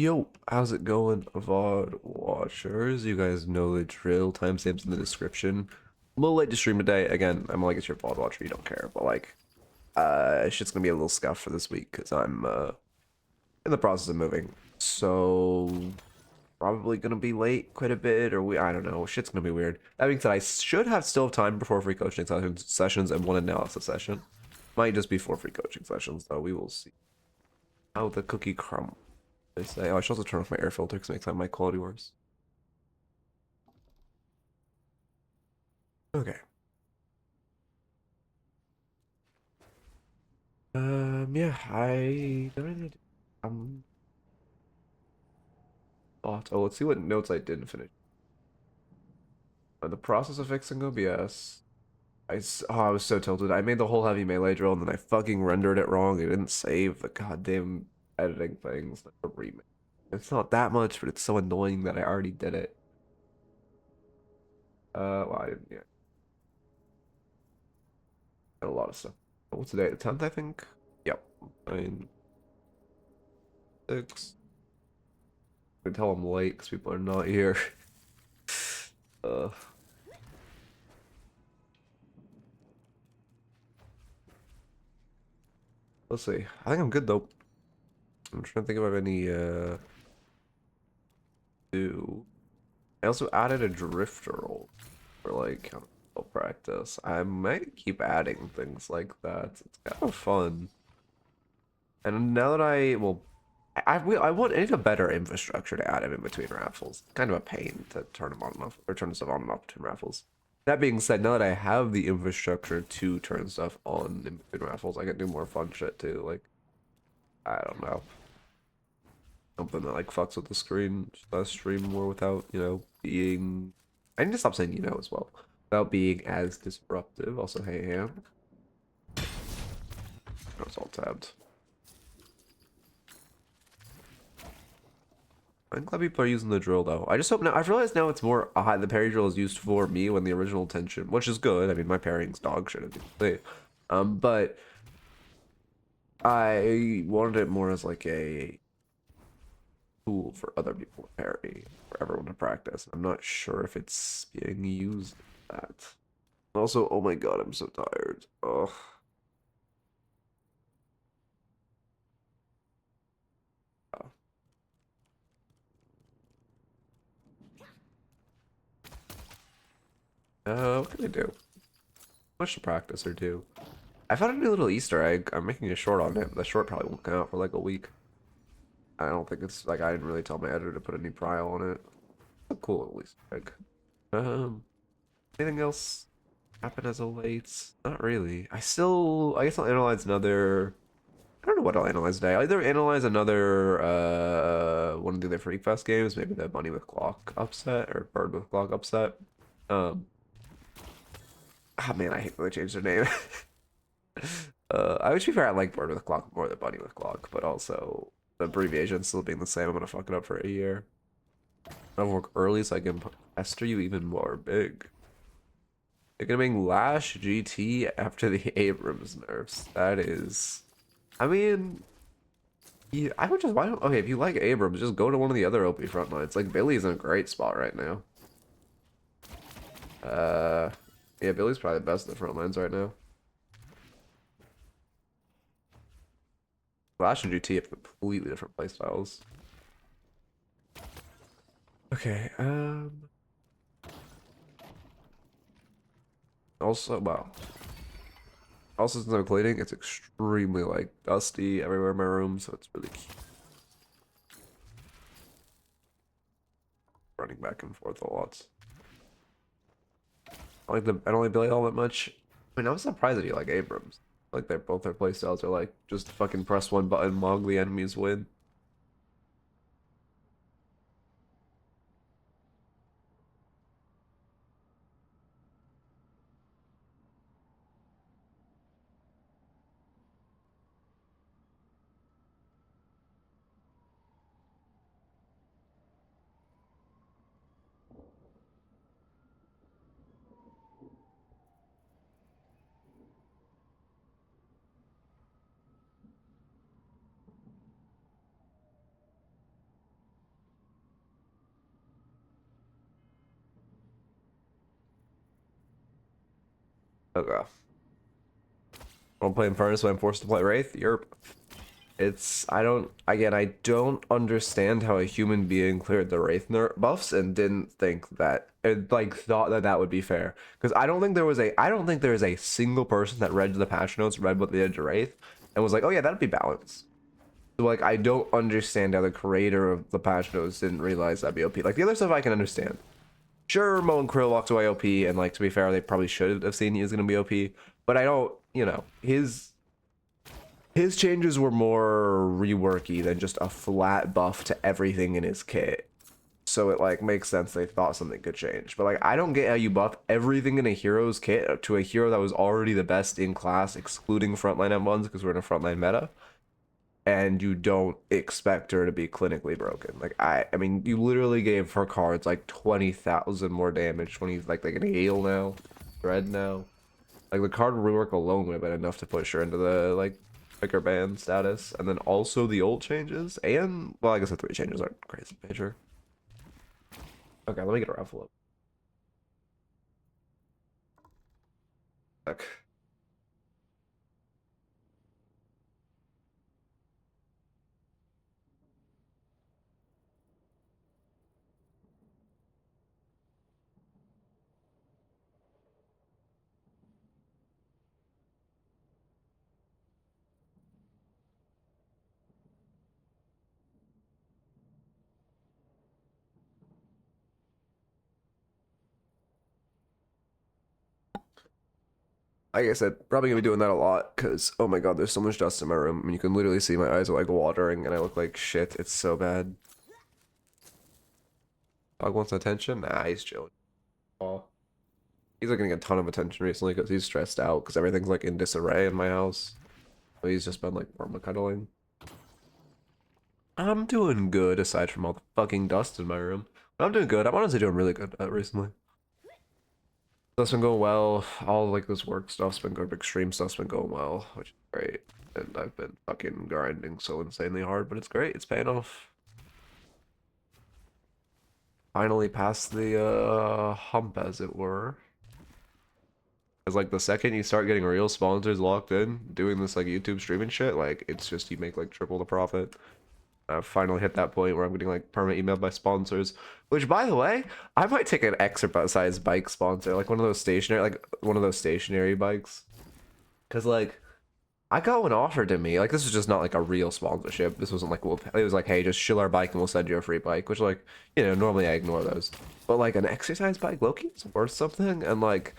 Yo, how's it going, VOD watchers? You guys know the drill. Timestamps in the description. I'm a little late to stream today. Again, I'm like, it's your VOD watcher, you don't care. But like, shit's gonna be a little scuffed for this week because I'm in the process of moving. So probably gonna be late quite a bit, or I don't know. Shit's gonna be weird. That being said, I should still have time before free coaching sessions and one analysis session. Might just be 4 free coaching sessions though. We will see. Oh, the cookie crumb. They say, oh, I should also turn off my air filter because it makes my mic quality worse. Okay. Yeah, I don't really. Thought. Oh, let's see what notes I didn't finish. The process of fixing OBS. Oh, I was so tilted. I made the whole heavy melee drill and then I fucking rendered it wrong. It didn't save the goddamn editing things. Like the remake. It's not that much, but it's so annoying that I already did it. Well, I didn't. Yeah, a lot of stuff. What's today? The 10th, I think. Yep. I mean, 6. I can tell I'm late because people are not here. Uh, let's see. I think I'm good though. I'm trying to think if I have any do. I also added a drifter roll for like practice. I might keep adding things like that. It's kind of fun. And now that I want I need a better infrastructure to add in between raffles. Kind of a pain to turn them on and off or turn stuff on and off between raffles. That being said, now that I have the infrastructure to turn stuff on in between raffles, I can do more fun shit too. Like I don't know. Something that like fucks with the stream more without, being I need to stop saying as well. Without being as disruptive. Also, hey Ham. Oh, it's all tabbed. I'm glad people are using the drill though. I just hope now I've realized now it's more the parry drill is used for me when the original intention, which is good. I mean my parrying's dog shit at the end of the day. But I wanted it more as like a tool for other people to parry, for everyone to practice. I'm not sure if it's being used like that. Also, oh my god, I'm so tired. Oh, what can I do? Much to practice or do. I found a new little Easter egg. I'm making a short on it. The short probably won't come out for like a week. I don't think it's like I didn't really tell my editor to put any prio on it. A cool little Easter egg. Um, anything else happen as of late? Not really. I guess I'll analyze another. I don't know what I'll analyze today. I'll either analyze another one of the other Freak Fest games, maybe the Bunny with Clock upset or Bird with Clock upset. Um, oh man, I hate when they changed their name. I would be fair, I like Bird with Clock more than Bunny with Clock, but also the abbreviation still being the same, I'm gonna fuck it up for a year. I'll work early so I can pester you even more big. They're gonna make Lash GT after the Abrams nerfs. That is, I mean, yeah, I would just why don't okay if you like Abrams, just go to one of the other OP front lines. Like Billy's in a great spot right now. Uh, yeah, Billy's probably the best of the front lines right now. Flash and GT have completely different playstyles. Okay, also, wow. Also, since I'm cleaning, it's extremely, like, dusty everywhere in my room, so it's really cute. Running back and forth a lot. I don't like Billy all that much. I mean, I'm surprised that you like Abrams. Like, both their playstyles are like, just fucking press one button, log the enemies win. Okay. I'm playing Furnace when I'm forced to play Wraith? I don't understand how a human being cleared the Wraith buffs and didn't think that, like, thought that that would be fair. Because I don't think there is a single person that read the patch notes, read what they did to Wraith, and was like, oh yeah, that'd be balanced. So, like, I don't understand how the creator of the patch notes didn't realize that'd be OP. Like, the other stuff I can understand. Sure, Mo and Krill walked away OP, and, like, to be fair, they probably should have seen he was going to be OP, but I don't, you know, his changes were more reworky than just a flat buff to everything in his kit. So it, like, makes sense they thought something could change. But, like, I don't get how you buff everything in a hero's kit to a hero that was already the best in class, excluding frontline M1s because we're in a frontline meta, and you don't expect her to be clinically broken. Like, I mean, you literally gave her cards, like, 20,000 more damage, 20, like an heal now, Dread now. Like, the card rework alone would have been enough to push her into the, like, picker ban status, and then also the ult changes, and, well, I guess the 3 changes aren't crazy major. Okay, let me get a raffle up. Okay. Like I said, probably gonna be doing that a lot, because, oh my god, there's so much dust in my room, and you can literally see my eyes are, like, watering, and I look like shit. It's so bad. Dog wants attention? Nah, he's chilling. Oh. He's, like, getting a ton of attention recently, because he's stressed out, because everything's, like, in disarray in my house. So he's just been, like, cuddling. I'm doing good, aside from all the fucking dust in my room. But I'm doing good. I'm honestly doing really good recently. Stuff's been going well. All, like, this work stuff's been good. Extreme stuff's been going well, which is great. And I've been fucking grinding so insanely hard, but it's great. It's paying off. Finally past the hump, as it were. Because, like, the second you start getting real sponsors locked in, doing this, like, YouTube streaming shit, like, it's just, you make, like, triple the profit. I've finally hit that point where I'm getting, like, permanent emailed by sponsors. Which, by the way, I might take an exercise bike sponsor, like one of those stationary bikes. Because, like, I got one offered to me. Like, this was just not, like, a real sponsorship. This wasn't like, well, it was like, hey, just shill our bike and we'll send you a free bike. Which, like, you know, normally I ignore those. But, like, an exercise bike, low-key, is worth something. And, like,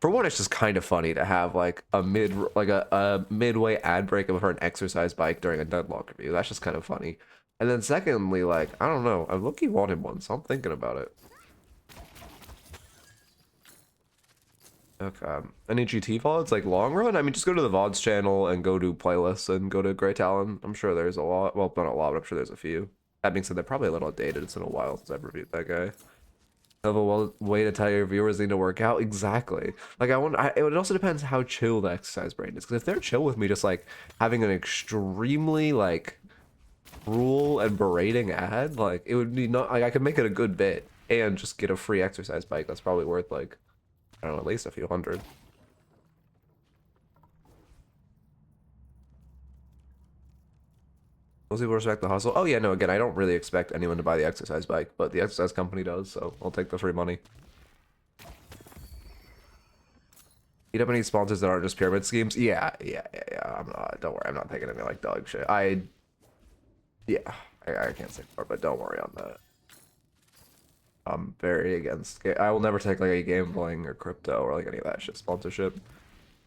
for one, it's just kind of funny to have, like, a midway ad break for an exercise bike during a Deadlock review. That's just kind of funny. And then secondly, like, I don't know, I low-key wanted one, so I'm thinking about it. Okay. Any GT VODs, like, long run? I mean, just go to the VODs channel and go to playlists and go to Grey Talon. I'm sure there's a lot. Well, not a lot, but I'm sure there's a few. That being said, they're probably a little outdated. It's been a while since I've reviewed that guy. Have a way to tell your viewers they need to work out? Exactly. Like, it also depends how chill the exercise brain is. Because if they're chill with me just, like, having an extremely, like, cruel and berating ad, like, it would be not, like, I could make it a good bit and just get a free exercise bike that's probably worth, like, I don't know, at least a few hundred. Most people respect the hustle. Oh yeah, no, again, I don't really expect anyone to buy the exercise bike, but the exercise company does, so I'll take the free money. You have any sponsors that aren't just pyramid schemes? Yeah. I'm not, don't worry, I'm not taking any, like, dog shit. Yeah, I can't say more, but don't worry on that. I'm very against, I will never take, like, a gambling or crypto or, like, any of that shit sponsorship.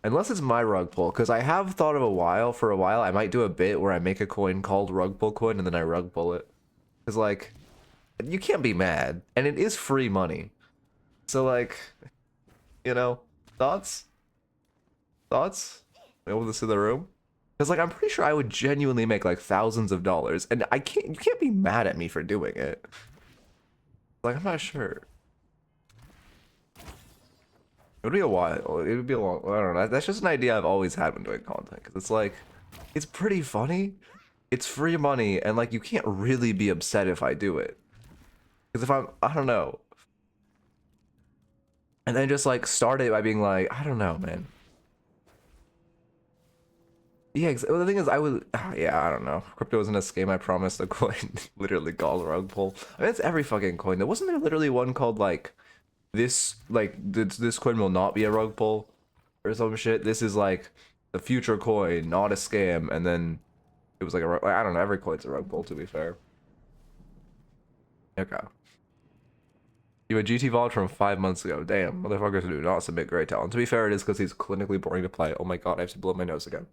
Unless it's my rug pull, because I have thought for a while, I might do a bit where I make a coin called rug pull coin and then I rug pull it. Because, like, you can't be mad, and it is free money. So, like, you know, thoughts? Thoughts? Open this in the room? Because, like, I'm pretty sure I would genuinely make, like, thousands of dollars, and you can't be mad at me for doing it. Like, I'm not sure. It would be a while. It would be a long. I don't know. That's just an idea I've always had when doing content. Because it's like, it's pretty funny. It's free money, and, like, you can't really be upset if I do it. Because if I don't know. And then just like started by being like, I don't know, man. Yeah, well, the thing is, yeah, I don't know. Crypto isn't a scam. I promised a coin literally called rug pull. I mean, it's every fucking coin. There wasn't there literally one called this coin will not be a rug pull or some shit. This is like the future coin, not a scam. And then it was like I don't know. Every coin's a rug pull, to be fair. Okay. You had GT VOD from 5 months ago. Damn, motherfuckers do not submit great talent. To be fair, it is because he's clinically boring to play. Oh my god, I have to blow my nose again.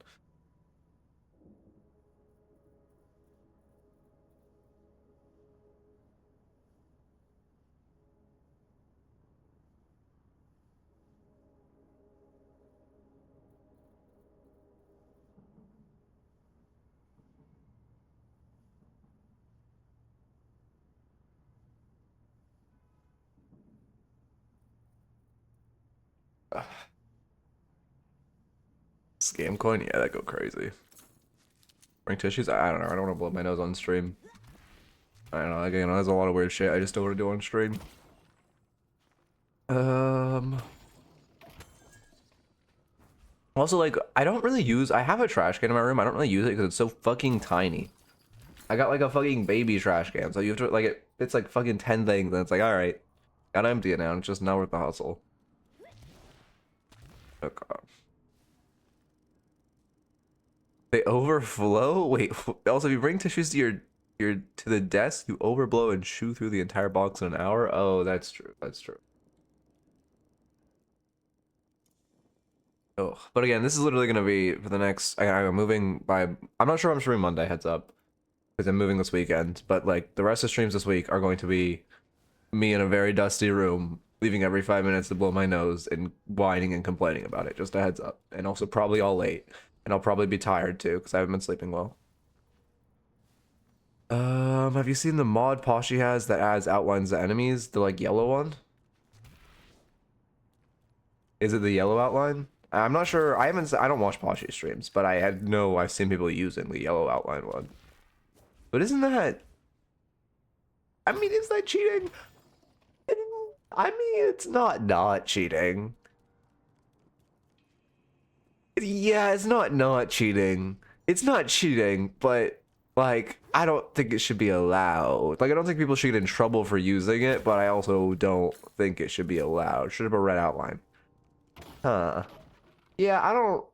Scam coin? Yeah, that go crazy. Ring tissues? I don't know. I don't want to blow my nose on stream. I don't know. Again, there's a lot of weird shit I just don't want to do on stream. Um. Also, like, I don't really use. I have a trash can in my room. I don't really use it because it's so fucking tiny. I got like a fucking baby trash can, so you have to like it's like fucking 10 things, and it's like, all right, gotta empty it now. It's just not worth the hustle. Okay. They overflow? Wait, also if you bring tissues to your to the desk, you overblow and chew through the entire box in an hour? Oh, that's true. That's true. Oh, but again, this is literally gonna be for the next I'm moving by I'm not sure I'm streaming Monday, heads up. Because I'm moving this weekend, but like the rest of streams this week are going to be me in a very dusty room, leaving every 5 minutes to blow my nose and whining and complaining about it. Just a heads up. And also probably all late. And I'll probably be tired too, because I haven't been sleeping well. Have you seen the mod Poshy has that adds outlines the enemies? The like yellow one? Is it the yellow outline? I'm not sure. I don't watch Poshy streams, but I've seen people using the yellow outline one. But isn't that, I mean, is that cheating? I mean, it's not cheating. Yeah, it's not cheating. It's not cheating, but like I don't think it should be allowed. Like I don't think people should get in trouble for using it, but I also don't think it should be allowed. Should have a red outline. Huh. Yeah, I don't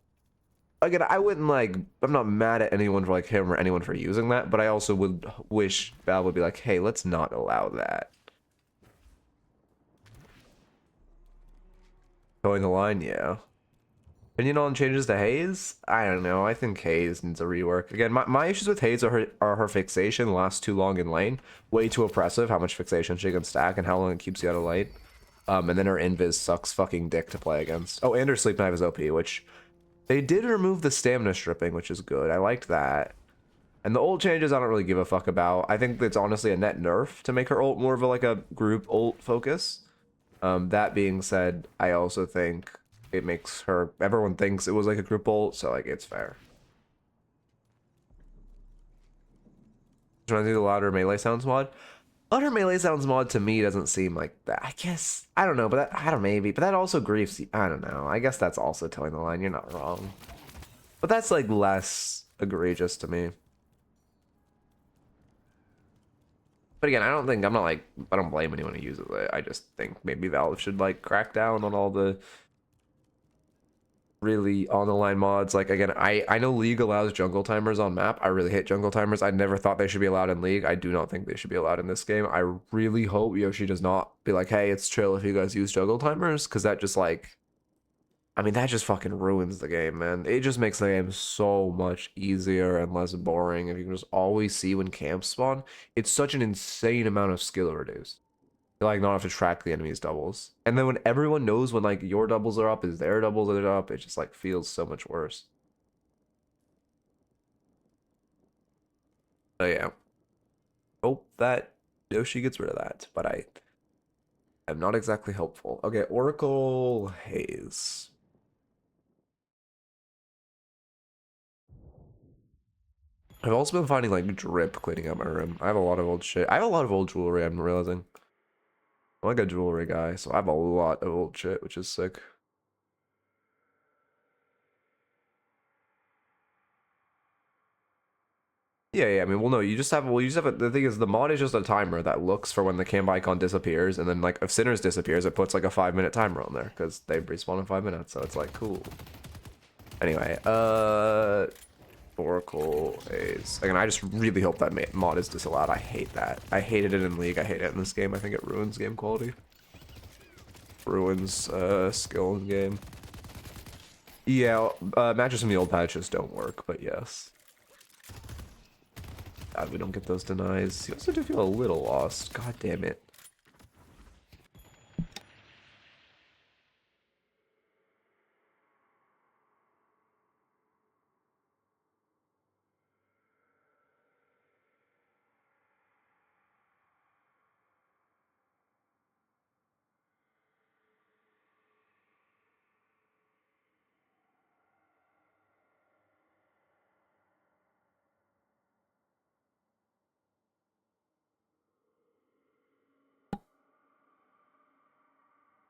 again, I wouldn't like I'm not mad at anyone for like him or anyone for using that, but I also would wish Valve would be like, "Hey, let's not allow that." Going the line, yeah. Opinion on changes to Haze? I don't know. I think Haze needs a rework. Again, my issues with Haze are her fixation lasts too long in lane. Way too oppressive how much fixation she can stack and how long it keeps you out of lane. And then her invis sucks fucking dick to play against. Oh, and her sleep knife is OP, which they did remove the stamina stripping, which is good. I liked that. And the ult changes I don't really give a fuck about. I think it's honestly a net nerf to make her ult more of like a group ult focus. That being said, I also think it makes her everyone thinks it was like a group ult, so like it's fair. Trying to do the louder melee sounds mod. Louder melee sounds mod to me doesn't seem like that. I guess I don't know, but that I don't maybe, but that also griefs. I don't know. I guess that's also towing the line. You're not wrong, but that's like less egregious to me. But again, I don't blame anyone who uses it. I just think maybe Valve should like crack down on all the really on the line mods. Like again, I know League allows jungle timers on map. I really hate jungle timers. I never thought they should be allowed in League. I do not think they should be allowed in this game. I really hope Yoshi does not be like, hey, it's chill if you guys use jungle timers, because that just like, I mean, that just fucking ruins the game, man. It just makes the game so much easier and less boring if you can just always see when camps spawn. It's such an insane amount of skill reduced. You like not have to track the enemy's doubles. And then when everyone knows when like your doubles are up, is their doubles are up, it just like feels so much worse. So yeah. Hope that Yoshi gets rid of that, but I am not exactly hopeful. Okay, Oracle Haze. I've also been finding like drip cleaning out my room. I have a lot of old shit. I have a lot of old jewelry, I'm realizing. I'm like a jewelry guy, so I have a lot of old shit, which is sick. Yeah, I mean, well, no, you just have the thing is, the mod is just a timer that looks for when the camp icon disappears, and then, like, if Sinners disappears, it puts, like, a 5-minute timer on there, because they respawn in 5 minutes, so it's, like, cool. Anyway, Oracle Haze. Again, I just really hope that mod is disallowed. I hate that. I hated it in League, I hate it in this game. I think it ruins game quality. Ruins, skill in game. Yeah, matches from the old patches don't work, but yes. God, we don't get those denies. You also do feel a little lost. God damn it.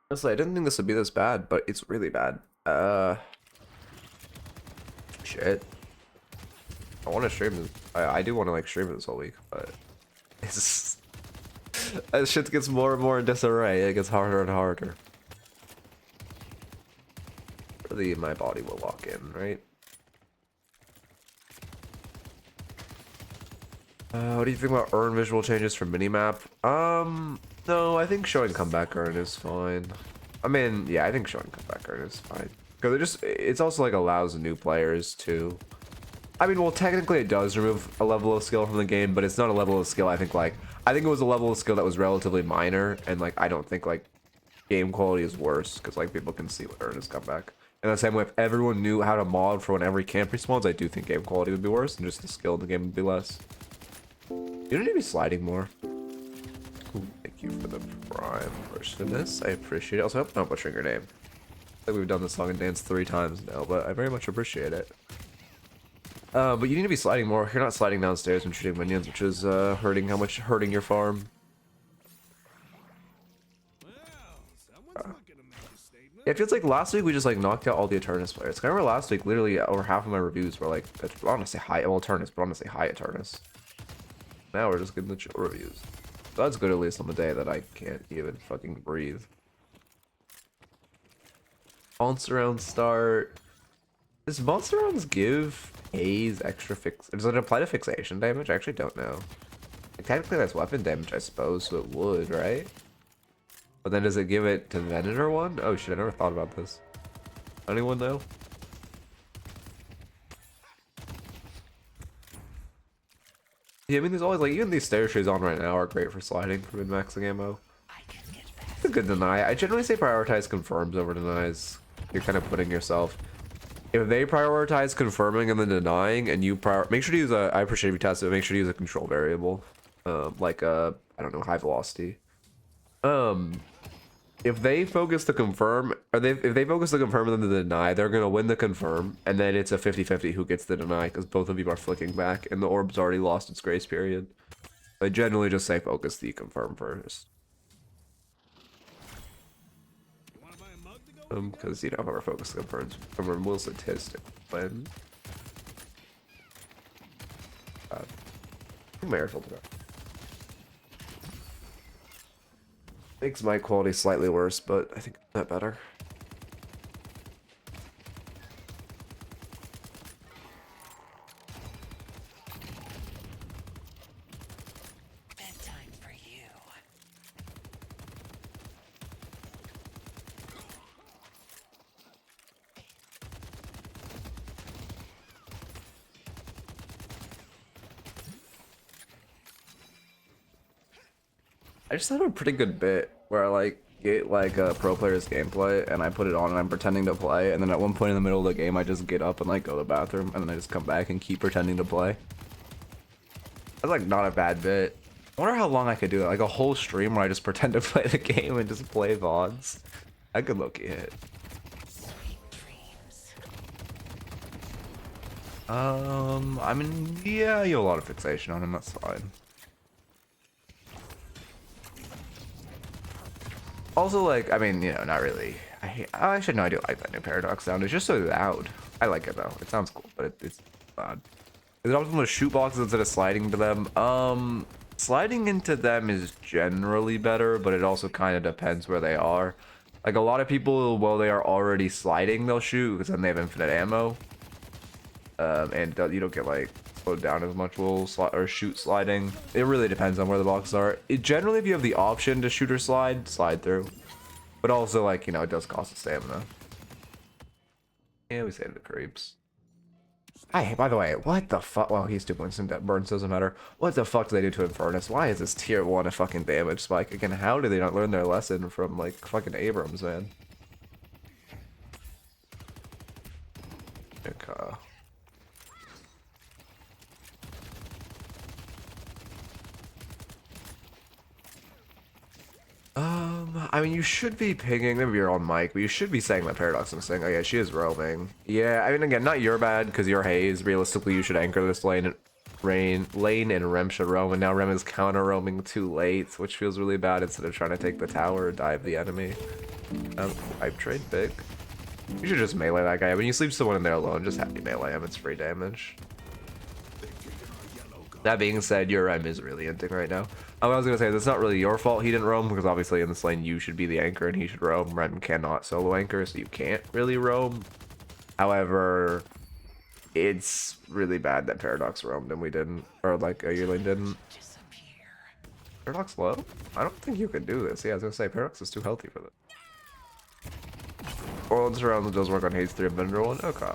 Honestly, I didn't think this would be this bad, but it's really bad. Shit. I want to stream this. I do want to, like, stream it this whole week, but it's as shit gets more and more in disarray, it gets harder and harder. Really, my body will lock in, right? What do you think about earn visual changes for minimap? No, I think showing comeback earn is fine. I mean, yeah, I think showing comeback earn is fine. Because it's also, like, allows new players to... I mean, well, technically it does remove a level of skill from the game, but it's not a level of skill, I think it was a level of skill that was relatively minor, and, like, I don't think, like, game quality is worse, because, like, people can see what earn is comeback. And the same way, if everyone knew how to mod for when every camp respawns, I do think game quality would be worse, and just the skill in the game would be less. You don't need to be sliding more. Ooh, thank you for the prime this. I appreciate it. Also, I hope I'm not butchering your name. I think we've done this song and dance 3 times now, but I very much appreciate it. But you need to be sliding more. You're not sliding downstairs when shooting minions, which is hurting your farm. Yeah, it feels like last week we just, like, knocked out all the Eternus players. I remember last week, literally over half of my reviews were like, I want to say high, well, Eternus, but I want to say high Eternus. Now we're just getting the chill reviews. So that's good, at least on the day that I can't even fucking breathe. Monster round start. Does monster rounds give Haze extra fix? Does it apply to fixation damage? I actually don't know. Like, technically that's weapon damage, I suppose, so it would, right? But then does it give it to Venator one? Oh shit, I never thought about this. Anyone know? Yeah, I mean, there's always, like, even these stair trees on right now are great for sliding for min-maxing ammo. It's a good deny. I generally say prioritize confirms over denies. You're kind of putting yourself... If they prioritize confirming and then denying, and you make sure to use a... I appreciate if you test it, but make sure to use a control variable. Like, I don't know, high velocity. If they focus the confirm, or if they focus the confirm and then the deny, they're going to win the confirm, and then it's a 50-50 who gets the deny, because both of you are flicking back, and the orb's already lost its grace period. I generally just say focus the confirm first. Because, you know, whoever focus the confirm will statistic win. Marital to makes my quality slightly worse, but I think that better. Bedtime for you. I just have a pretty good bit where I, like, get, like, a pro player's gameplay and I put it on and I'm pretending to play, and then at one point in the middle of the game I just get up and, like, go to the bathroom, and then I just come back and keep pretending to play. That's, like, not a bad bit. I wonder how long I could do it. Like, a whole stream where I just pretend to play the game and just play VODs. I could low-key hit. Sweet dreams. I mean, yeah, you have a lot of fixation on him, that's fine. Also, like, I mean, you know, not really. I should know I do like that new Paradox sound. It's just so loud. I like it though. It sounds cool, but it's loud. Is it optimal to shoot boxes instead of sliding to them? Sliding into them is generally better, but it also kind of depends where they are. Like a lot of people, while they are already sliding, they'll shoot because then they have infinite ammo. And you don't get like slowed down as much while or shoot sliding. It really depends on where the boxes are. Generally, if you have the option to shoot or slide through. But also, like, you know, it does cost a stamina. Yeah, we saved the creeps. Hey, by the way, what the fuck? Well, he's 2 points and that burns doesn't matter. What the fuck do they do to Infernus? Why is this tier 1 a fucking damage spike? Again, how did they not learn their lesson from, like, fucking Abrams, man? Okay. I mean, you should be pinging, maybe you're on mic, but you should be saying that Paradox and saying, oh yeah, she is roaming. Yeah, I mean, again, not your bad, because you're Haze. Realistically, you should anchor this lane, and Rem should roam, and now Rem is counter-roaming too late, which feels really bad instead of trying to take the tower or dive the enemy. I trade big. You should just melee that guy. When you sleep someone in there alone, just have you melee him, it's free damage. That being said, your Rem is really inting right now. I was gonna say, that's not really your fault he didn't roam, because obviously in this lane you should be the anchor and he should roam. Rem cannot solo anchor, so you can't really roam. However, it's really bad that Paradox roamed and we didn't, or like your lane didn't. Paradox low? I don't think you could do this. Yeah, I was gonna say, Paradox is too healthy for this. World Surround does work on Haze 3 and Vendor 1? Okay.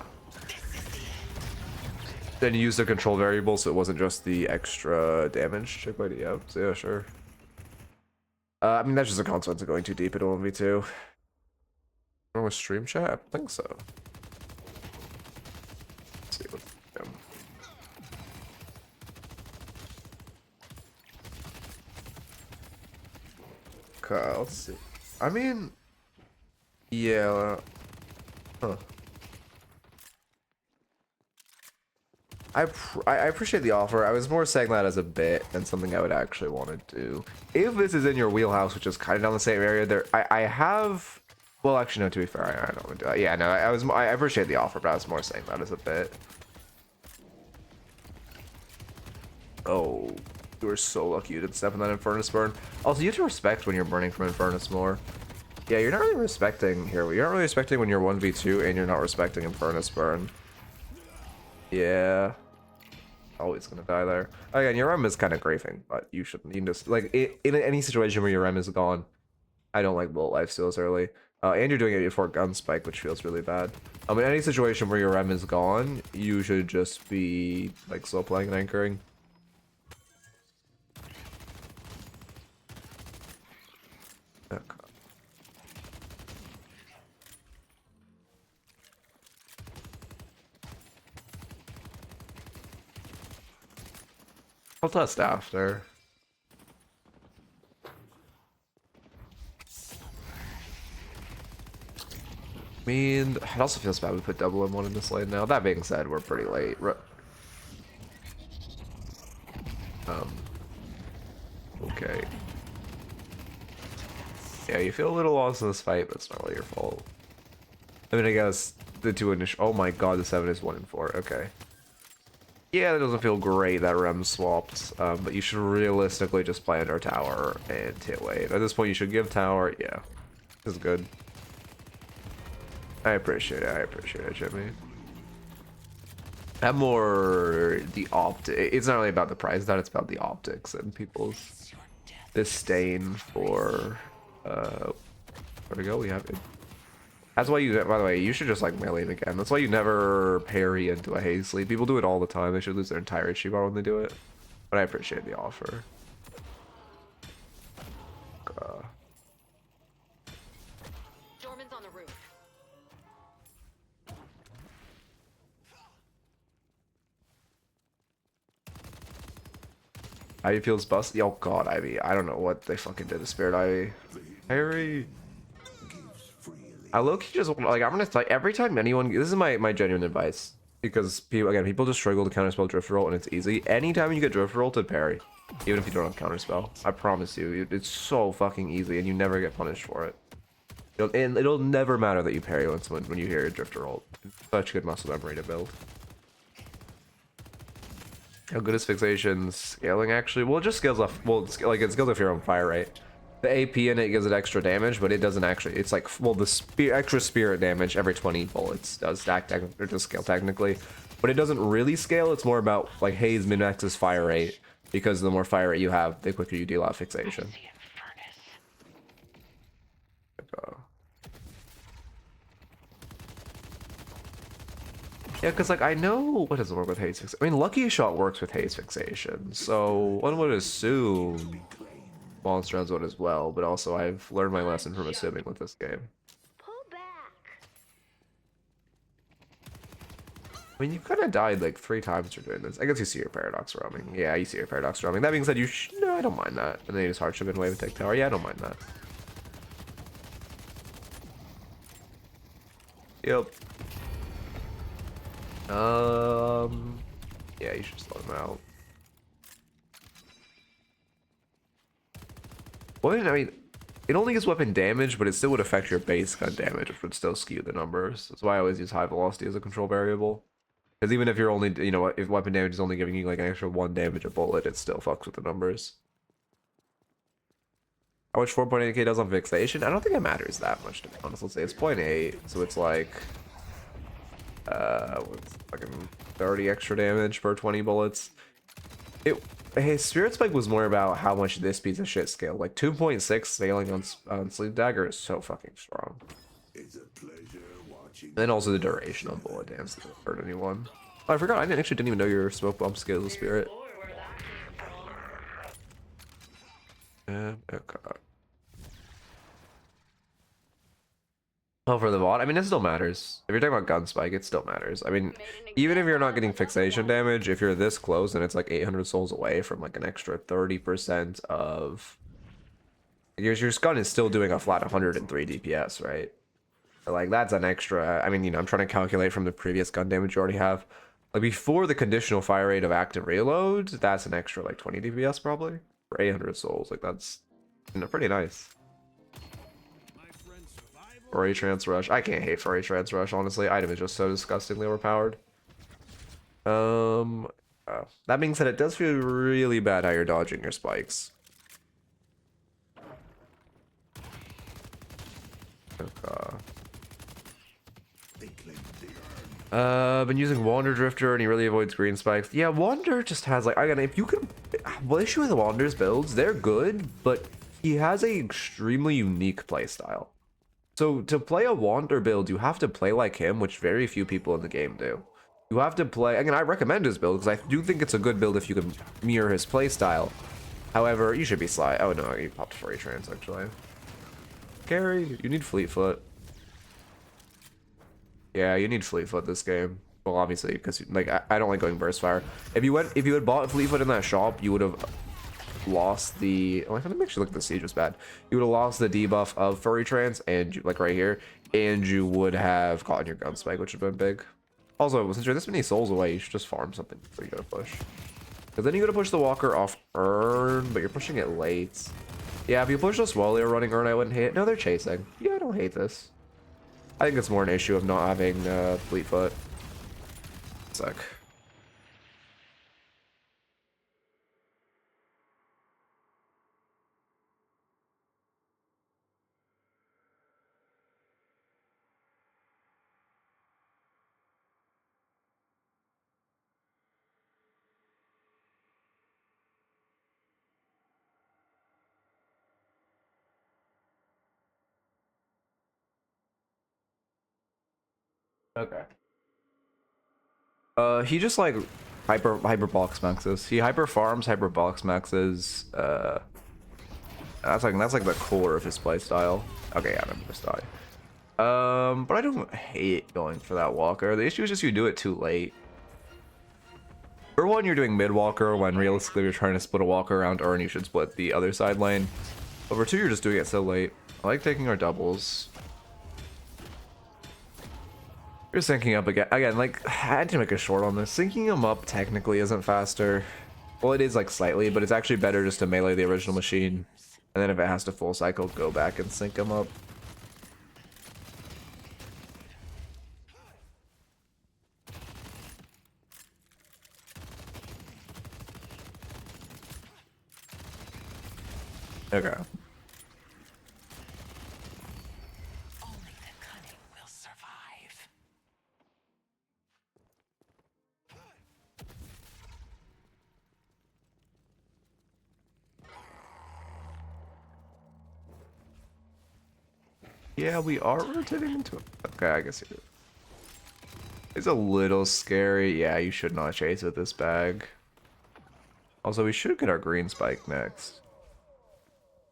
Then you used the control variable, so it wasn't just the extra damage. Check my DM. So yeah, sure. I mean, that's just a consequence of going too deep into 1v2. Wrong with stream chat? I don't think so. Let's see what. Okay, let's see. I mean, yeah. Huh. I appreciate the offer. I was more saying that as a bit than something I would actually want to do. If this is in your wheelhouse, which is kind of down the same area, there I have. Well, actually, no. To be fair, I don't want to do that. Yeah, no. I appreciate the offer, but I was more saying that as a bit. Oh, you were so lucky you didn't step in that Infernus burn. Also, you have to respect when you're burning from Infernus more. Yeah, you're not really respecting here. You're not really respecting when you're 1v2, and you're not respecting Infernus burn. Yeah. Always gonna die there. Again, your rem is kind of griefing, but you shouldn't. You just like in any situation where your rem is gone. I don't like bullet life steals early, and you're doing it before gun spike, which feels really bad. In any situation where your rem is gone, you should just be like slow playing and anchoring. Okay. I'll test after. I mean, it also feels bad we put double M1 in this lane now. That being said, we're pretty late. Okay. Yeah, you feel a little lost in this fight, but it's not really your fault. I mean, I guess the two initial. Oh my god, the 7 is 1 and 4. Okay. Yeah, that doesn't feel great that Rem swapped, but you should realistically just play under tower and hit wave. At this point, you should give tower. Yeah, this is good. I appreciate it. I appreciate it, Jimmy. Have more the it's not really about the price, that it's about the optics and people's disdain for. There we go. We have it. That's why you, by the way, you should just like melee it again. That's why you never parry into a Haze sleep. People do it all the time. They should lose their entire HP bar when they do it. But I appreciate the offer. Doorman's on the roof. Ivy feels busty. Oh god, Ivy. I don't know what they fucking did to Spirit Ivy. Harry. I low-key just like, I'm gonna like every time anyone, this is my genuine advice, because people just struggle to counterspell drift roll and it's easy. Anytime you get drift roll to parry, Even if you don't have counterspell. I promise you, it's so fucking easy and you never get punished for it. And it'll never matter that you parry when you hear a Drifter ult. It's such good muscle memory to build. How good is fixation? Scaling actually? Well, it just scales off. Well, like it scales off your own fire rate. The AP in it gives it extra damage, but it doesn't actually. It's like, well, the extra spirit damage every 20 bullets does stack or does scale technically, but it doesn't really scale. It's more about like Haze min-maxes fire rate because the more fire rate you have, the quicker you deal out fixation. Yeah, because like I know what doesn't work with haze fixation. I mean, Lucky Shot works with haze fixation, so one would assume Monster Rounds would as well. But also, I've learned my lesson from assuming with this game. Pull back. I mean, you kind of died like 3 times for doing this. I guess you see your paradox roaming. Yeah, you see your paradox roaming. That being said, no, I don't mind that. And then you just hardship and wave and take tower. Yeah, I don't mind that. Yep. Yeah, you should slow him out. Well, I mean, it only gives weapon damage, but it still would affect your base gun damage, which would still skew the numbers. That's why I always use high velocity as a control variable. Because even if you're only, you know, if weapon damage is only giving you like an extra 1 damage a bullet, it still fucks with the numbers. How much 4.8k does on fixation? I don't think it matters that much, to be honest. Let's say it's 0.8, so it's like what's fucking 30 extra damage per 20 bullets. Hey, Spirit Spike was more about how much this piece of shit scaled. Like 2.6 scaling on Sleep Dagger is so fucking strong. It's a pleasure watching. And then also the duration on bullet dance doesn't hurt anyone. Oh, I forgot. I didn't even know your smoke bomb scales with Spirit. Okay. Oh, for the bot? I mean, it still matters. If you're talking about gun spike, it still matters. I mean, even if you're not getting fixation damage, if you're this close and it's like 800 souls away from like an extra 30% of... Your gun is still doing a flat 103 DPS, right? So, like, that's an extra... I mean, you know, I'm trying to calculate from the previous gun damage you already have. Like, before the conditional fire rate of active reload, that's an extra, like, 20 DPS, probably. For 800 souls. Like, that's, you know, pretty nice. Furry Trance Rush. I can't hate Furry Trance Rush, honestly. Item is just so disgustingly overpowered. That being said, it does feel really bad how you're dodging your spikes. Okay. Been using Wander Drifter and he really avoids green spikes. Yeah, Wander just has like, again, if you can, the issue with Wander's builds, they're good, but he has a extremely unique playstyle. So to play a Wander build, you have to play like him, which very few people in the game do. You have to play, again, I recommend his build because I do think it's a good build if you can mirror his playstyle. However, you should be sly. Oh no, he popped Furry Trance actually. Carry, you need Fleetfoot. Yeah, you need Fleetfoot this game. Well, obviously, because like I don't like going Burst Fire. If you had bought Fleetfoot in that shop, you would have lost the. Oh, let me actually look at the siege was bad. You would have lost the debuff of Furry Trance and like right here, and you would have gotten your gun spike, which would have been big. Also, since you're this many souls away, you should just farm something before you go to push. Because then you gotta push the walker off Urn, but you're pushing it late. Yeah, if you push this while they're running Urn, I wouldn't hate it. No, they're chasing. Yeah, I don't hate this. I think it's more an issue of not having Fleetfoot. Sec. Okay. He just like hyper box maxes. He hyper farms, hyper box maxes. That's like the core of his playstyle. Okay, yeah, I'm just die. But I don't hate going for that walker. The issue is just you do it too late. For one, you're doing mid walker when realistically you're trying to split a walker around Urn, you should split the other side lane. But for two, you're just doing it so late. I like taking our doubles. You're syncing up again. Again, like, I had to make a short on this. Syncing him up technically isn't faster. Well, it is like slightly, but it's actually better just to melee the original machine. And then if it has to full cycle, go back and sync them up. Okay. Only the cunning will survive. Yeah, we are rotating into it. Okay, I guess it is. It's a little scary. Yeah, you should not chase with this bag. Also, we should get our green spike next.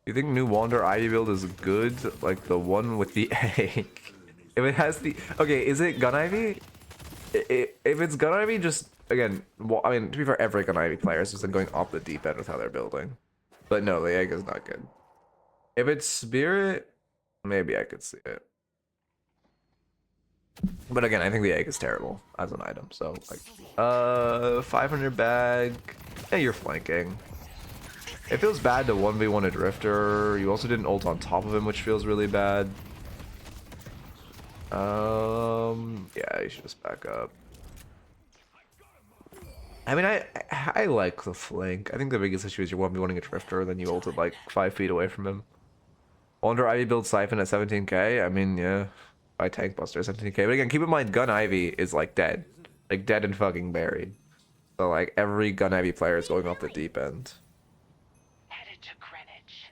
You think new Wander Ivy build is good? Like the one with the egg? If it has the... Okay, is it Gun Ivy? If it's Gun Ivy, just... Again, well, I mean, to be fair, every Gun Ivy player is just like going off the deep end with how they're building. But no, the egg is not good. If it's Spirit, maybe I could see it. But again, I think the egg is terrible as an item. So, like, 500 bag. Yeah, you're flanking. It feels bad to 1v1 a Drifter. You also didn't ult on top of him, which feels really bad. Yeah, you should just back up. I mean, I like the flank. I think the biggest issue is you're 1v1ing a Drifter, then you ulted like 5 feet away from him. Wonder Ivy build Siphon at 17k. I mean, yeah. By Tank Buster 17k. But again, keep in mind, Gun Ivy is like dead. Like dead and fucking buried. So like every Gun Ivy player is going off the deep end. Headed to Greenwich.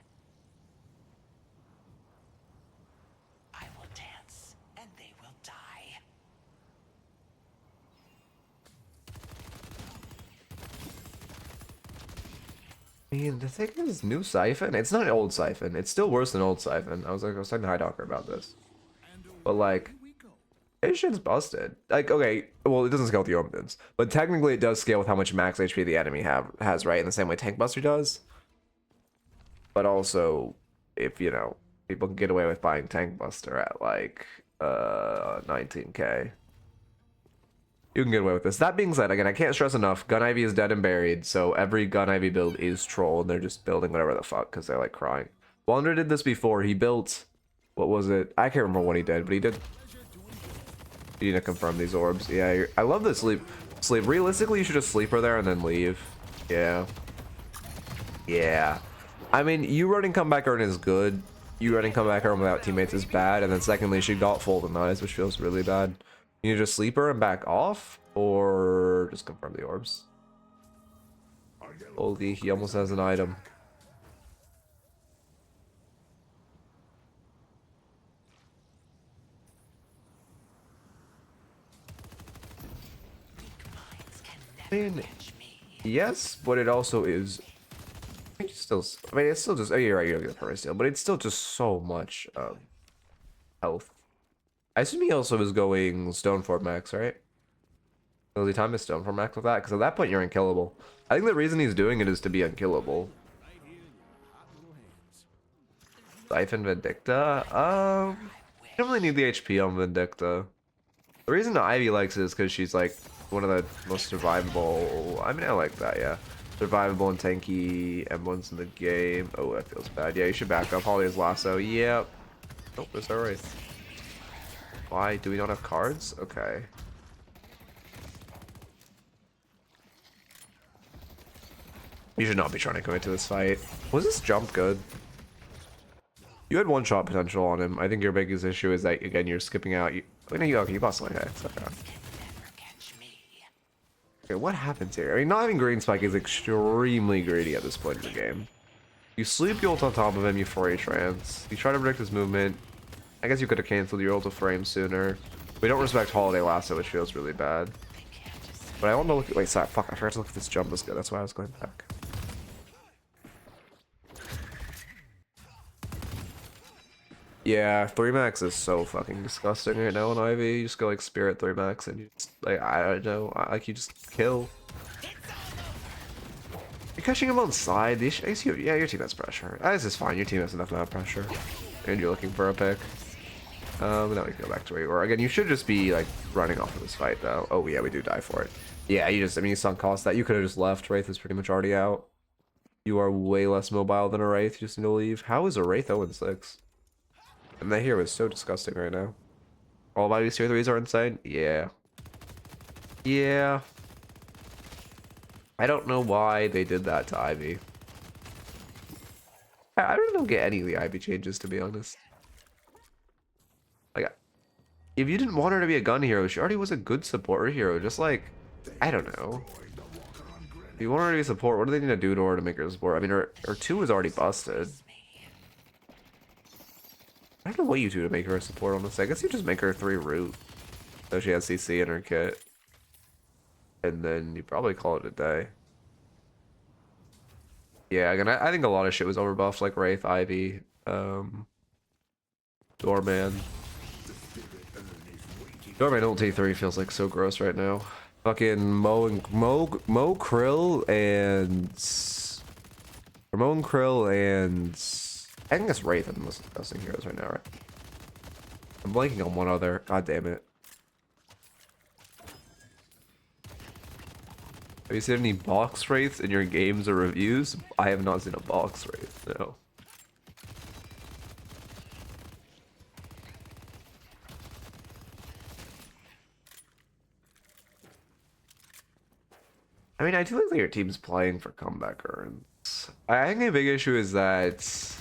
I will dance, and they will die. I mean, the thing is, new Siphon, it's not an old Siphon. It's still worse than old Siphon. I was talking to High Docker about this. But like, this shit's busted. Like, okay, well, it doesn't scale with the omens, but technically it does scale with how much max HP the enemy has, right? In the same way Tank Buster does. But also, if, you know, people can get away with buying Tank Buster at like 19k. You can get away with this. That being said, again, I can't stress enough, Gun Ivy is dead and buried, so every Gun Ivy build is troll, and they're just building whatever the fuck, because they're like crying. Wander did this before. He built, what was it? I can't remember what he did, but he did. You need to confirm these orbs. Yeah, I love this sleep. Realistically, you should just sleep her there and then leave. Yeah. Yeah. I mean, you running comeback earn is good. You running comeback earn without teammates is bad. And then secondly, she got full denies, which feels really bad. You need to just sleep her and back off, or just confirm the orbs. Holy, he almost has an item. I mean, yes, but it also is. It's still. I mean, it's still just. Oh, you're right. You don't get the permanent steal, but it's still just so much health. I assume he also is going Stoneform max, right? Will he time his Stoneform max with that? Because at that point, you're unkillable. I think the reason he's doing it is to be unkillable. Siphon Vindicta. You don't really need the HP on Vindicta. The reason Ivy likes it is because she's like one of the most survivable. I mean, I like that, yeah. Survivable and tanky emblems in the game. Oh, that feels bad. Yeah, you should back up. Holly's lasso. Yep. Oh, there's our Wraith. Why? Do we not have cards? Okay. You should not be trying to commit to this fight. Was this jump good? You had one shot potential on him. I think your biggest issue is that, again, you're skipping out. Okay, you lost like that. Okay. Okay, what happens here? I mean, not having green spike is extremely greedy at this point in the game. You sleep, you ult on top of him, you foray trance. You try to predict his movement. I guess you could have canceled your ult frame sooner. We don't respect Holiday Lasso, which feels really bad. But I want to look at. Wait, sorry, fuck, I forgot to look at this jump is good. That's why I was going back. Yeah, 3 max is so fucking disgusting right now on Ivy. You just go like Spirit 3 max and you just, like, I don't know, like you just kill. You're catching him on side. Yeah, your team has pressure. This is fine. Your team has enough amount of pressure. And you're looking for a pick. Now we can go back to where you were. Again, you should just be like running off of this fight though. Oh yeah, we do die for it. Yeah, you just, I mean, you sunk cost that. You could have just left. Wraith is pretty much already out. You are way less mobile than a Wraith. You just need to leave. How is a Wraith 0-6? And that hero is so disgusting right now. All of these tier 3s are insane? Yeah. Yeah. I don't know why they did that to Ivy. I really don't get any of the Ivy changes, to be honest. Like, if you didn't want her to be a gun hero, she already was a good support hero. Just like, I don't know. If you want her to be a support, what do they need to do to her to make her a support? I mean, her 2 is already busted. I don't know what you do to make her a support on this. I guess you just make her 3 root. So she has CC in her kit. And then you probably call it a day. Yeah, again, I think a lot of shit was overbuffed, like Wraith, Ivy, Doorman. Doorman ult T3 feels like so gross right now. Fucking Mo Krill and I think it's Wraith are the most disgusting heroes right now, right? I'm blanking on one other. God damn it. Have you seen any box Wraiths in your games or reviews? I have not seen a box Wraith, no. I mean, I do think that your team's playing for comeback earns. I think the big issue is that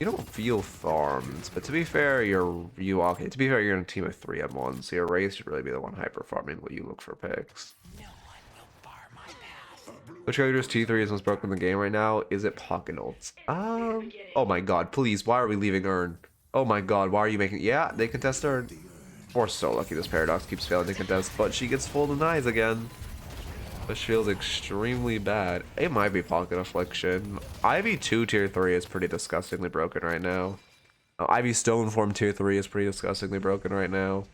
you don't feel farmed, but to be fair, you're in a team of 3 M1, so your Wraith should really be the one hyper farming while you look for picks. No one will bar my path. Which character's T3 is most broken in the game right now? Is it Pocket Ults? Oh my god, please, why are we leaving Urn? Oh my god, why are you making... Yeah, they contest Urn. We're so lucky this Paradox keeps failing to contest, but she gets full denies again. Which feels extremely bad. It might be Pocket Affliction. Ivy 2 tier 3 is pretty disgustingly broken right now. Ivy Stone Form tier 3 is pretty disgustingly broken right now.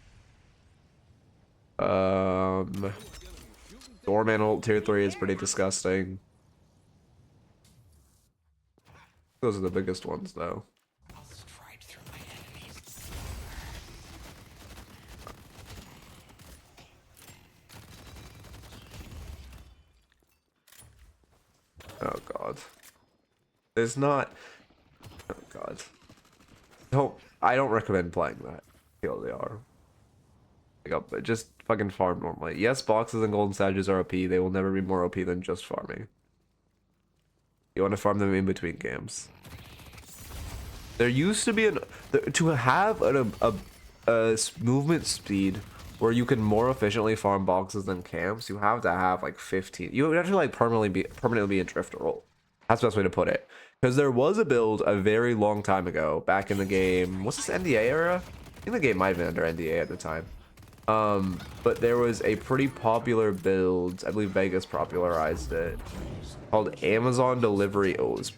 Doorman ult tier 3 is pretty disgusting. Those are the biggest ones though. I'll stride through my enemies. Oh god. There's not... Oh god. I don't recommend playing that. TLDR. Like, just fucking farm normally. Yes, boxes and golden statues are OP. They will never be more OP than just farming. You want to farm them in between games. There used to be to have a movement speed where you can more efficiently farm boxes than camps. You have to have like 15. You would have to like permanently be in drift roll. That's the best way to put it. Because there was a build a very long time ago, back in the game. What's this NDA era? I think the game might have been under NDA at the time. But there was a pretty popular build, I believe Vegas popularized it, called Amazon Delivery. Oh, it was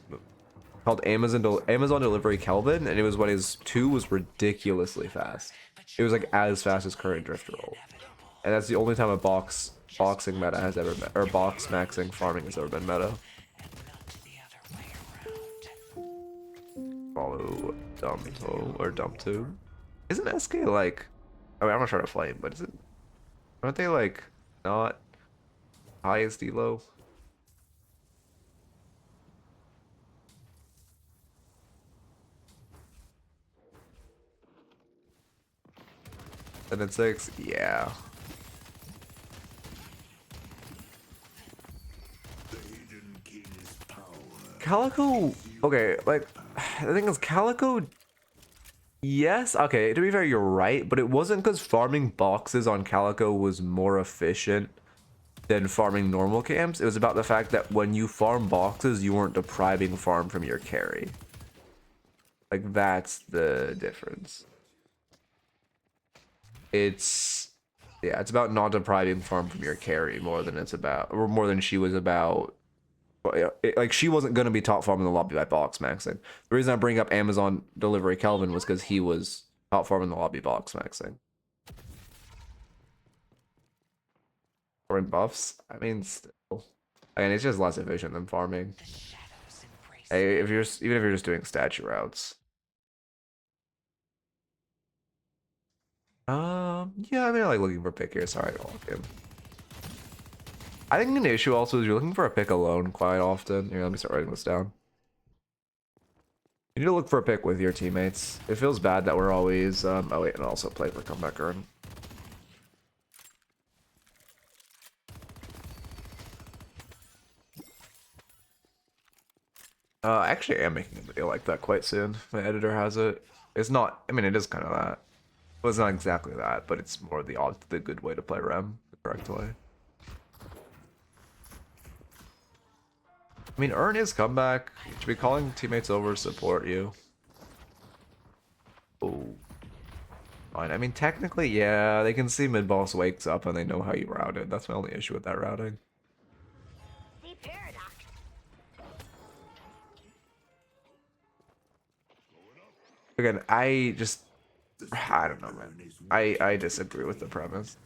called Amazon Delivery Kelvin, and it was when his 2 was ridiculously fast. It was like as fast as current drift roll, and that's the only time a boxing meta has ever been, or box maxing farming has ever been meta. Follow Dumpto or Dump2. Isn't SK like? I mean, I'm not trying to flame, but aren't they like not highest elo? And then 6, yeah. Calico, okay, like the thing is Calico. Yes, okay, to be fair, you're right, but it wasn't because farming boxes on Calico was more efficient than farming normal camps. It was about the fact that when you farm boxes, you weren't depriving farm from your carry. Like, that's the difference. Yeah, it's about not depriving farm from your carry more than it's about, or more than she was about. Like, she wasn't going to be top farm in the lobby by box maxing. The reason I bring up Amazon Delivery Kelvin was because he was top farm in the lobby box maxing. Or in buffs? I mean, still. I mean, it's just less efficient than farming. Hey, even if you're just doing statue routes. Yeah, I mean, I like looking for pick here. Sorry, I don't walk in. I think an issue also is you're looking for a pick alone quite often. Here, let me start writing this down. You need to look for a pick with your teammates. It feels bad that we're always, oh wait, and also play for comeback earn. I actually am making a video like that quite soon. My editor has it. It's not, I mean, it is kind of that. Well, it's not exactly that, but it's more the good way to play Rem, the correct way. I mean, earn is comeback. You should be calling teammates over to support you. Oh. Fine. I mean, technically, yeah, they can see mid-boss wakes up and they know how you routed. That's my only issue with that routing. See paradox. Again, I don't know, man. I disagree with the premise.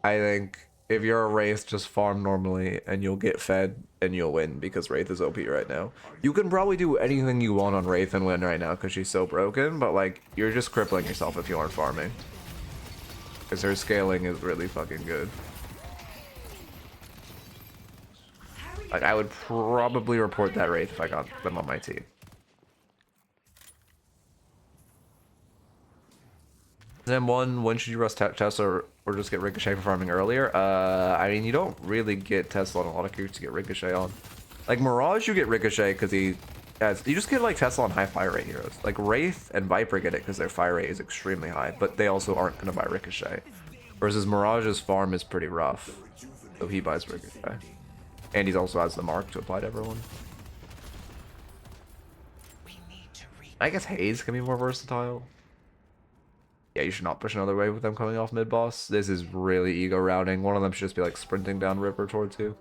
I think if you're a Wraith, just farm normally and you'll get fed and you'll win because Wraith is OP right now. You can probably do anything you want on Wraith and win right now because she's so broken, but like, you're just crippling yourself if you aren't farming. Because her scaling is really fucking good. Like, I would probably report that Wraith if I got them on my team. Then when should you rush Tesla or just get Ricochet for farming earlier? I mean, you don't really get Tesla on a lot of characters to get Ricochet on. Like Mirage, you get Ricochet because you just get like Tesla on high fire rate heroes. Like Wraith and Viper get it because their fire rate is extremely high, but they also aren't going to buy Ricochet. Versus Mirage's farm is pretty rough, so he buys Ricochet. And he also has the mark to apply to everyone. I guess Haze can be more versatile. Yeah, you should not push another wave with them coming off mid-boss. This is really ego routing. One of them should just be like sprinting down river towards you.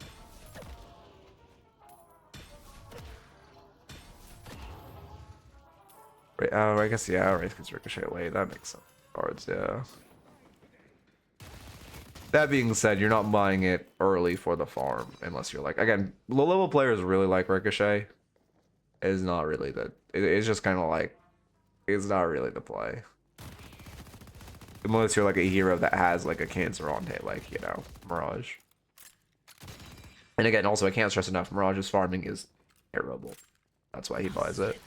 Oh, I guess, yeah, Wraith gets Ricochet away. That makes sense. Cards, yeah. That being said, you're not buying it early for the farm unless you're like, again, low-level players really like Ricochet. It's not really it's just kind of like, it's not really the play. Unless you're like a hero that has like a cancer on it, like, you know, Mirage. And again, also I can't stress enough, Mirage's farming is terrible. That's why he buys it.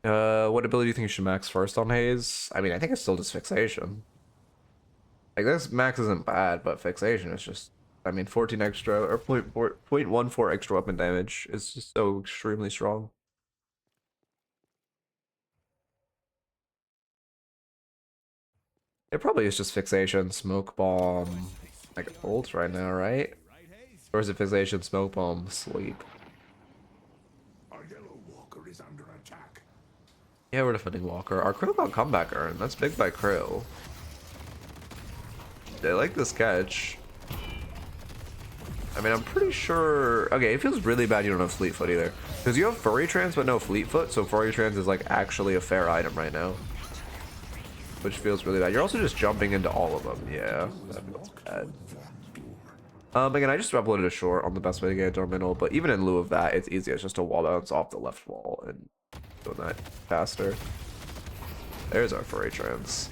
What ability do you think you should max first on Haze? I mean, I think it's still just fixation. Like this max isn't bad, but fixation is just, I mean, 14 extra or 0.14 extra weapon damage is just so extremely strong. It probably is just fixation, smoke bomb, like ult right now, right? Or is it fixation, smoke bomb, sleep? Our yellow walker is under attack. Yeah, we're defending Walker. Our crew got comeback earn. That's big by crew. They like this catch. I mean, I'm pretty sure. Okay, it feels really bad you don't have Fleet Foot either, because you have Furry Trance but no Fleet Foot. So Furry Trance is like actually a fair item right now, which feels really bad. You're also just jumping into all of them. Yeah, that feels bad. Again, I just uploaded a short on the best way to get a Doorman, but even in lieu of that, it's easy. It's just a wall bounce off the left wall and doing that faster. There's our Furry Trance.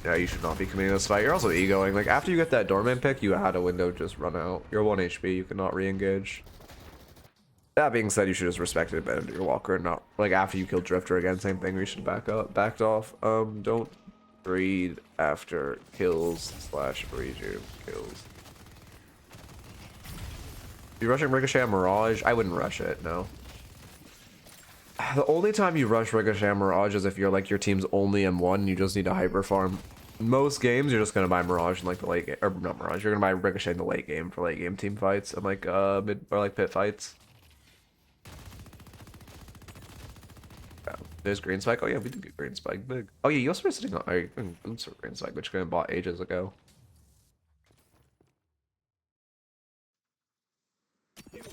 Yeah, you should not be committing this fight. You're also egoing. Like, after you get that Doorman pick, you had a window to just run out. You're 1 HP, you cannot re-engage. That being said, you should just respect it better to your Walker and not, like, after you kill Drifter again, same thing, you should backed off. Don't breed after kills / breed your kills. If you're rushing Ricochet and Mirage, I wouldn't rush it, no. The only time you rush Ricochet and Mirage is if you're like your team's only M1 and you just need a hyper farm. Most games you're just gonna buy Mirage in like the late game, or not Mirage, you're gonna buy Ricochet in the late game for late game team fights and like mid or like pit fights. Yeah, there's Green Spike. Oh yeah, we did get Green Spike big. Oh yeah, you also were sitting on Green Spike, which you could have bought ages ago.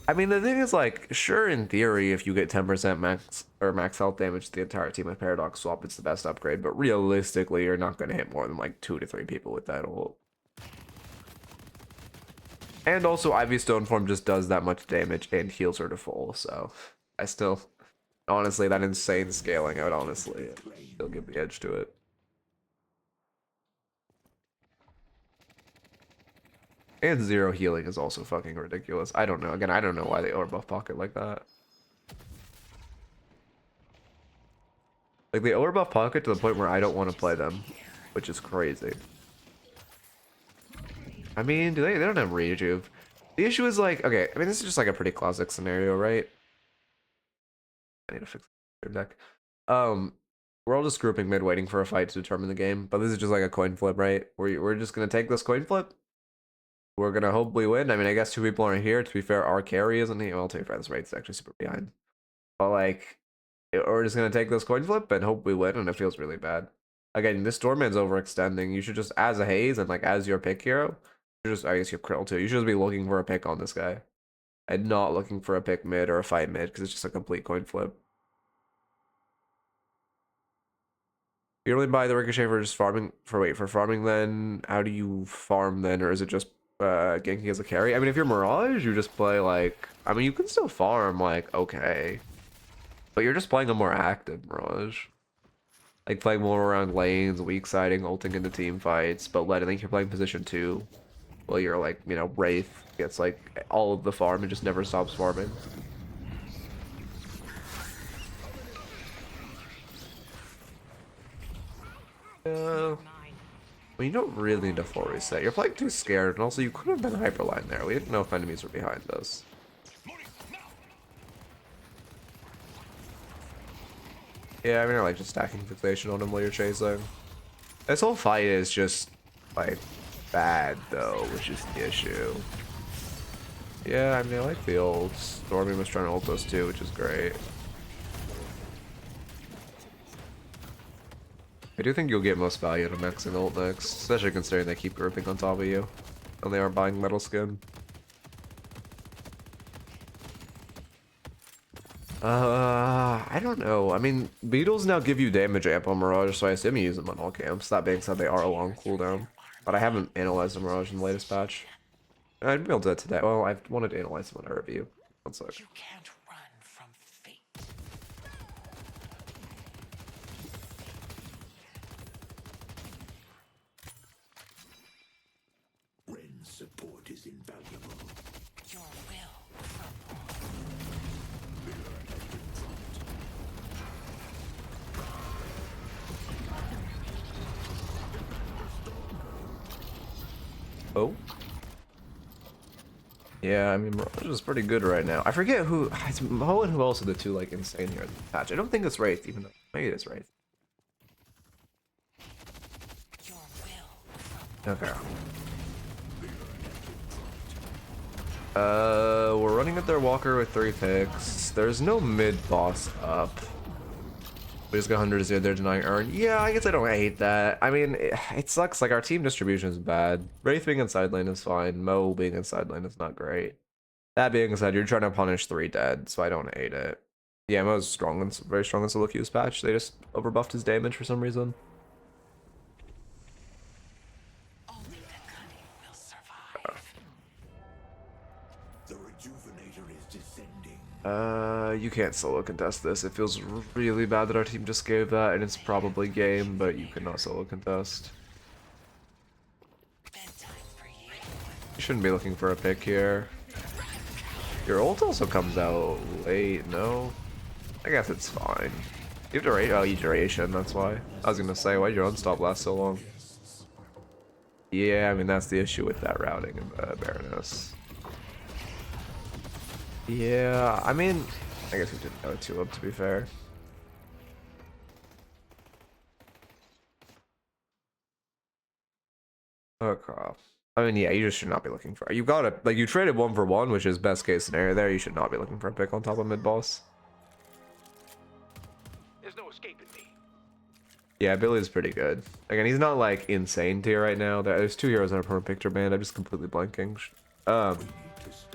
I mean, the thing is, like, sure, in theory, if you get 10% max health damage to the entire team with Paradox Swap, it's the best upgrade. But realistically, you're not going to hit more than like 2 to 3 people with that ult. And also, Ivy Stoneform just does that much damage and heals her to full. So, I still Honestly, that insane scaling, I would honestly still give the edge to it. And 0 healing is also fucking ridiculous. I don't know. Again, I don't know why they overbuff pocket like that. Like, they overbuff pocket to the point where I don't want to play them, which is crazy. I mean, they don't have rejuve. The issue is like, okay, I mean, this is just like a pretty classic scenario, right? I need to fix the deck. We're all just grouping mid waiting for a fight to determine the game, but this is just like a coin flip, right? We're just gonna take this coin flip. We're gonna hope we win. I mean, I guess 2 people aren't here. To be fair, our carry isn't here. Well, to be fair, this rate's actually super behind. But like, we're just gonna take this coin flip and hope we win, and it feels really bad. Again, this Doorman's overextending. You should just, as a Haze and like as your pick hero, you just, I guess you have Krill too. You should just be looking for a pick on this guy, and not looking for a pick mid or a fight mid because it's just a complete coin flip. You only buy the Ricochet for just farming for farming then? How do you farm then? Or is it just ganking as a carry? I mean, if you're Mirage, you just play like, I mean, you can still farm like okay, but you're just playing a more active Mirage. Like playing more around lanes, weak siding, ulting into team fights, but I think you're playing position 2. Well, you're like, you know, Wraith gets like all of the farm and just never stops farming. Well, you don't really need a full reset. You're playing too scared, and also you could have been hyperline there. We didn't know if enemies were behind us. Yeah, I mean, I like just stacking fixation on him while you're chasing. This whole fight is just, like, bad, though, which is the issue. Yeah, I mean, I like the ults. Stormy was trying to ult us too, which is great. I do think you'll get most value out of maxing ult next, especially considering they keep grouping on top of you, and they are buying metal skin. I don't know. I mean, beetles now give you damage amp on Mirage, so I assume you use them on all camps. That being said, they are a long cooldown, but I haven't analyzed the Mirage in the latest patch. I'd be able to do that today. Well, I wanted to analyze them on a review. One sec. You can't run from fate. Ren's support is invaluable. Your will crumble. Oh. Yeah, I mean, Mirage is pretty good right now. I forget who, it's Mo and who else are the 2, like, insane here in the patch. I don't think it's Wraith, even though maybe it is Wraith. Your will crumble. Okay. We're running at their walker with 3 picks. There's no mid-boss up. We just got hundreds here, they're denying earn. Yeah, I guess I don't hate that. I mean, it sucks, like, our team distribution is bad. Wraith being inside lane is fine. Mo being inside lane is not great. That being said, you're trying to punish 3 dead, so I don't hate it. Yeah, Mo's strong and very strong in solo queues patch. They just overbuffed his damage for some reason. Only the cunning will survive. The rejuvenator is descending. You can't solo contest this. It feels really bad that our team just gave that, and it's probably game, but you cannot solo contest. Bedtime for you. You shouldn't be looking for a pick here. Your ult also comes out late, no? I guess it's fine. You have duration. Oh, you duration, that's why. I was gonna say, why'd your unstop last so long? Yeah, I mean, that's the issue with that routing in the Baroness. Yeah, I mean, I guess we didn't go 2 up, to be fair. Okay. I mean, yeah, you just should not be looking for. You got it. Like, you traded 1 for 1, which is best case scenario there. You should not be looking for a pick on top of mid boss. There's no escaping me. Yeah, Billy's pretty good. Again, he's not like insane tier right now. There's 2 heroes on a permanent picture band. I'm just completely blanking.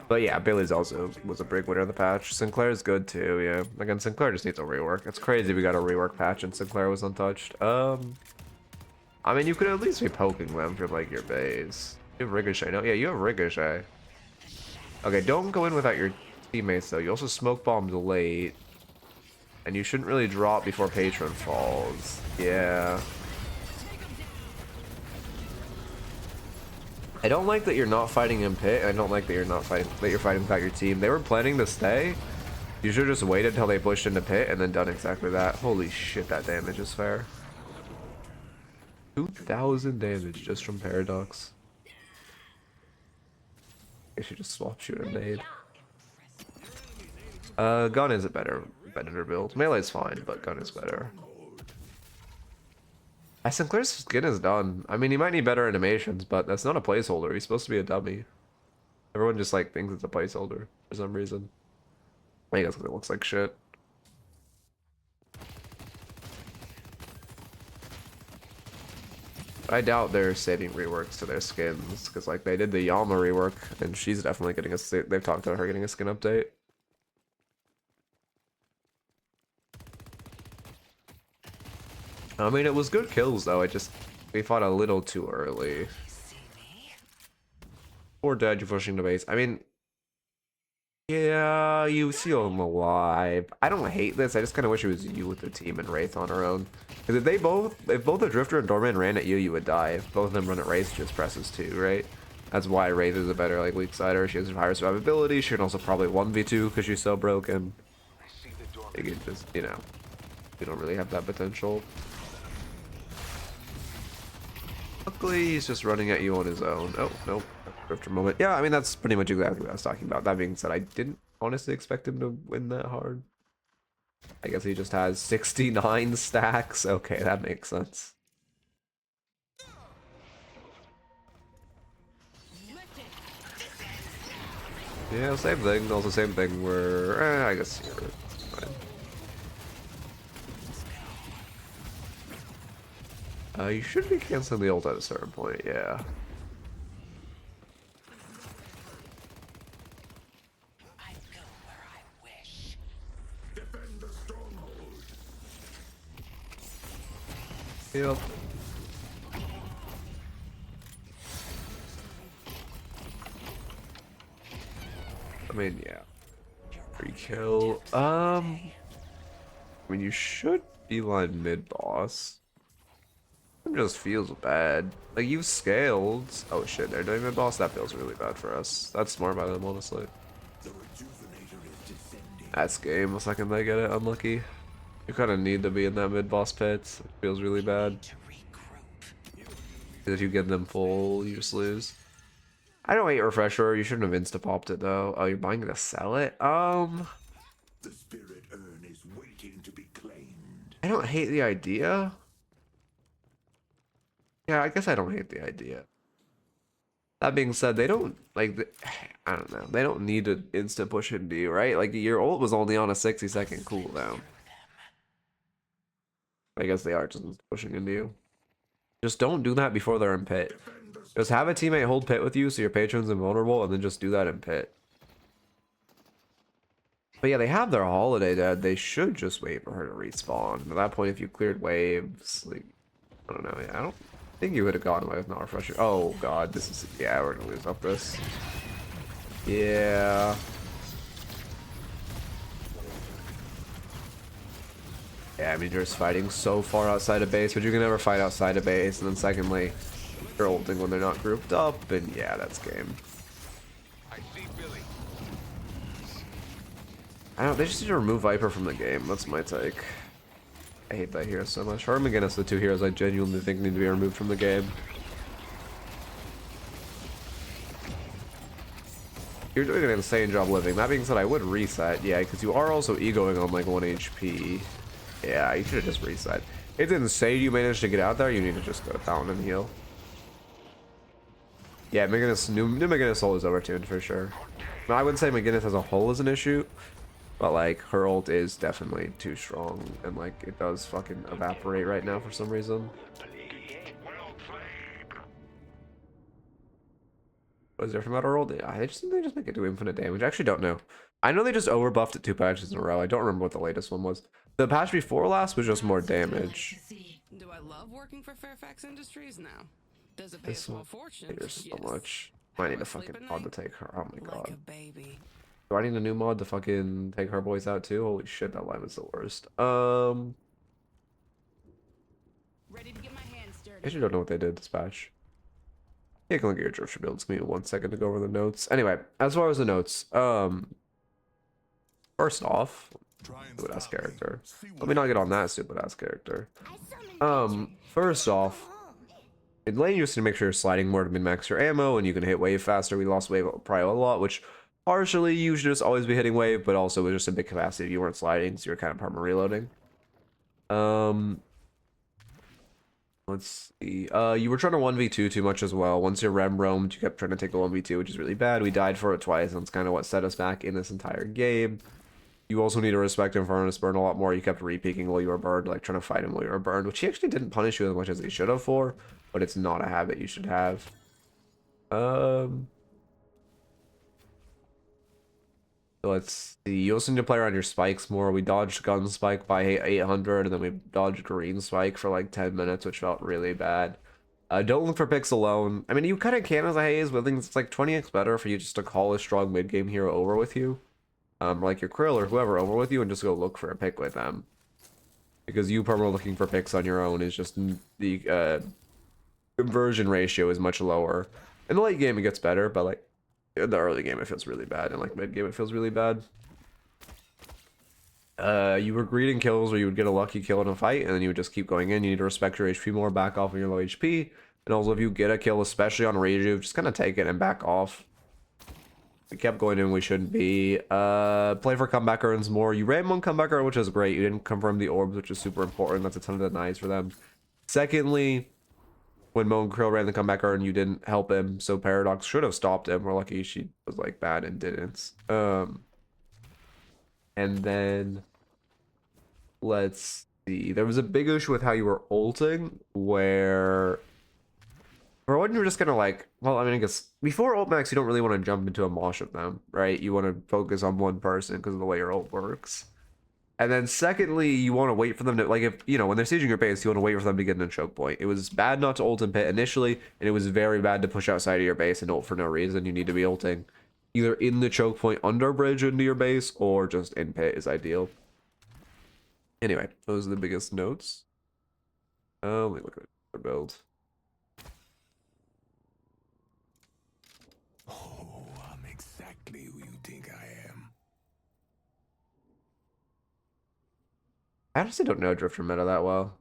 But yeah, Billy's also was a big winner of the patch. Sinclair's good too. Yeah, again, Sinclair just needs a rework. It's crazy we got a rework patch and Sinclair was untouched. I mean, you could at least be poking them for like your base. You have Ricochet. No, yeah, you have Ricochet. Okay, don't go in without your teammates though. You also smoke bombed late. And you shouldn't really drop before Patron falls. Yeah. I don't like that you're not fighting in pit. I don't like that you're not fighting without your team. They were planning to stay. You should have just waited till they pushed into pit and then done exactly that. Holy shit, that damage is fair. 2,000 damage just from Paradox. I should just swap shoot a nade. Gun is a better build. Melee's fine, but gun is better. Sinclair's skin is done. I mean, he might need better animations, but that's not a placeholder. He's supposed to be a dummy. Everyone just like thinks it's a placeholder for some reason. I guess because it looks like shit. I doubt they're saving reworks to their skins, because like they did the Yama rework, and she's definitely getting a. They've talked about her getting a skin update. I mean, it was good kills though. We fought a little too early. Poor Dead, you're pushing the base. I mean, yeah, you see him alive. I don't hate this. I just kind of wish it was you with the team and Wraith on her own. Because if both the Drifter and Doorman ran at you, you would die. If both of them run at Wraith, she just presses 2, right? That's why Wraith is a better like weak sider. She has higher survivability. She can also probably 1v2 because she's so broken. It can just, you know, you don't really have that potential. Luckily, he's just running at you on his own. Oh, nope. Drifter moment. Yeah, I mean, that's pretty much exactly what I was talking about. That being said, I didn't honestly expect him to win that hard. I guess he just has 69 stacks. Okay, that makes sense. Yeah, same thing. Also, same thing where, I guess here. It's fine. You should be canceling the ult at a certain point, yeah. I go where I wish. Defend the stronghold. Yep. I mean, yeah. Free kill. I mean, you should beeline mid boss. It just feels bad. Like, you scaled. Oh shit, they're doing mid boss? That feels really bad for us. That's smart by them, honestly. The rejuvenator is descending. That's game the second they get it. Unlucky. You kind of need to be in that mid boss pit. It feels really bad. To regroup. If you get them full, you just lose. I don't hate refresher. You shouldn't have insta popped it though. Oh, you're buying it to sell it? The spirit urn is waiting to be claimed. I don't hate the idea. Yeah, I guess I don't hate the idea. That being said, they don't like. I don't know. They don't need to instant push into you, right? Like your ult was only on a 60-second cooldown. I guess they are just pushing into you. Just don't do that before they're in pit. Just have a teammate hold pit with you so your patron's invulnerable, and then just do that in pit. But yeah, they have their holiday dead. They should just wait for her to respawn. At that point, if you cleared waves, like, I don't know. I don't think you would have gotten away with not refresher. Oh god, this is, yeah, we're gonna lose up this. Yeah. Yeah, I mean, you're just fighting so far outside of base, but you can never fight outside of base. And then secondly, you're ulting when they're not grouped up, and yeah, that's game. I don't, they just need to remove Viper from the game. That's my take. I hate that hero so much. Her and McGinnis, the two heroes I genuinely think need to be removed from the game. You're doing an insane job living. That being said, I would reset. Yeah, because you are also egoing on like 1 HP. Yeah, you should have just reset. It's insane you managed to get out there. You need to just go to Fountain and heal. Yeah, McGinnis, new McGinnis soul is overtuned for sure. No, I wouldn't say McGinnis as a whole is an issue, but like her ult is definitely too strong, and like it does fucking evaporate right now for some reason. What is different about her ult? I just think they just make it do infinite damage. I actually don't know. I know they just overbuffed it 2 patches in a row. I don't remember what the latest one was. The patch before last was just more damage. Do I love working for Fairfax Industries now? Does it pay a This small one fortune? here's so Yes. much. How I do need to sleep fucking at pod night? to take her. Oh my Like a god. baby. Do I need a new mod to fucking take her boys out too? Holy shit, that line was the worst. Ready to get my hands I dirty. actually don't know what they did, dispatch. Yeah, I can look at your drift builds. Give me 1 second to go over the notes. Anyway, as far as the notes, first off, stupid ass character. Let me not get on that stupid ass character. I summoned nature. First Go off, home. in lane you just need to make sure you're sliding more to min-max your ammo, and you can hit wave faster. We lost wave prio a lot, which partially you should just always be hitting wave, but also with just a big capacity. You weren't sliding, so you're kind of perma reloading. Let's see. You were trying to 1v2 too much as well. Once your rem roamed, you kept trying to take the 1v2, which is really bad. We died for it twice, and that's kind of what set us back in this entire game. You also need to respect him for his burn a lot more. You kept re-peeking while you were burned, like trying to fight him while you were burned, which he actually didn't punish you as much as he should have for, but it's not a habit you should have. Let's see. You also need to play around your spikes more. We dodged gun spike by 800, and then we dodged green spike for like 10 minutes, which felt really bad. Don't look for picks alone. I mean, you kind of can as a Haze, but I think it's like 20x better for you just to call a strong mid-game hero over with you. Like your Krill or whoever over with you, and just go look for a pick with them. Because you perma looking for picks on your own is just the conversion ratio is much lower. In the late game it gets better, but like in the early game it feels really bad, and like mid game it feels really bad. You were greeting kills where you would get a lucky kill in a fight, and then you would just keep going in. You need to respect your HP more, back off on your low HP, and also if you get a kill, especially on Rejuve, just kind of take it and back off. We kept going in, we shouldn't be. Play for comeback earns more. You ran one comeback earn, which is great. You didn't confirm the orbs, which is super important. That's a ton of denies for them. Secondly, when Mo and Krill ran the comeback earn, you didn't help him, so Paradox should have stopped him. We're lucky she was like bad and didn't. And then let's see. There was a big issue with how you were ulting, where for one, you were just gonna like, well, I mean, I guess before ult max, you don't really want to jump into a mosh of them, right? You want to focus on one person because of the way your ult works. And then secondly, you want to wait for them to, like, if, you know, when they're sieging your base, you want to wait for them to get in a choke point. It was bad not to ult in pit initially, and it was very bad to push outside of your base and ult for no reason. You need to be ulting either in the choke point under bridge into your base, or just in pit is ideal. Anyway, those are the biggest notes. Let me look at their build. Oh, I'm exactly who you think I am. I honestly don't know Drifter meta that well.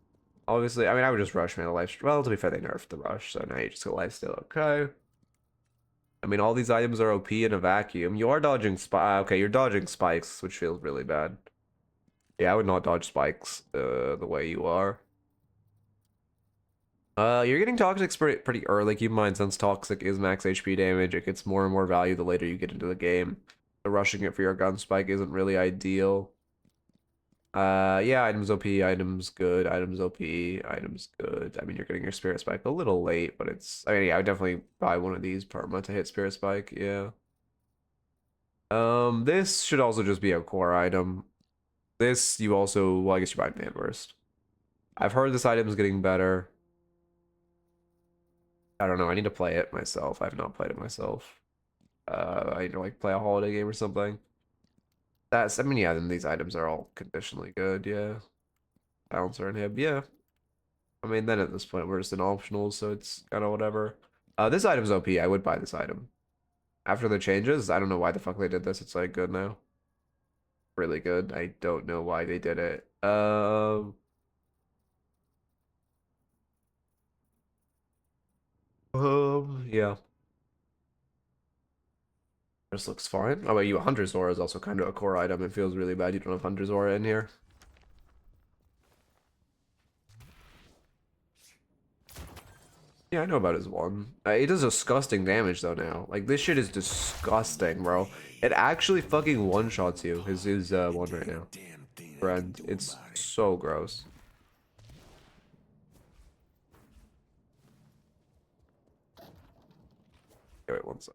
Obviously, I mean, I would just rush meta life. Well, to be fair, they nerfed the rush, so now you just go lifesteal. Okay. I mean, all these items are OP in a vacuum. You are dodging okay, you're dodging spikes, which feels really bad. Yeah, I would not dodge spikes the way you are. You're getting toxic pretty early. Keep in mind, since toxic is max HP damage, it gets more and more value the later you get into the game. So rushing it for your gun spike isn't really ideal. Yeah, items OP, items good, items OP, items good. I mean, you're getting your spirit spike a little late, but it's, I mean, yeah, I would definitely buy one of these perma to hit spirit spike, yeah. This should also just be a core item. This, you also, well, I guess you buy Man Burst. I've heard this item is getting better. I don't know, I need to play it myself. I have not played it myself. I need to, like, play a holiday game or something. That's, I mean, yeah, then these items are all conditionally good, yeah. Bouncer and hib, yeah. I mean, then at this point, we're just in optionals, so it's kind of whatever. This item's OP. I would buy this item. After the changes, I don't know why the fuck they did this. It's, like, good now. Really good. I don't know why they did it. Yeah. This looks fine. Oh, wait, you Hunter's Aura is also kind of a core item. It feels really bad you don't have Hunter's Aura in here. Yeah, I know about his one. It does disgusting damage though now. Like, this shit is disgusting, bro. It actually fucking one-shots you. His one right now. Friend. It's so gross. Okay, wait one sec.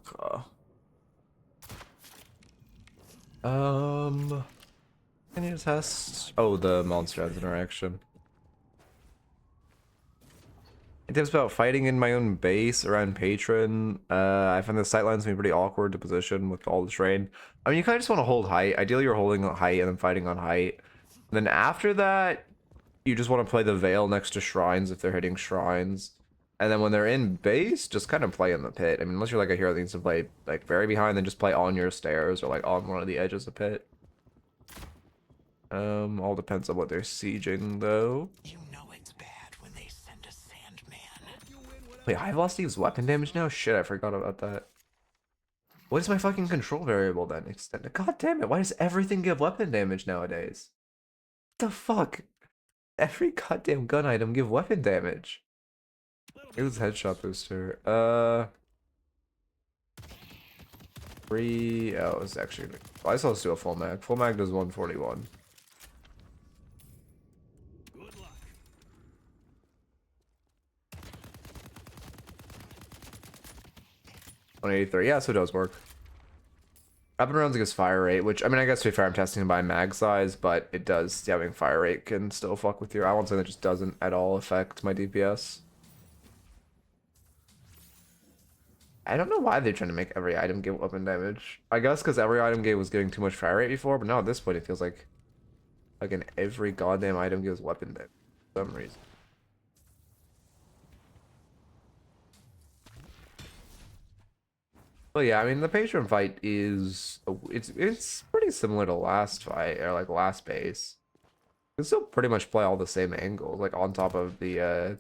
Deadlock. Any test? Oh, the monster has interaction. It tips about fighting in my own base around patron. I find the sightlines to be pretty awkward to position with all the terrain. I mean, you kind of just want to hold height. Ideally, you're holding height and then fighting on height. And then after that, you just want to play the Veil next to shrines if they're hitting shrines. And then when they're in base, just kind of play in the pit. I mean, unless you're like a hero that needs to play like very behind, then just play on your stairs or like on one of the edges of pit. All depends on what they're sieging though. You know it's bad when they send a Sandman. Wait, high velocity gives weapon damage now? Shit, I forgot about that. What is my fucking control variable then? Extended. God damn it, why does everything give weapon damage nowadays? What the fuck? Every goddamn gun item give weapon damage. It was headshot booster. Three. Oh, it's actually. Well, I saw let's do a full mag. Full mag does 141. 183. Yeah, so it does work. Weapon rounds against fire rate, which I mean, I guess to be fair, I'm testing by mag size, but it does. Having fire rate can still fuck with your. I won't say that just doesn't at all affect my DPS. I don't know why they're trying to make every item give weapon damage. I guess because every item was giving too much fire rate before, but now at this point it feels like in every goddamn item gives weapon damage for some reason. Well, yeah, I mean the patron fight is it's pretty similar to last fight or like last base. You can still pretty much play all the same angles, like on top of the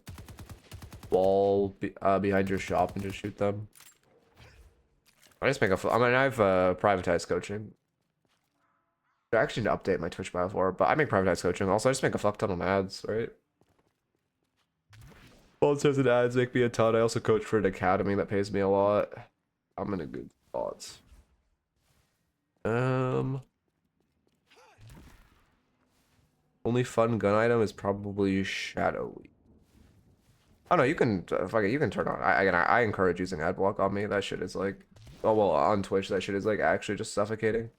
wall behind your shop and just shoot them. I just make a. I mean, I've privatized coaching. I actually need to update my Twitch bio for it, but I make privatized coaching. Also, I just make a fuck ton of ads, right? Sponsors and ads make me a ton. I also coach for an academy that pays me a lot. I'm in a good spot. Only fun gun item is probably Shadowy. Oh no, you can fuck it. You can turn on. I encourage using ad block on me. That shit is like, oh well, on Twitch that shit is like actually just suffocating.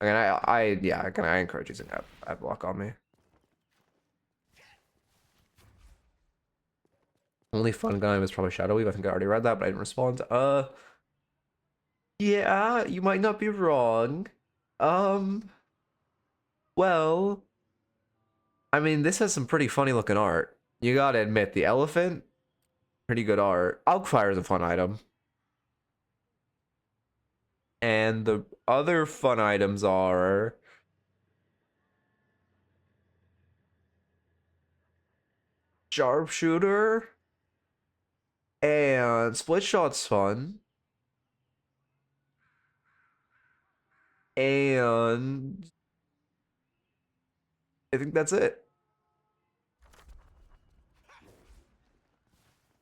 I encourage using ad block on me. Only fun gun item is probably Shadowy. I think I already read that, but I didn't respond. Yeah, you might not be wrong. Well, I mean, this has some pretty funny looking art. You gotta admit, the elephant, pretty good art. Alkfire is a fun item. And the other fun items are Sharpshooter and Split Shot's fun. And I think that's it.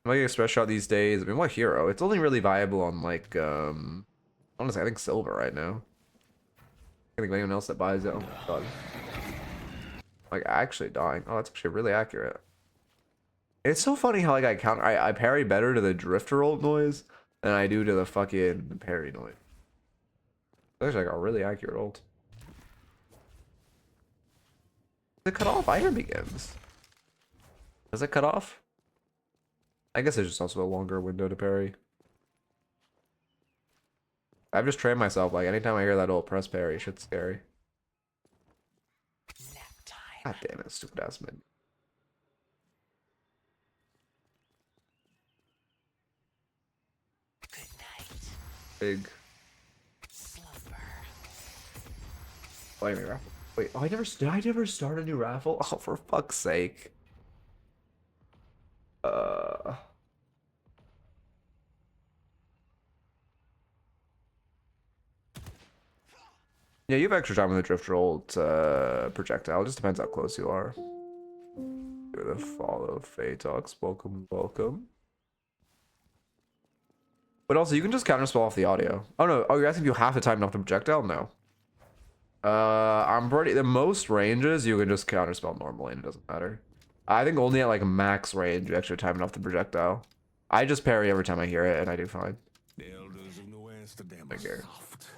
I'm like a express shot these days. I mean, what hero? It's only really viable on like honestly, I think silver right now. I think anyone else that buys it. Oh my god. Like actually dying. Oh, that's actually really accurate. It's so funny how like I parry better to the drifter ult noise than I do to the fucking parry noise. That's like a really accurate ult. Does it cut off? Iron begins. Does it cut off? I guess it's just also a longer window to parry. I've just trained myself, like anytime I hear that old press parry, shit's scary. God damn it, stupid ass mid. Good night. Big. Slumber. Wait, raffle. Wait, oh, did I never start a new raffle? Oh, for fuck's sake. Yeah, you have extra time on the drifter ult projectile. It just depends how close you are. Give it a follow, Phaetox. Welcome, welcome. But also, you can just counterspell off the audio. Oh no, oh, you're asking if you have to time off the projectile? No. The most ranges you can just counterspell normally and it doesn't matter. I think only at like max range you actually time it off the projectile. I just parry every time I hear it and I do fine. The elders of Nguyen Chance to damn Okay. soft.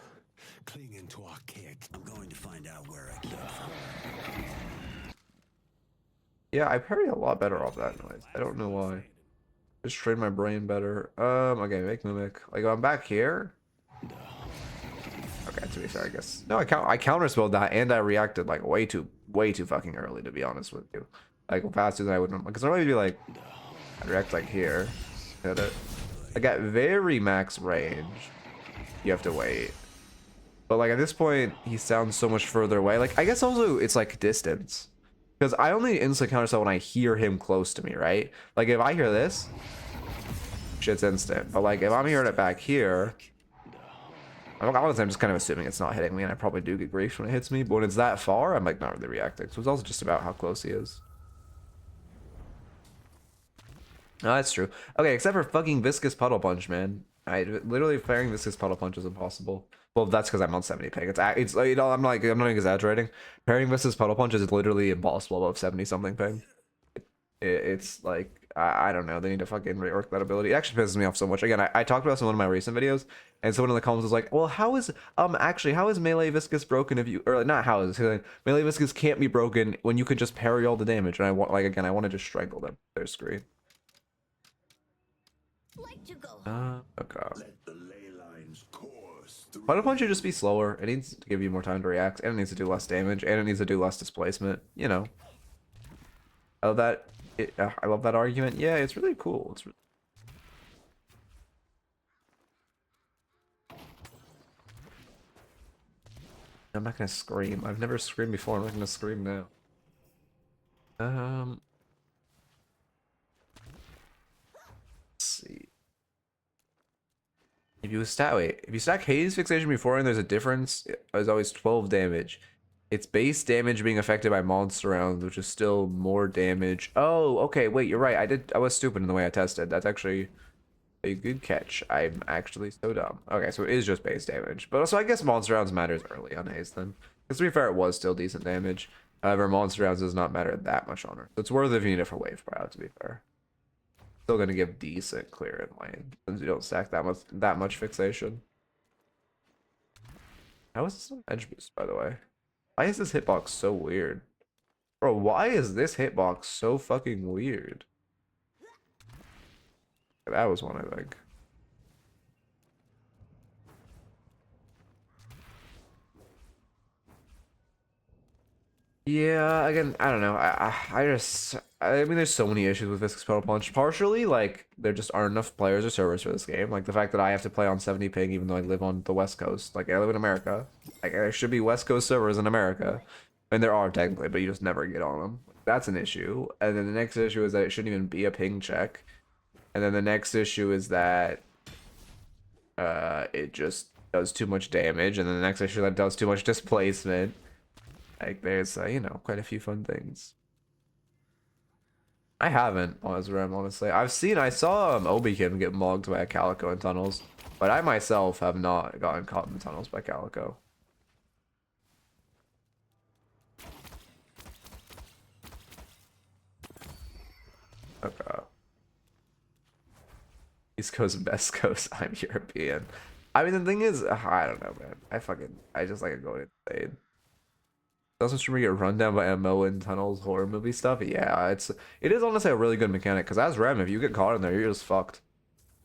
Clinging to archaic. I'm going to find out where I came from. Yeah, I parry a lot better off that noise. I don't know why. Just train my brain better. Okay, make mimic. Like I'm back here. Okay, to be fair, I guess. No, I counterspelled that and I reacted like way too fucking early, to be honest with you. Like faster than I would normally. Because normally it'd be like I'd react like here. Hit it. Like at very max range, you have to wait. But like at this point, he sounds so much further away. Like I guess also it's like distance. Because I only instant counterspell when I hear him close to me, right? Like if I hear this, shit's instant. But like if I'm hearing it back here, honestly, I'm just kind of assuming it's not hitting me, and I probably do get grief when it hits me. But when it's that far, I'm like not really reacting. So it's also just about how close he is. No, that's true. Okay, except for fucking viscous puddle punch, man. Literally firing viscous puddle punch is impossible. Well, that's because I'm on 70 ping. It's you know, I'm not exaggerating. Parrying viscous puddle punch is literally impossible above 70 something ping. It's like I don't know. They need to fucking rework that ability. It actually pisses me off so much. Again, I talked about this in one of my recent videos, and someone in the comments was like, "Well, how is melee viscous broken if you or not how is melee viscous can't be broken when you could just parry all the damage?" And I want I want to just strangle them. Their screen. Like to go. Okay. Let the ley lines course through. Puddle punch should just be slower. It needs to give you more time to react, and it needs to do less damage, and it needs to do less displacement. You know. I love that. I love that argument. Yeah, it's really cool. It's really... I'm not gonna scream. I've never screamed before. I'm not gonna scream now. Let's see. If you stack Haze fixation before and there's a difference, it's always 12 damage. It's base damage being affected by monster rounds, which is still more damage. Oh, okay, wait, you're right. I was stupid in the way I tested. That's actually a good catch. I'm actually so dumb. Okay, so it is just base damage. But also I guess monster rounds matters early on Haze then. Because to be fair, it was still decent damage. However, monster rounds does not matter that much on her. So it's worth it if you need it for wave proud, to be fair. Still gonna give decent clear in lane since you don't stack that much fixation. How is this an edge boost, by the way? Why is this hitbox so weird? Bro, why is this hitbox so fucking weird? That was one, I think. Yeah, again, I don't know. I mean, there's so many issues with Viscous Puddle Punch. Partially, like, there just aren't enough players or servers for this game. Like, the fact that I have to play on 70 ping even though I live on the West Coast. Like, I live in America. Like, there should be West Coast servers in America. And there are, technically, but you just never get on them. That's an issue. And then the next issue is that it shouldn't even be a ping check. And then the next issue is that it just does too much damage. And then the next issue that does too much displacement. Like, there's, you know, quite a few fun things. I haven't on Azram, honestly. I saw Obikin get mugged by a Calico in tunnels, but I myself have not gotten caught in tunnels by Calico. Okay. East Coast, West Coast, I'm European. I mean, the thing is, I don't know, man. I just like going insane. Doesn't streamer get run down by MO in tunnels horror movie stuff? Yeah, it is honestly a really good mechanic, because as Rem, if you get caught in there, you're just fucked.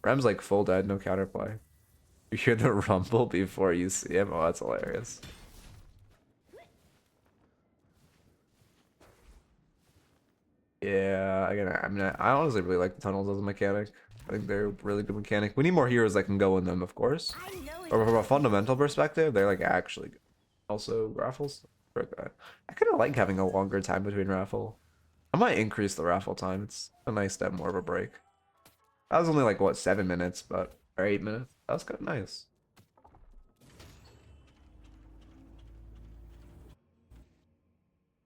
Rem's like full dead, no counterplay. You hear the rumble before you see him? Oh, that's hilarious. Yeah, again, I mean, I honestly really like the tunnels as a mechanic. I think they're a really good mechanic. We need more heroes that can go in them, of course. I know But from a fundamental perspective, they're like actually good. Also, raffles. I kind of like having a longer time between raffle. I might increase the raffle time. It's a nice to have more of a break. That was only like what 7 minutes, or 8 minutes. That was kind of nice.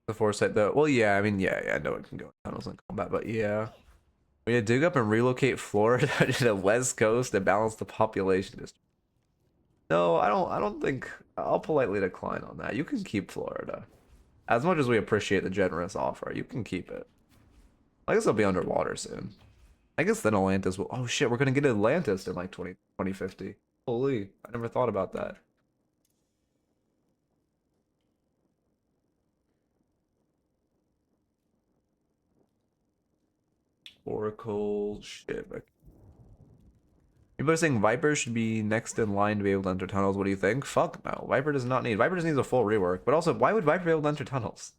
The foresight though. Well, yeah. I mean, yeah. No one can go in tunnels in combat, but yeah. We need to dig up and relocate Florida to the West Coast to balance the population district. No, I don't think I'll politely decline on that. You can keep Florida. As much as we appreciate the generous offer, you can keep it. I guess it'll be underwater soon. I guess then Atlantis will. Oh shit, we're gonna get Atlantis in like 2050. Holy, I never thought about that. Oracle, Shiv. People are saying Viper should be next in line to be able to enter tunnels. What do you think? Fuck no. Viper does not need. Viper just needs a full rework. But also, why would Viper be able to enter tunnels?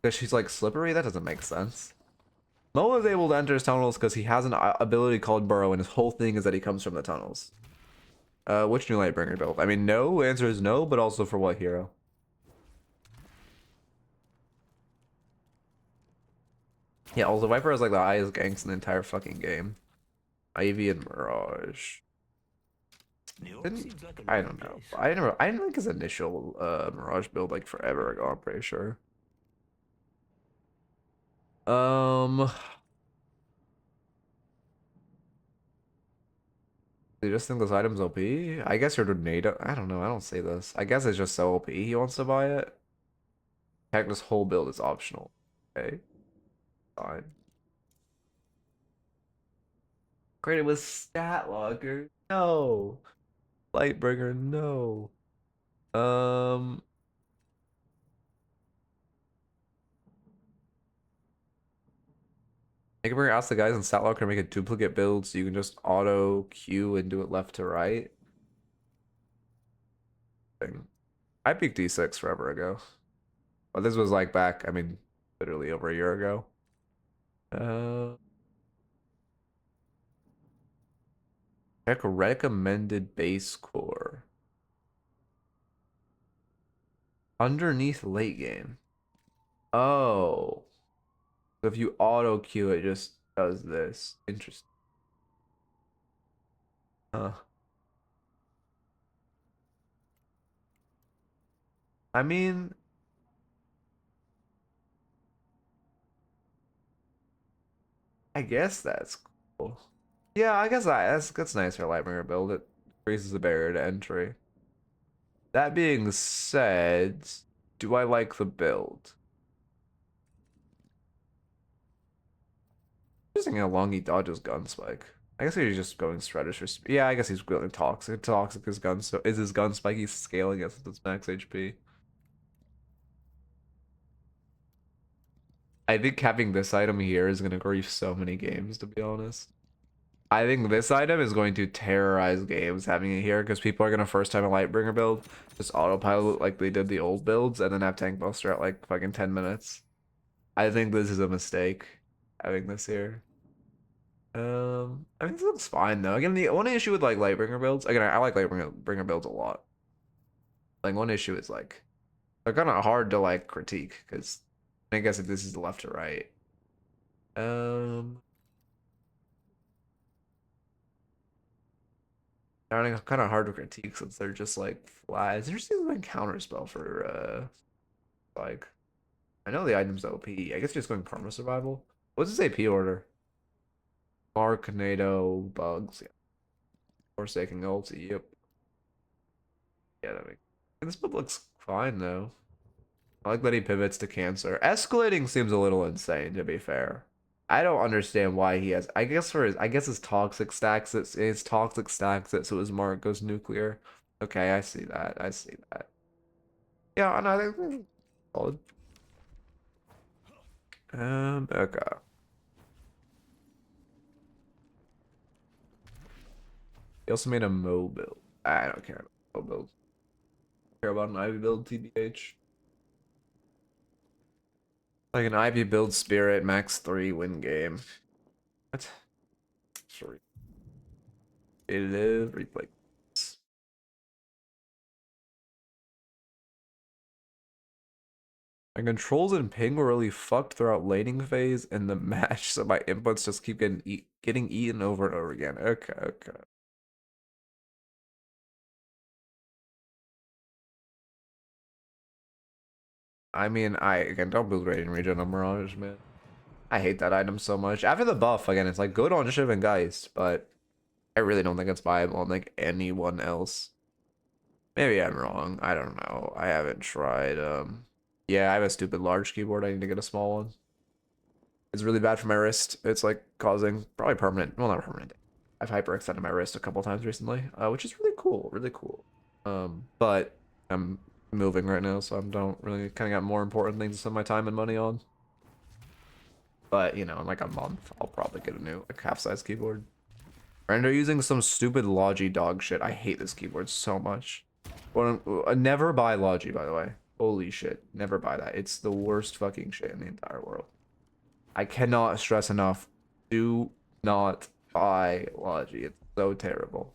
Because she's like slippery? That doesn't make sense. Moa is able to enter his tunnels because he has an ability called Burrow, and his whole thing is that he comes from the tunnels. Which new Lightbringer build? I mean, no. Answer is no, but also for what hero? Yeah, also Viper has like the highest ganks in the entire fucking game. Ivy and Mirage. I don't know. I didn't like his initial Mirage build like forever ago, I'm pretty sure. Do you just think this item's OP? I guess your tornado. I don't know. I don't say this. I guess it's just so OP he wants to buy it. Heck, this whole build is optional. Okay. Fine. Created with stat locker. No. Lightbringer, no. I can bring ask the guys in stat locker to make a duplicate build so you can just auto queue and do it left to right. I peaked D6 forever ago. But this was like back, I mean, literally over a year ago. Check recommended base core. Underneath late game. Oh. So if you auto queue, it just does this. Interesting. Huh. I mean, I guess that's cool. Yeah, I guess that's nice for a Lightbringer build. It increases the barrier to entry. That being said, do I like the build? Just thinking how long he dodges gun spike. I guess he's just going strategy for speed. Yeah, I guess he's going toxic. Toxic is gun, so is his gun spike he's scaling it since it's max HP. I think having this item here is gonna grief so many games, to be honest. I think this item is going to terrorize games having it here because people are gonna first time a Lightbringer build, just autopilot like they did the old builds, and then have tank buster at like fucking 10 minutes. I think this is a mistake having this here. I mean, this looks fine though. Again, the only issue with like Lightbringer builds, again, I like Lightbringer builds a lot. Like one issue is like they're kind of hard to like critique because I guess if this is the left to right. They're kind of hard to critique since they're just like flies. There's just like counter spell for like I know the item's OP. I guess just going Karma Survival. What's his AP order? Mark, NATO, Bugs, yeah. Forsaking ulti, yep. Yeah, that makes this build looks fine though. I like that he pivots to Cancer. Escalating seems a little insane, to be fair. I don't understand why he has. I guess his toxic stacks it. His toxic stacks it, so his mark goes nuclear. Okay, I see that. I see that. Yeah, and I think solid. Okay. He also made a Mo build. I don't care about Mo build. I care about an Ivy build, TBH. Like an Ivy build spirit, max 3 win game. What? Sorry. Live replay. My controls and ping were really fucked throughout laning phase and the match, so my inputs just keep getting eaten over and over again. Okay, okay. I mean, again don't build rating regen on Mirage, man. I hate that item so much. After the buff, again, it's like good on Shiv and Geist, but I really don't think it's viable on like anyone else. Maybe I'm wrong. I don't know. I haven't tried. Yeah, I have a stupid large keyboard. I need to get a small one. It's really bad for my wrist. It's like causing probably permanent, well, not permanent. I've hyperextended my wrist a couple times recently, which is really cool, really cool. But I'm moving right now, so I don't really kind of got more important things to spend my time and money on. But you know, in like a month, I'll probably get a new like half-size keyboard. And they're using some stupid Logi dog shit. I hate this keyboard so much. Never buy Logi, by the way. Holy shit, never buy that. It's the worst fucking shit in the entire world. I cannot stress enough. Do not buy Logi. It's so terrible.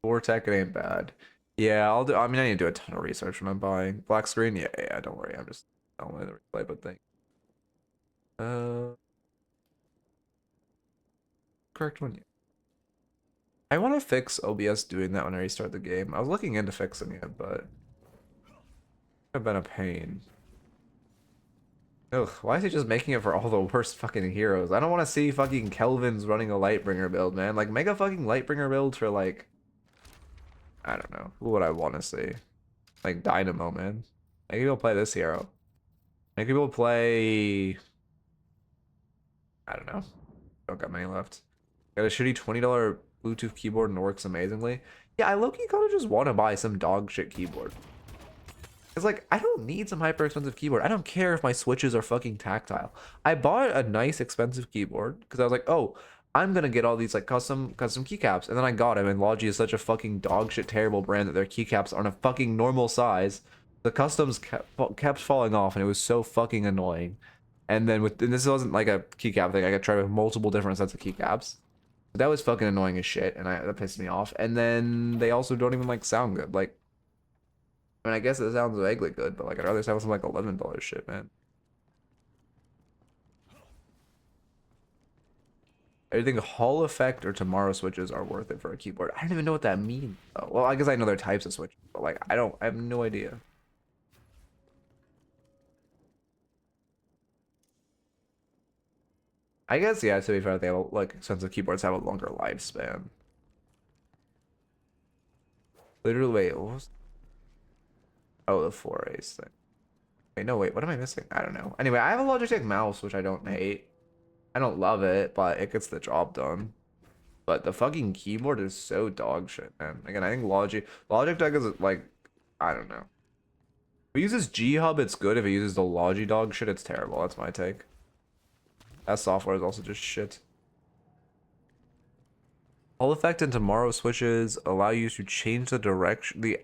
Vortec, it ain't bad. Yeah, I'll do. I mean, I need to do a ton of research when I'm buying black screen. Yeah, yeah, don't worry. I'm just telling the replay, but thing. Correct one. Yeah. I want to fix OBS doing that when I restart the game. I was looking into fixing it, but it's been a pain. Ugh, why is he just making it for all the worst fucking heroes? I don't want to see fucking Kelvin's running a Lightbringer build, man. Like, make a fucking Lightbringer build for, like, I don't know. Who would I want to see? Like, Dynamo, man. Make people play this hero. Make people play... I don't know. Don't got many left. Got a shitty $20 Bluetooth keyboard and it works amazingly. Yeah, I low-key kind of just want to buy some dog shit keyboard. It's like, I don't need some hyper expensive keyboard. I don't care if my switches are fucking tactile. I bought a nice expensive keyboard because I was like, oh, I'm gonna get all these like custom keycaps, and then I got them. And Logi is such a fucking dog shit terrible brand that their keycaps aren't a fucking normal size. The customs kept falling off, and it was so fucking annoying. And then and this wasn't like a keycap thing. I got tried with multiple different sets of keycaps. That was fucking annoying as shit, and that pissed me off. And then they also don't even like sound good. Like, I mean, I guess it sounds vaguely good, but like I'd rather have some like $11 shit, man. I think Hall Effect or Tomorrow switches are worth it for a keyboard. I don't even know what that means. Oh, well, I guess I know their types of switches, but like I have no idea. I guess, yeah, to be fair, they have like expensive keyboards have a longer lifespan. Literally, wait, what was... Oh, the 4A's thing. Wait, no, wait, what am I missing? I don't know. Anyway, I have a Logitech mouse, which I don't hate. I don't love it, but it gets the job done. But the fucking keyboard is so dog shit, man. Again, I think Logitech is like, I don't know. If it uses G-Hub, it's good. If it uses the Logi dog shit, it's terrible. That's my take. That software is also just shit. Hall Effect and Tomorrow switches allow you to change the direction, the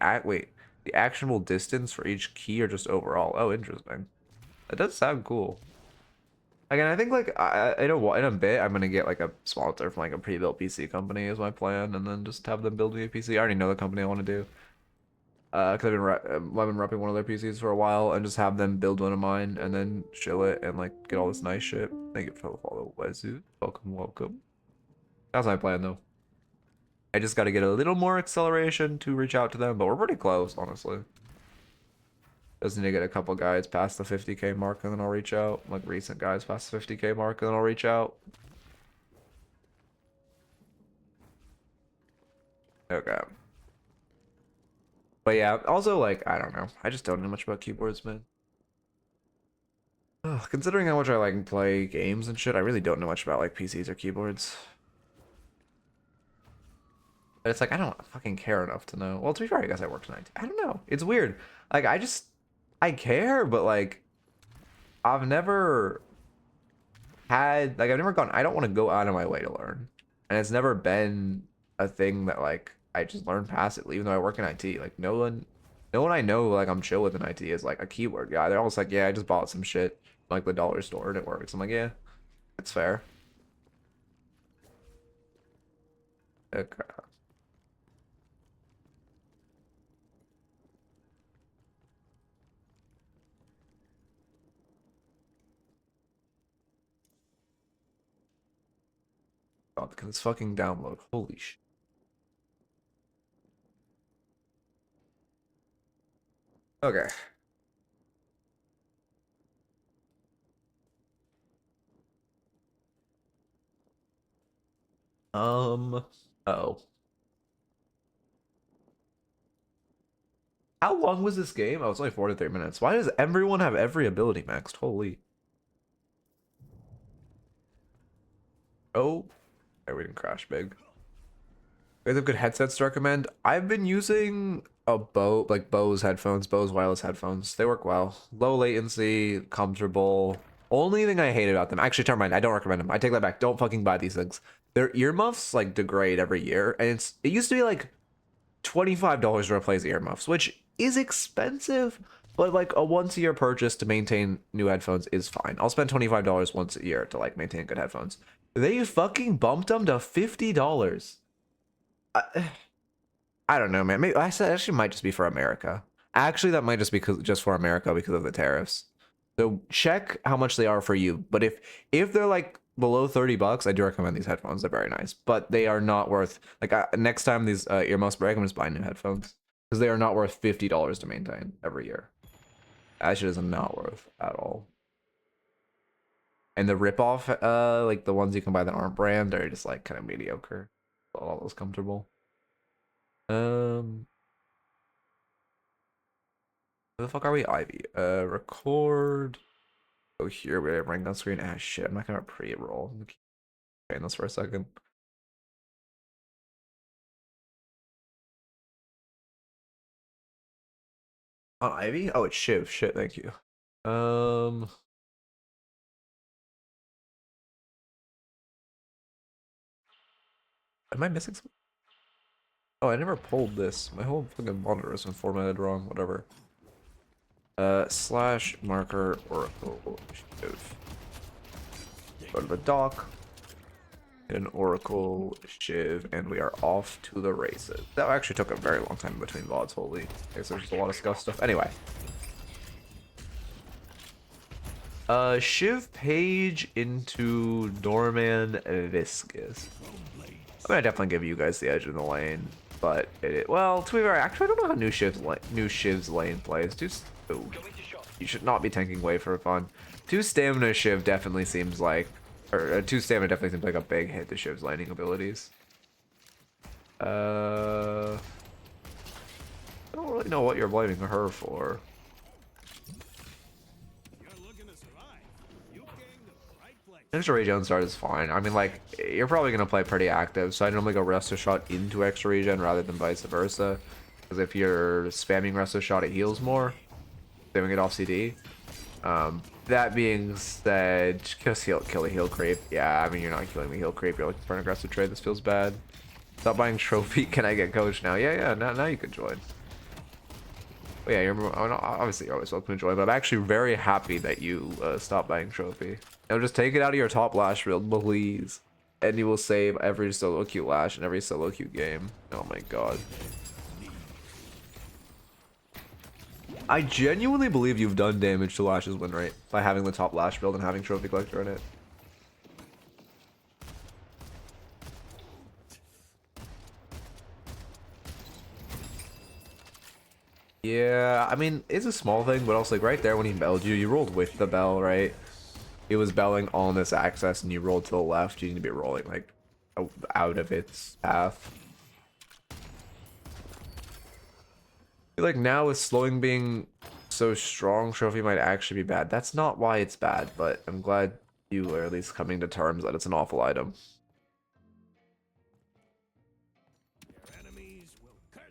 actionable distance for each key or just overall. Oh, interesting. That does sound cool. Again, I think like in a bit I'm gonna get like a sponsor from like a pre-built PC company is my plan, and then just have them build me a PC. I already know the company I want to do. Cause I've been repping one of their PCs for a while, and just have them build one of mine, and then chill it and like get all this nice shit. Thank you for the follow, Wezu. Welcome, welcome. That's my plan though. I just got to get a little more acceleration to reach out to them, but we're pretty close, honestly. Just need to get a couple guys past the 50K mark, and then I'll reach out. Like recent guys past the 50K mark, and then I'll reach out. Okay. But yeah, also like, I don't know. I just don't know much about keyboards, man. Ugh, considering how much I like play games and shit, I really don't know much about like PCs or keyboards. But it's like, I don't fucking care enough to know. Well, to be fair, I guess I work tonight. I don't know. It's weird. Like, I care, but like, I've never had, like, I've never gone, I don't want to go out of my way to learn. And it's never been a thing that like, I just learn passively, even though I work in IT. Like, no one I know, like, I'm chill with in IT is like a keyword guy. They're almost like, yeah, I just bought some shit, like the dollar store and it works. I'm like, yeah, it's fair. Okay. God, because it's fucking download. Holy shit. Okay. Oh. How long was this game? Oh, it's only 43 minutes. Why does everyone have every ability maxed? Holy. Oh, okay, we didn't crash big. You guys have good headsets to recommend? I've been using a Bose headphones, Bose wireless headphones. They work well. Low latency, comfortable. Only thing I hate about them, actually, never mind. I don't recommend them. I take that back. Don't fucking buy these things. Their earmuffs like degrade every year, and it used to be like $25 to replace earmuffs, which is expensive, but like a once a year purchase to maintain new headphones is fine. I'll spend $25 once a year to like maintain good headphones. They fucking bumped them to $50. I don't know, man. Maybe I said actually might just be for America. Actually, that might just be just for America because of the tariffs. So check how much they are for you. But if they're like below $30, I do recommend these headphones. They're very nice, but they are not worth like next time these earmuffs break, I'm just buying new headphones because they are not worth $50 to maintain every year. That shit is not worth at all. And the ripoff, like the ones you can buy that aren't brand, are just like kind of mediocre. All those comfortable. Where the fuck are we? Ivy. Record. Go here. We have ranked on screen. Ah, shit. I'm not gonna pre-roll. I'm keep playing this for a second. On Ivy? Oh, it's Shiv. Shit. Thank you. Am I missing something? Oh, I never pulled this. My whole fucking monitor has been formatted wrong. Whatever. Slash marker oracle Shiv. Go to the dock. An oracle Shiv, and we are off to the races. That actually took a very long time in between VODs. Holy, I guess there's just a lot of scuff stuff. Anyway. Shiv Page into Doorman Viscous. I'm gonna definitely give you guys the edge in the lane, but well, to be fair, actually I don't know how new Shiv's lane plays. You should not be tanking wave for fun. 2 stamina Shiv definitely seems like, or 2 stamina definitely seems like a big hit to Shiv's laning abilities. I don't really know what you're blaming her for. Extra regen start is fine. I mean, like, you're probably going to play pretty active, so I normally go Resto Shot into extra regen rather than vice versa. Because if you're spamming Resto Shot, it heals more, saving it off CD. That being said, just kill the heal creep. Yeah, I mean, you're not killing the heal creep. You're looking for an aggressive trade. This feels bad. Stop buying trophy. Can I get coach now? Yeah, now you can join. But yeah, obviously you're always welcome to join, but I'm actually very happy that you stopped buying trophy. Now just take it out of your top lash build, please. And you will save every solo queue lash and every solo queue game. Oh my god. I genuinely believe you've done damage to Lash's win rate by having the top lash build and having trophy collector in it. Yeah, I mean, it's a small thing, but also like right there when he belled you, you rolled with the bell, right? It was belling on this access and you rolled to the left. You need to be rolling like out of its path. I feel like now with slowing being so strong, trophy might actually be bad. That's not why it's bad, but I'm glad you are at least coming to terms that it's an awful item.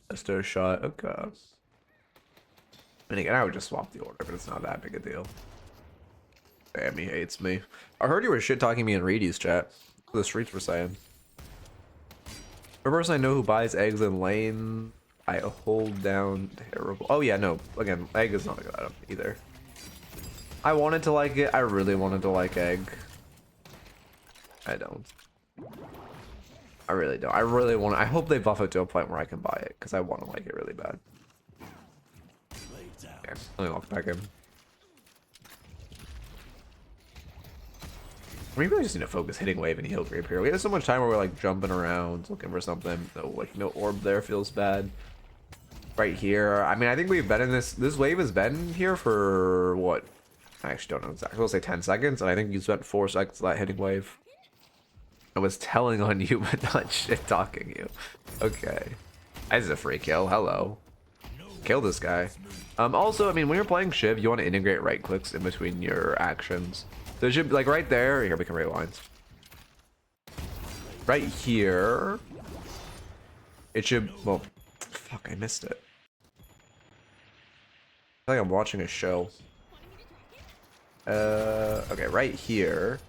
Resto Shot, okay. And again, I would just swap the order, but it's not that big a deal. Damn, he hates me. I heard you were shit-talking me in Reedy's chat. The streets were saying. For a person I know who buys eggs in lane, I hold down terrible. Oh yeah, no. Again, egg is not a good item either. I wanted to like it. I really wanted to like egg. I don't. I really don't. I really want. I hope they buff it to a point where I can buy it because I want to like it really bad. Yeah, let me walk back in. We really just need to focus hitting wave and heal creep here. We have so much time where we're like jumping around looking for something. No orb there feels bad. Right here. I mean, I think we've been in this wave has been here for what? I actually don't know exactly. We'll say 10 seconds, and I think you spent 4 seconds of that hitting wave. I was telling on you, but not shit talking you. Okay. This is a free kill. Hello. Kill this guy. Also, I mean, when you're playing Shiv, you want to integrate right clicks in between your actions. So it should be like right there. Here we can rewind. right here. It should. Well, fuck, I missed it. I feel like I'm watching a show. Okay, right here.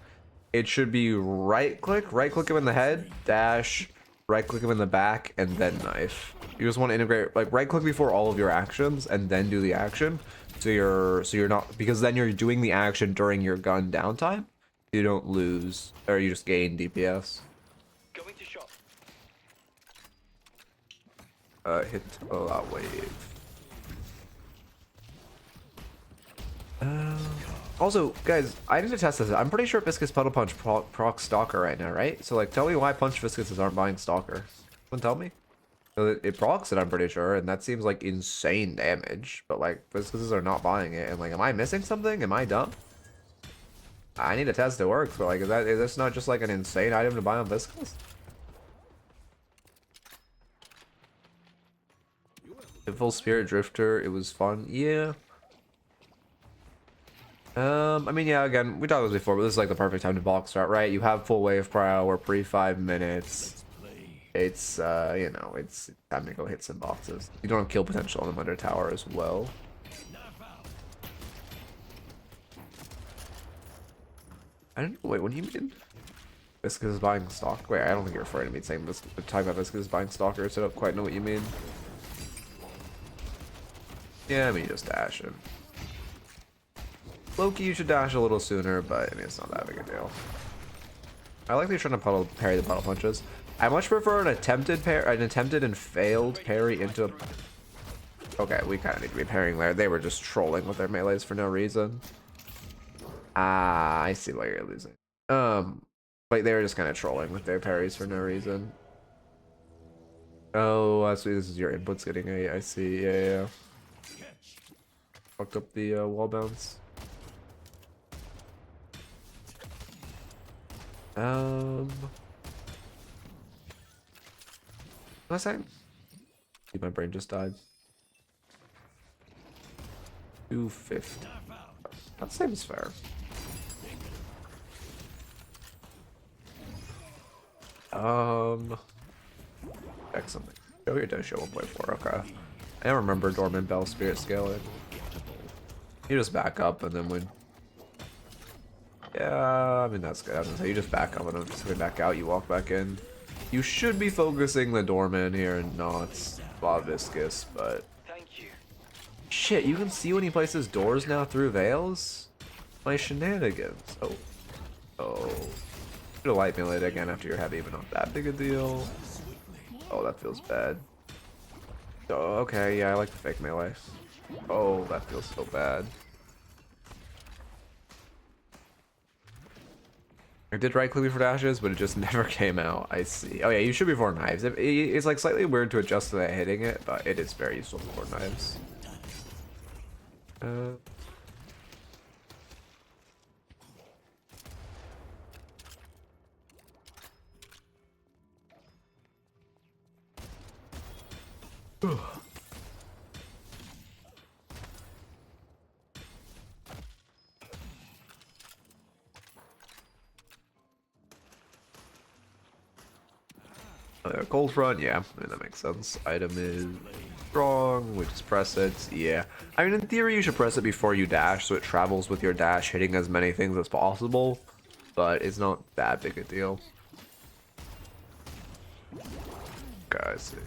It should be right click him in the head, dash, right click him in the back, and then knife. You just want to integrate, like, right click before all of your actions and then do the action. So you're not, because then you're doing the action during your gun downtime. You don't lose, or you just gain DPS. Going to shop. Hit all-out wave. Also, guys, I need to test this. I'm pretty sure Viscous Puddle Punch procs Stalker right now, right? So, like, tell me why Punch Viscuses aren't buying Stalker. Someone tell me? So it procs it, I'm pretty sure, and that seems like insane damage. But, like, Viscuses are not buying it. And, like, am I missing something? Am I dumb? I need to test it works, but, like, is this not just, like, an insane item to buy on Viscous? Full Spirit Drifter, it was fun. Yeah. I mean, yeah, again, we talked about this before, but this is like the perfect time to box start, right? You have full wave prow, we're pre 5 minutes. It's, you know, it's time to go hit some boxes. You don't have kill potential on the Under Tower as well. I don't know, wait, what do you mean? Viscous is buying stock? Wait, I don't think you're referring to me saying this. Talking about Viscous is buying Stalker, so I don't quite know what you mean. Yeah, I mean, you just dash it. Loki, you should dash a little sooner, but I mean, it's not that big a deal. I like that you're trying to parry the puddle punches. I much prefer an attempted and failed parry into. Okay, we kind of need to be parrying there. They were just trolling with their melees for no reason. Ah, I see why you're losing. Like they were just kind of trolling with their parries for no reason. Oh, I see. This is your inputs getting a. I see. Yeah. Fucked up the wall bounce. What was I saying? My brain just died. 250. That seems fair. Check something. Show your dojo 1.4. Okay. I don't remember Doorman Bell Spirit scaling. You just back up and then win. Yeah, I mean that's good. I was gonna say you just back up and then just back out. You walk back in. You should be focusing the Doorman here and not Viscous, but Thank you. shit, you can see when he places doors now through veils. My shenanigans. Oh. Should have light melee again after your heavy, but not that big a deal. Oh, that feels bad. Oh, okay, yeah, I like the fake melee. Oh, that feels so bad. I did right click for dashes, but it just never came out. I see. Oh yeah, you should be for knives. It's like slightly weird to adjust to that hitting it, but it is very useful for knives. Cold front, yeah, I mean, that makes sense. Item is strong, we just press it, yeah. I mean, in theory, you should press it before you dash, so it travels with your dash, hitting as many things as possible, but it's not that big a deal. Okay, I see.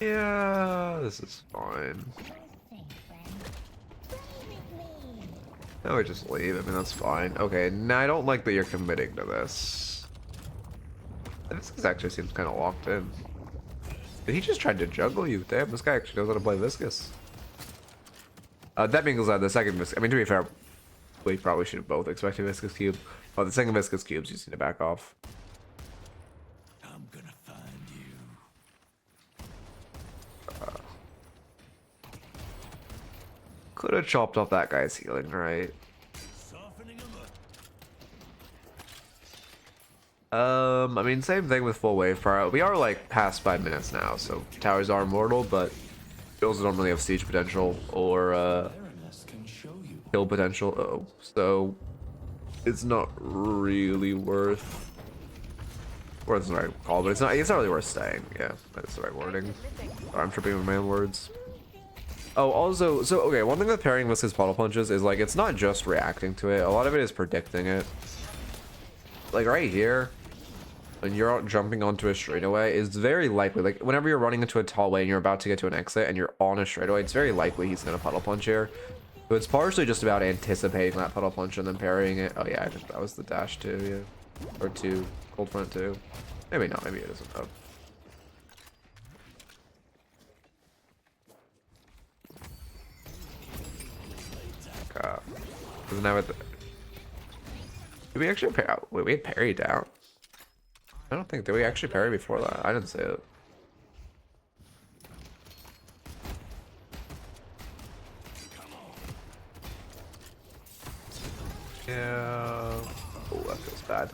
Yeah, this is fine. Now we just leave. I mean, that's fine. Okay, now I don't like that you're committing to this. This actually seems kind of locked in. He just tried to juggle you. Damn, this guy actually knows how to play Viscous. That being said, the second Viscous... I mean, to be fair, we probably should have both expected Viscous Cube. Oh, the second Viscous Cubes, you just need to back off. I'm gonna find you. Could have chopped off that guy's healing, right? Softening him up. I mean, same thing with full wave power. We are like past 5 minutes now, so towers are immortal, but You also don't really have siege potential or kill potential. Oh, so it's not really worth. Or it's the right call, but it's not really worth staying. Yeah, that's the right wording. Sorry, I'm tripping with my own words. Oh, also, so okay, one thing with pairing with his puddle punches is like it's not just reacting to it. A lot of it is predicting it. Like right here, when you're out jumping onto a straightaway, it's very likely, like whenever you're running into a tall way and you're about to get to an exit and you're on a straightaway, it's very likely he's gonna puddle punch here. So it's partially just about anticipating that puddle punch and then parrying it. Oh yeah, I think that was the dash too, yeah. Or two, cold front two. Maybe not, maybe it isn't. Oh. Doesn't have it. Did we actually parry? Wait, we had parry down. I don't think, did we actually parry before that? I didn't see it. Yeah. Oh, that feels bad.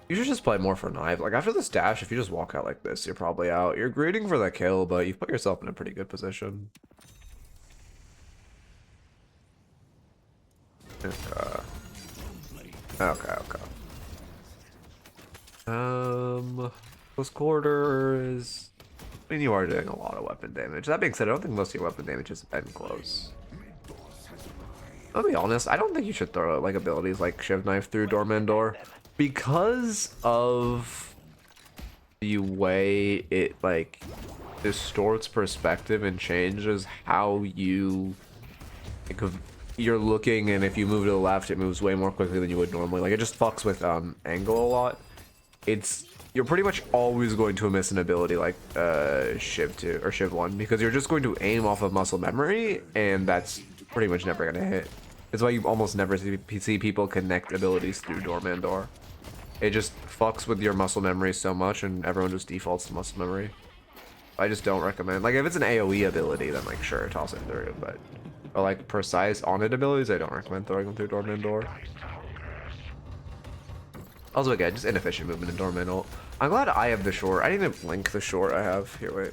You should just play more for knife. Like after this dash, if you just walk out like this, you're probably out. You're greeting for the kill, but you've put yourself in a pretty good position. Okay. Close quarters. I mean, you are doing a lot of weapon damage. That being said, I don't think most of your weapon damage has been close. I'll be honest, I don't think you should throw like abilities like Shiv Knife through Doorman Door because of the way it like distorts perspective and changes how you like you're looking, and if you move to the left it moves way more quickly than you would normally. Like it just fucks with angle a lot. You're pretty much always going to miss an ability like Shiv 2 or Shiv 1 because you're just going to aim off of muscle memory, and that's pretty much never gonna hit. It's why you almost never see people connect abilities through Doorman Door. It just fucks with your muscle memory so much, and everyone just defaults to muscle memory. I just don't recommend. Like if it's an AoE ability, then like sure, toss it through, but like precise on-it abilities, I don't recommend throwing them through Doorman Door. Also again, just inefficient movement in Doorman ult. I'm glad I have the short. I didn't even link the short I have. Here, wait.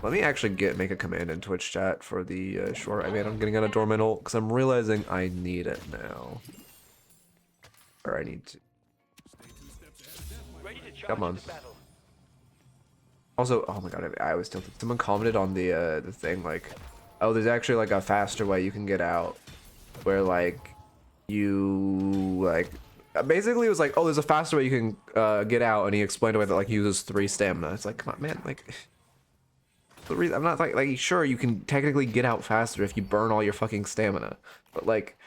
Let me actually make a command in Twitch chat for the short I made. I'm getting out of Doorman ult because I'm realizing I need it now. Or I need to. Come on. Also, oh my god, I was tilted. Someone commented on the thing like, oh, there's actually like a faster way you can get out, where like you like basically it was like, oh, there's a faster way you can get out, and he explained away that like he uses 3 stamina. It's like, come on, man, like. The reason I'm not like sure you can technically get out faster if you burn all your fucking stamina, but like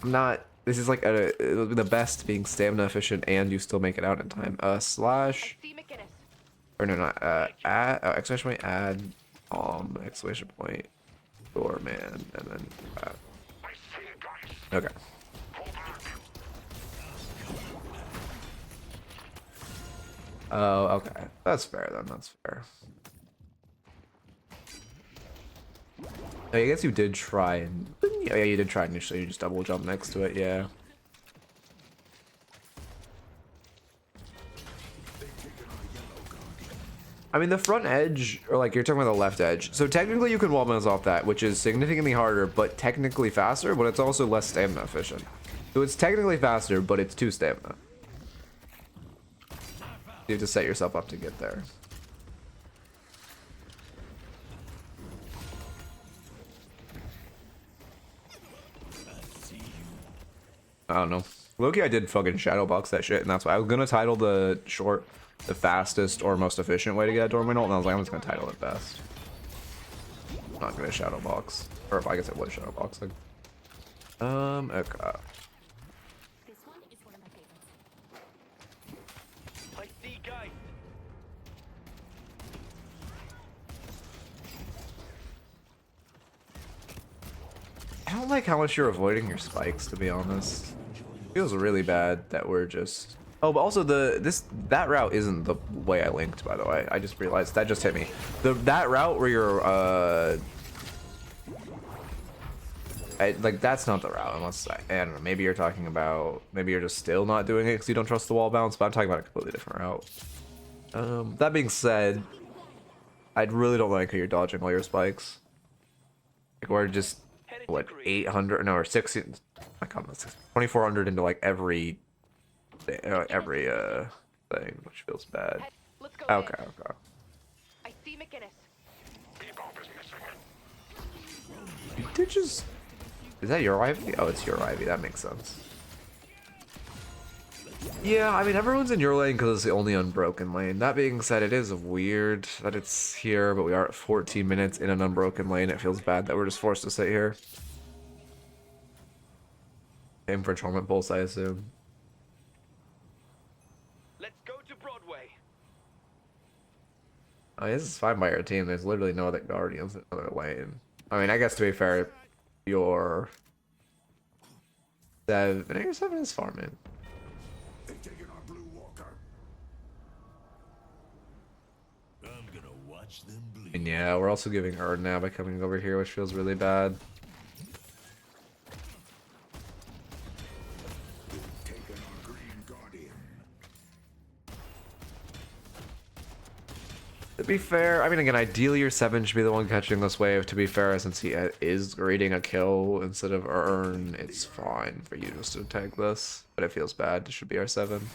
I'm not. This is like it'll be the best being stamina efficient and you still make it out in time. Slash or no, not add exclamation point add exclamation point Doorman and then okay. Oh, okay, that's fair then. That's fair. I guess you did try and yeah, you did try initially. You just double jump next to it, yeah. I mean, the front edge, or like you're talking about the left edge. So technically, you can wall bounce off that, which is significantly harder, but technically faster. But it's also less stamina efficient. So it's technically faster, but it's 2 stamina. You have to set yourself up to get there. I don't know. Loki, I did fucking shadowbox that shit, and that's why I was gonna title the short the fastest or most efficient way to get a Doorman ult, and I was like, I'm just gonna title it best. I'm not gonna shadowbox. Or if I guess it was shadowboxing. Okay. This one is one of my favorites. I see guys. I don't like how much you're avoiding your spikes, to be honest. Feels really bad that we're just. Oh, but also that route isn't the way I linked, by the way. I just realized that just hit me. That route where you're like that's not the route unless I don't know. Maybe you're talking about. Maybe you're just still not doing it because you don't trust the wall bounce. But I'm talking about a completely different route. That being said, I really don't like how you're dodging all your spikes. Like we're just what 800 no or 16 I can't know 2400 into like every thing, which feels bad. Let's go. Okay, in. okay. I see McGinnis. You did just is that your Ivy? Oh, it's your Ivy. That makes sense. Yeah, I mean, everyone's in your lane because it's the only unbroken lane. That being said, it is weird that it's here, but we are at 14 minutes in an unbroken lane. It feels bad that we're just forced to sit here. Aim for Torment Pulse, I assume. Let's go to Broadway. I mean, this is fine by your team. There's literally no other Guardians in another lane. I mean, I guess to be fair, your 7 is farming. They've taken our blue walker. I'm gonna watch them bleed. And yeah, we're also giving her now by coming over here, which feels really bad. Taken our green guardian. To be fair, I mean, again, ideally your 7 should be the one catching this wave. To be fair, since he is raiding a kill instead of earn, it's fine for you just to take this. But it feels bad. It should be our 7.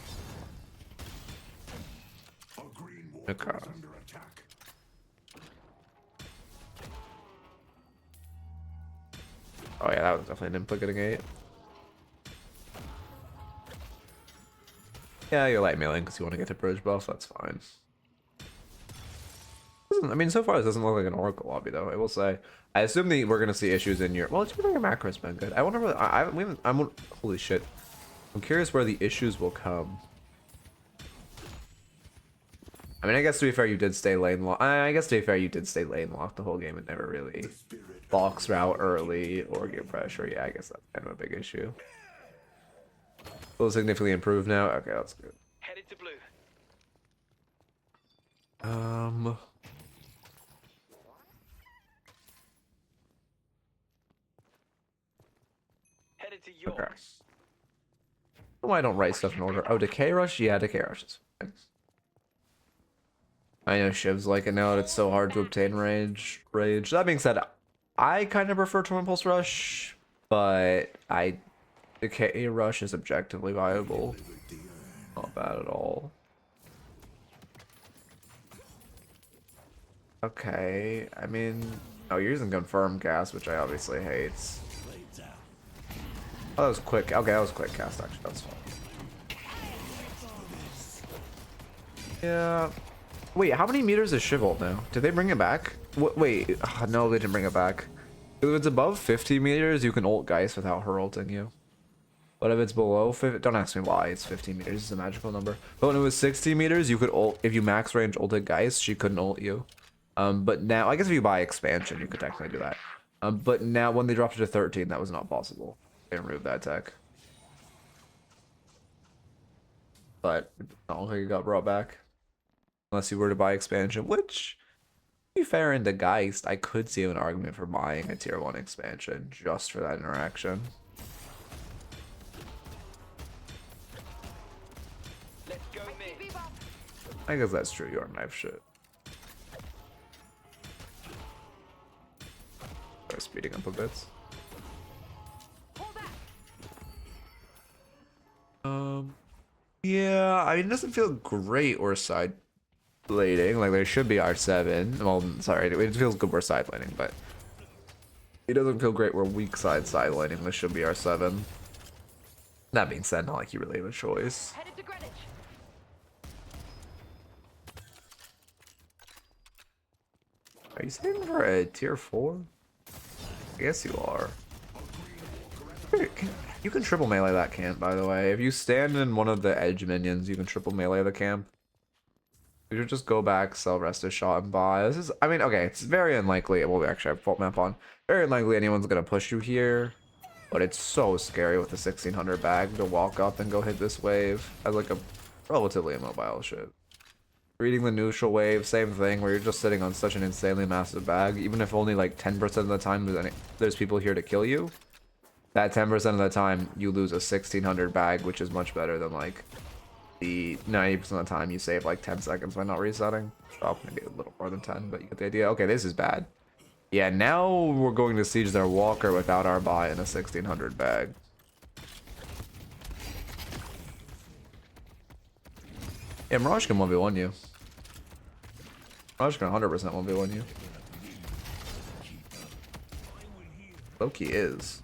Our green walker Okay. is under attack. Oh yeah, that was definitely an input getting 8. Yeah, you're light mailing because you want to get the bridge buff. That's fine. I mean, so far this doesn't look like an Oracle lobby, though. I will say, I assume that we're gonna see issues in your. Well, it's like a macro's been good. I wonder where I'm. Holy shit! I'm curious where the issues will come. I mean, I guess to be fair, you did stay lane lock. I guess to be fair, you did stay lane locked the whole game and never really box route early or get pressure. Yeah, I guess that's kind of a big issue. Will it significantly improve now? Okay, that's good. Headed to blue. Headed to yours. Okay. Why I don't write stuff in order? Oh, Decay Rush? Yeah, Decay Rush is fine. I know Shiv's like it now that it's so hard to obtain rage. That being said, I kind of prefer Torn Pulse Rush, but Decay Rush is objectively viable. Not bad at all. Okay, I mean, oh, you're using Confirm Cast, which I obviously hate. Oh, that was quick. Okay, that was quick cast, actually. That's fine. Yeah. Wait, how many meters is Shiv ult now? Did they bring it back? Wait, no, they didn't bring it back. If it's above 50 meters, you can ult Geist without her ulting you. But if it's below 50, don't ask me why it's 15 meters. It's a magical number. But when it was 60 meters, you could ult. If you max range ulted Geist, she couldn't ult you. But now, I guess if you buy expansion, you could technically do that. But now, when they dropped it to 13, that was not possible. They removed that tech. But I don't think it got brought back. Unless you were to buy expansion, which, to be fair, into Geist, I could see an argument for buying a tier 1 expansion just for that interaction. Let's go mid. I guess that's true, you are knife shit. Start speeding up a bit. Yeah, I mean, it doesn't feel great or side blading. Like, there should be R7. Well, sorry, it feels good we're side laning, but it doesn't feel great we're weak side laning. This should be R7. That being said, not like you really have a choice. Headed to Greenwich. Are you saving for a tier 4? I guess you are. You can triple melee that camp, by the way. If you stand in one of the edge minions, you can triple melee the camp. You should just go back, sell rest of shot, and buy. This is, I mean, okay, it's very unlikely. Well, we actually have fault map on. Very unlikely anyone's gonna push you here. But it's so scary with the 1600 bag to walk up and go hit this wave as like a relatively immobile shit. Reading the neutral wave, same thing, where you're just sitting on such an insanely massive bag. Even if only like 10% of the time there's people here to kill you, that 10% of the time you lose a 1600 bag, which is much better than like the 90% of the time you save like 10 seconds by not resetting. Oh, maybe a little more than 10, but you get the idea. Okay, this is bad. Yeah, now we're going to siege their walker without our buy in a 1600 bag. Yeah, Mirage can 1v1 you. Mirage can 100% 1v1 you. Loki is.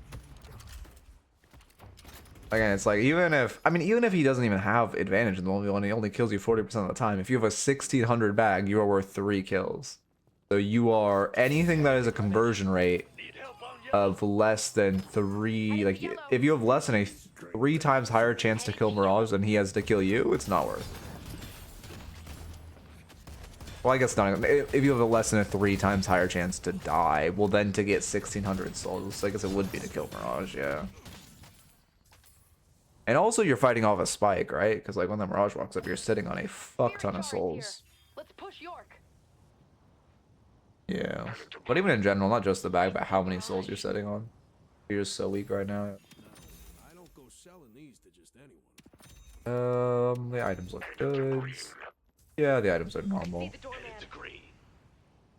Again, it's like, even if he doesn't even have advantage in the 1v1, he only kills you 40% of the time. If you have a 1600 bag, you are worth 3 kills. So you are, anything that is a conversion rate of less than 3, like, if you have less than a 3 times higher chance to kill Mirage than he has to kill you, it's not worth. Well, I guess not. If you have a less than a 3 times higher chance to die, well, then to get 1600 souls, I guess it would be to kill Mirage, yeah. And also, you're fighting off a spike, right? Because like when the Mirage walks up, you're sitting on a fuck ton of souls. Let's push York. Yeah, but even in general, not just the bag, but how many souls you're sitting on. You're just so weak right now. I don't go selling these to just anyone. The items look good. Yeah, the items are normal. See the doorman.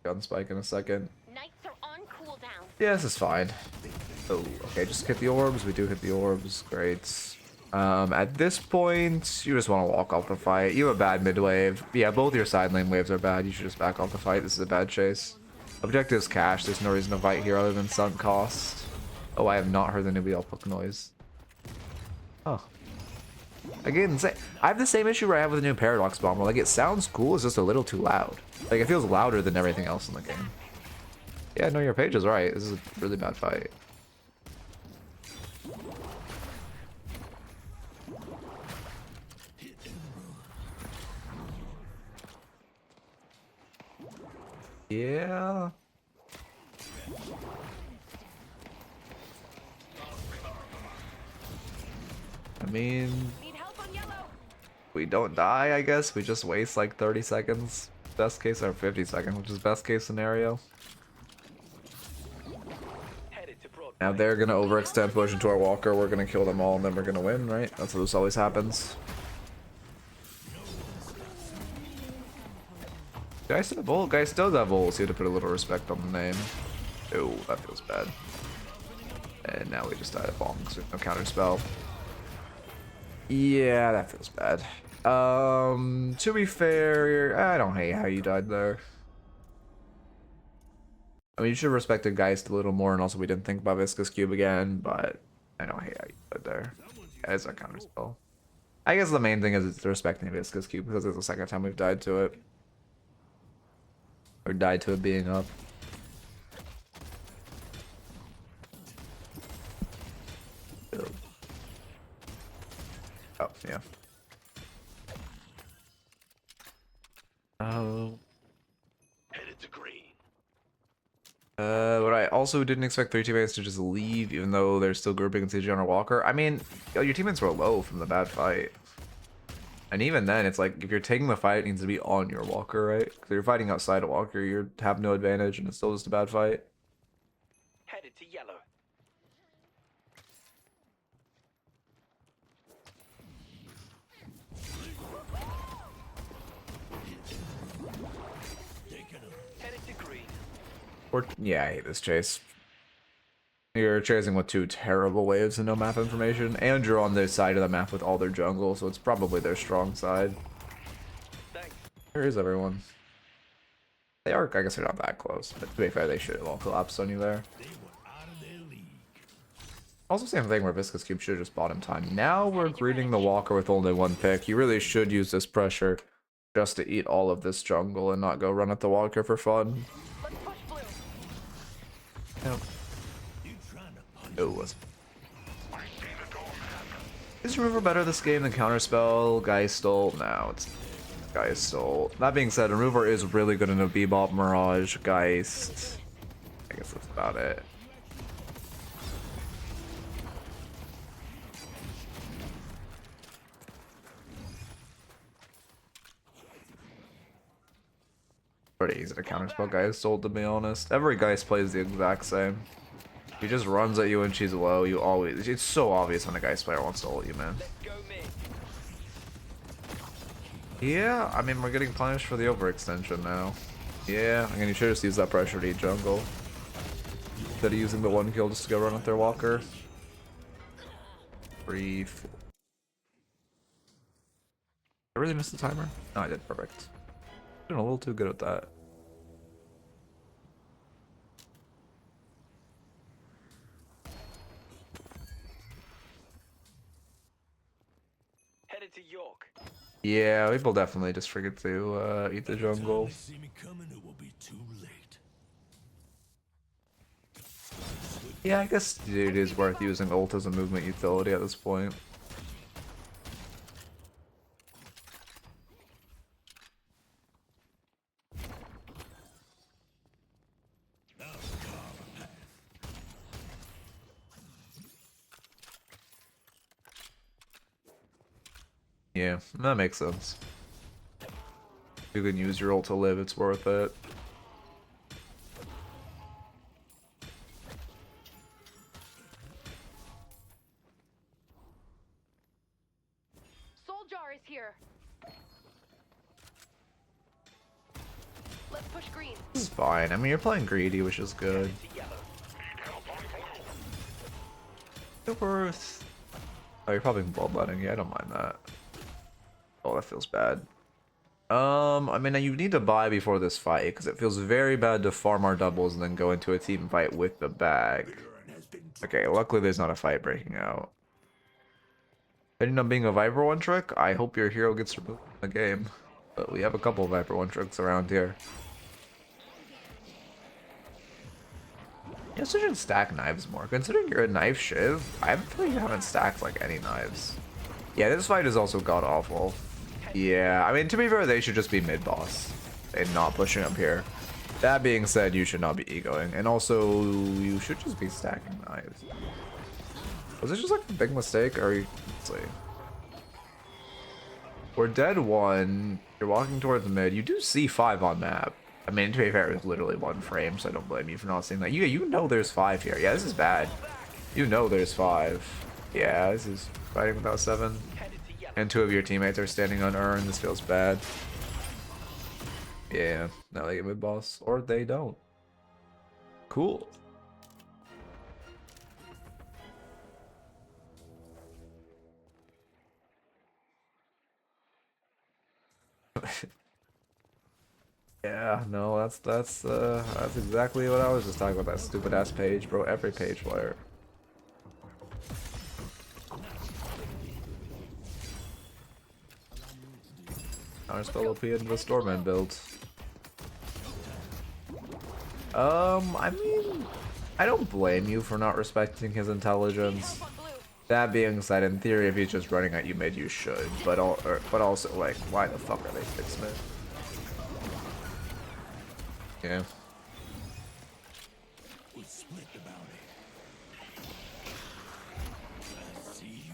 Gun spike in a second. Knights are on cooldown. Yeah, this is fine. Oh, okay, just hit the orbs. We do hit the orbs. Great. At this point, you just want to walk off the fight. You have a bad mid wave. Yeah, both your side lane waves are bad. You should just back off the fight. This is a bad chase. Objective's cash. There's no reason to fight here other than sunk cost. Oh, I have not heard the newbie output noise. Oh. Again, I have the same issue where I have with the new Paradox Bomber. Like, it sounds cool, it's just a little too loud. Like, it feels louder than everything else in the game. Yeah, no, your page is right. This is a really bad fight. Yeah. I mean, Need help on yellow. we don't die, I guess. We just waste like 30 seconds. Best case, or 50 seconds, which is best case scenario. Headed to Broadway. Now they're gonna overextend push into our walker. We're gonna kill them all, and then we're gonna win, right? That's how this always happens. Guys to the Volt. Guys still have Volts. You have to put a little respect on the name. Oh, that feels bad. And now we just died of bomb because there's no counter spell. Yeah, that feels bad. To be fair, I don't hate how you died there. I mean, you should have respected Geist a little more, and also we didn't think about Viscous Cube again, but I don't hate how you died there. Yeah, it's a counter spell. I guess the main thing is it's respecting Viscous Cube because it's the second time we've died to it. Or died to it being up. Oh, yeah. Oh. Headed to green. But I also didn't expect 3 teammates to just leave, even though they're still grouping and sieging on our walker. I mean, yo, your teammates were low from the bad fight. And even then, it's like, if you're taking the fight, it needs to be on your walker, right? Because if you're fighting outside a walker, you have no advantage, and it's still just a bad fight. Headed to yellow. Headed to green. Or, yeah, I hate this chase. You're chasing with 2 terrible waves and no map information, and you're on their side of the map with all their jungle, so it's probably their strong side. Thanks. Where is everyone? They are, I guess they're not that close, but to be fair, they should have all collapsed on you there. Also, same thing where Viscous Cube should have just bought him time. Now we're greeting the walker with only 1 pick. You really should use this pressure just to eat all of this jungle and not go run at the walker for fun. Let's push blue. Yep. Oh, is Remover better this game than Counterspell? Geistol? No, it's Geistol. That being said, Remover is really good in a Bebop, Mirage, Geist. I guess that's about it. Pretty easy to Counterspell Geistol, to be honest. Every Geist plays the exact same. He just runs at you when she's low. You always. It's so obvious when a Geist player wants to ult you, man. Let's go mid. Yeah, I mean, we're getting punished for the overextension now. Yeah, I mean, you should just use that pressure to eat jungle. Instead of using the one kill just to go run with their walker. 3, 4. I really missed the timer? No, I did. Perfect. Doing a little too good at that. Headed to York. Yeah, people definitely just forget to eat the jungle. See me coming, it will be too late. Yeah, I guess it is worth using ult as a movement utility at this point. Yeah, that makes sense. You can use your ult to live, it's worth it. Soul Jar is here. Let's push green. This is fine. I mean, you're playing greedy, which is good. Headed to yellow. It's worth. Oh, you're probably bloodletting. Yeah, I don't mind that. Oh, that feels bad. I mean, you need to buy before this fight, because it feels very bad to farm our doubles and then go into a team fight with the bag. Okay, luckily there's not a fight breaking out. Depending on being a Viper one trick, I hope your hero gets removed from the game. But we have a couple of Viper one tricks around here. You also should stack knives more. Considering you're a knife Shiv, I feel like you haven't stacked like any knives. Yeah, this fight is also god awful. Yeah, I mean, to be fair, they should just be mid-boss and not pushing up here. That being said, you should not be egoing. And also, you should just be stacking knives. Was it just like a big mistake? Or let's see. We're dead 1. You're walking towards the mid. You do see 5 on map. I mean, to be fair, it's literally 1 frame, so I don't blame you for not seeing that. You know there's 5 here. Yeah, this is bad. You know there's 5. Yeah, this is fighting without 7. And 2 of your teammates are standing on urn. This feels bad. Yeah, now they get mid boss. Or they don't. Cool. Yeah, no, that's exactly what I was just talking about. That stupid ass page, bro. Every page player. Counterspell OP into the Doorman build. I mean, I don't blame you for not respecting his intelligence. Help on blue. That being said, in theory, if he's just running at you mid, you should. But also, like, why the fuck are they fixing it? Yeah. We split the bounty. I see you.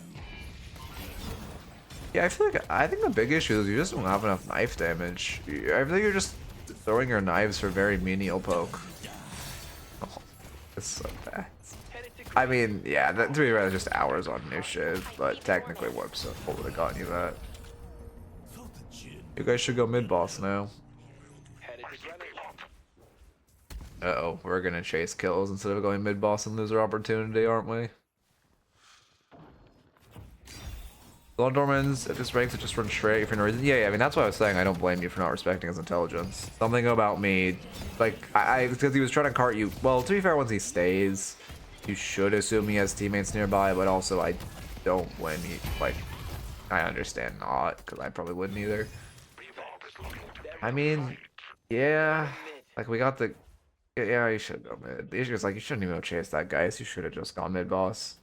Yeah, I think the big issue is you just don't have enough knife damage. I think you're just throwing your knives for very menial poke. Oh, it's so bad. Headed to I mean, yeah, that, to be fair, just hours on new Shiv, but technically warp stuff would have gotten you that. Felt the chin. You guys should go mid boss now. headed to Granite. Uh-oh, we're gonna chase kills instead of going mid boss and lose our opportunity, aren't we? Ascendant Doormans at this rank that just run straight for no reason. Yeah, I mean, that's why I was saying I don't blame you for not respecting his intelligence. Something about me, like, because he was trying to cart you. Well, to be fair, once he stays, you should assume he has teammates nearby, but also I don't blame you. Like, I understand not, because I probably wouldn't either. I mean, yeah, like, we got the... Yeah, you should go mid. The issue is, like, you shouldn't even go chase that guy, so you should have just gone mid boss.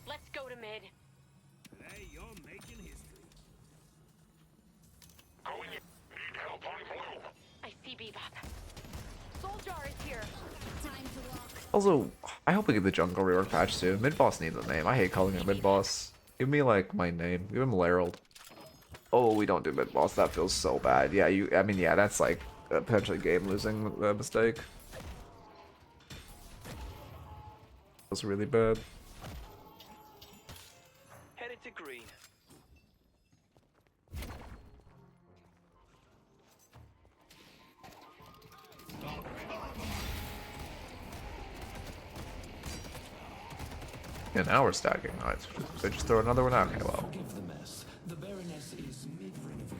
Let's go to mid. Hey, you're making history. I see Bebop. Soul Jar is here. Also, I hope we get the jungle rework patch soon. Mid boss needs a name. I hate calling it mid boss. Give me like my name. Give him Larold. Oh, we don't do mid boss. That feels so bad. Yeah, I mean, yeah, that's like a potentially game losing mistake. Feels really bad. Headed to green. Yeah, now we're stacking knives. So just throw another one out. Okay, well.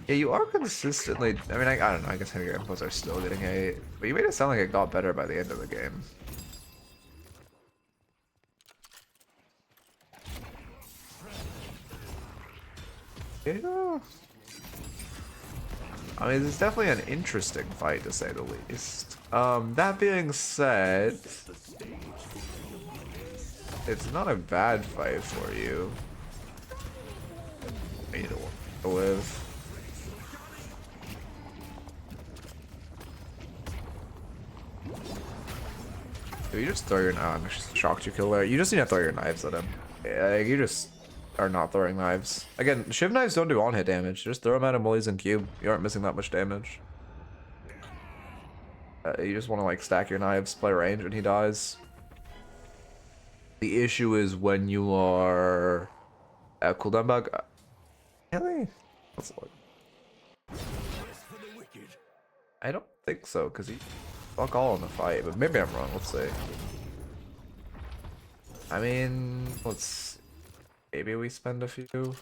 Yeah, you are consistently. I mean, I don't know. I guess your inputs are still getting 8, but you made it sound like it got better by the end of the game. Yeah. I mean, it's definitely an interesting fight to say the least. That being said, it's not a bad fight for you. You don't want to live. Do you just throw your I'm just shocked you kill there. You just need to throw your knives at him. Yeah, you just are not throwing knives. Again, Shiv knives don't do on-hit damage. Just throw them at him while he's in cube. You aren't missing that much damage. You just want to like stack your knives, play range when he dies. The issue is when you are at cooldown bug. Really? Let's look. I don't think so, because he fuck all in the fight, but maybe I'm wrong. Let's see. I mean, let's maybe we spend a few.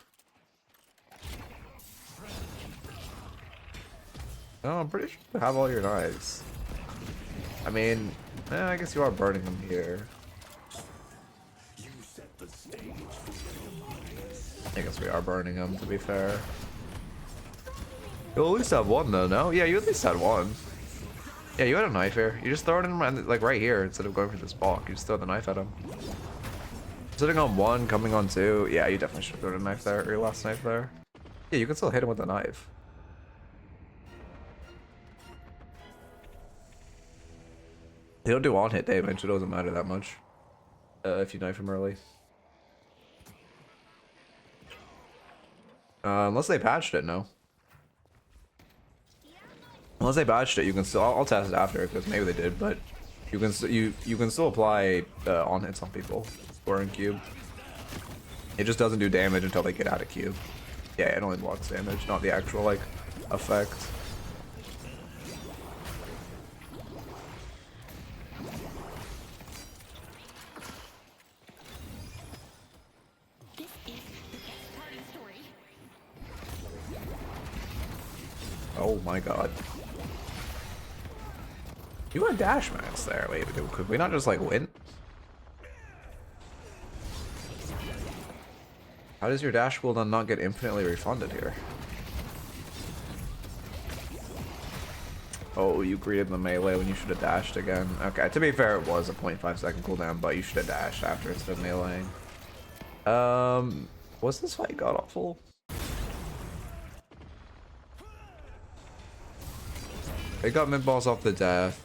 No, I'm pretty sure you have all your knives. I mean, I guess you are burning them here. I guess we are burning them, to be fair. You'll at least have one, though, no? Yeah, you at least had one. Yeah, you had a knife here. You just throw it in, like, right here instead of going for this block. You just throw the knife at him. Sitting on 1, coming on 2. Yeah, you definitely should have thrown a knife there, or your last knife there. Yeah, you can still hit him with the knife. They don't do on-hit damage. It doesn't matter that much if you knife him early. Unless they patched it, no. Unless they patched it, you can still. I'll test it after because maybe they did, but you can you can still apply on hits on people who are in cube. It just doesn't do damage until they get out of cube. Yeah, it only blocks damage, not the actual like effect. Oh my god. You had dash max there. Wait, could we not just like win? How does your dash cooldown not get infinitely refunded here? Oh, you greeted the melee when you should have dashed again. Okay, to be fair, it was a 0.5-second cooldown, but you should have dashed after instead of meleeing. Was this fight god awful? They got mid-balls off the death.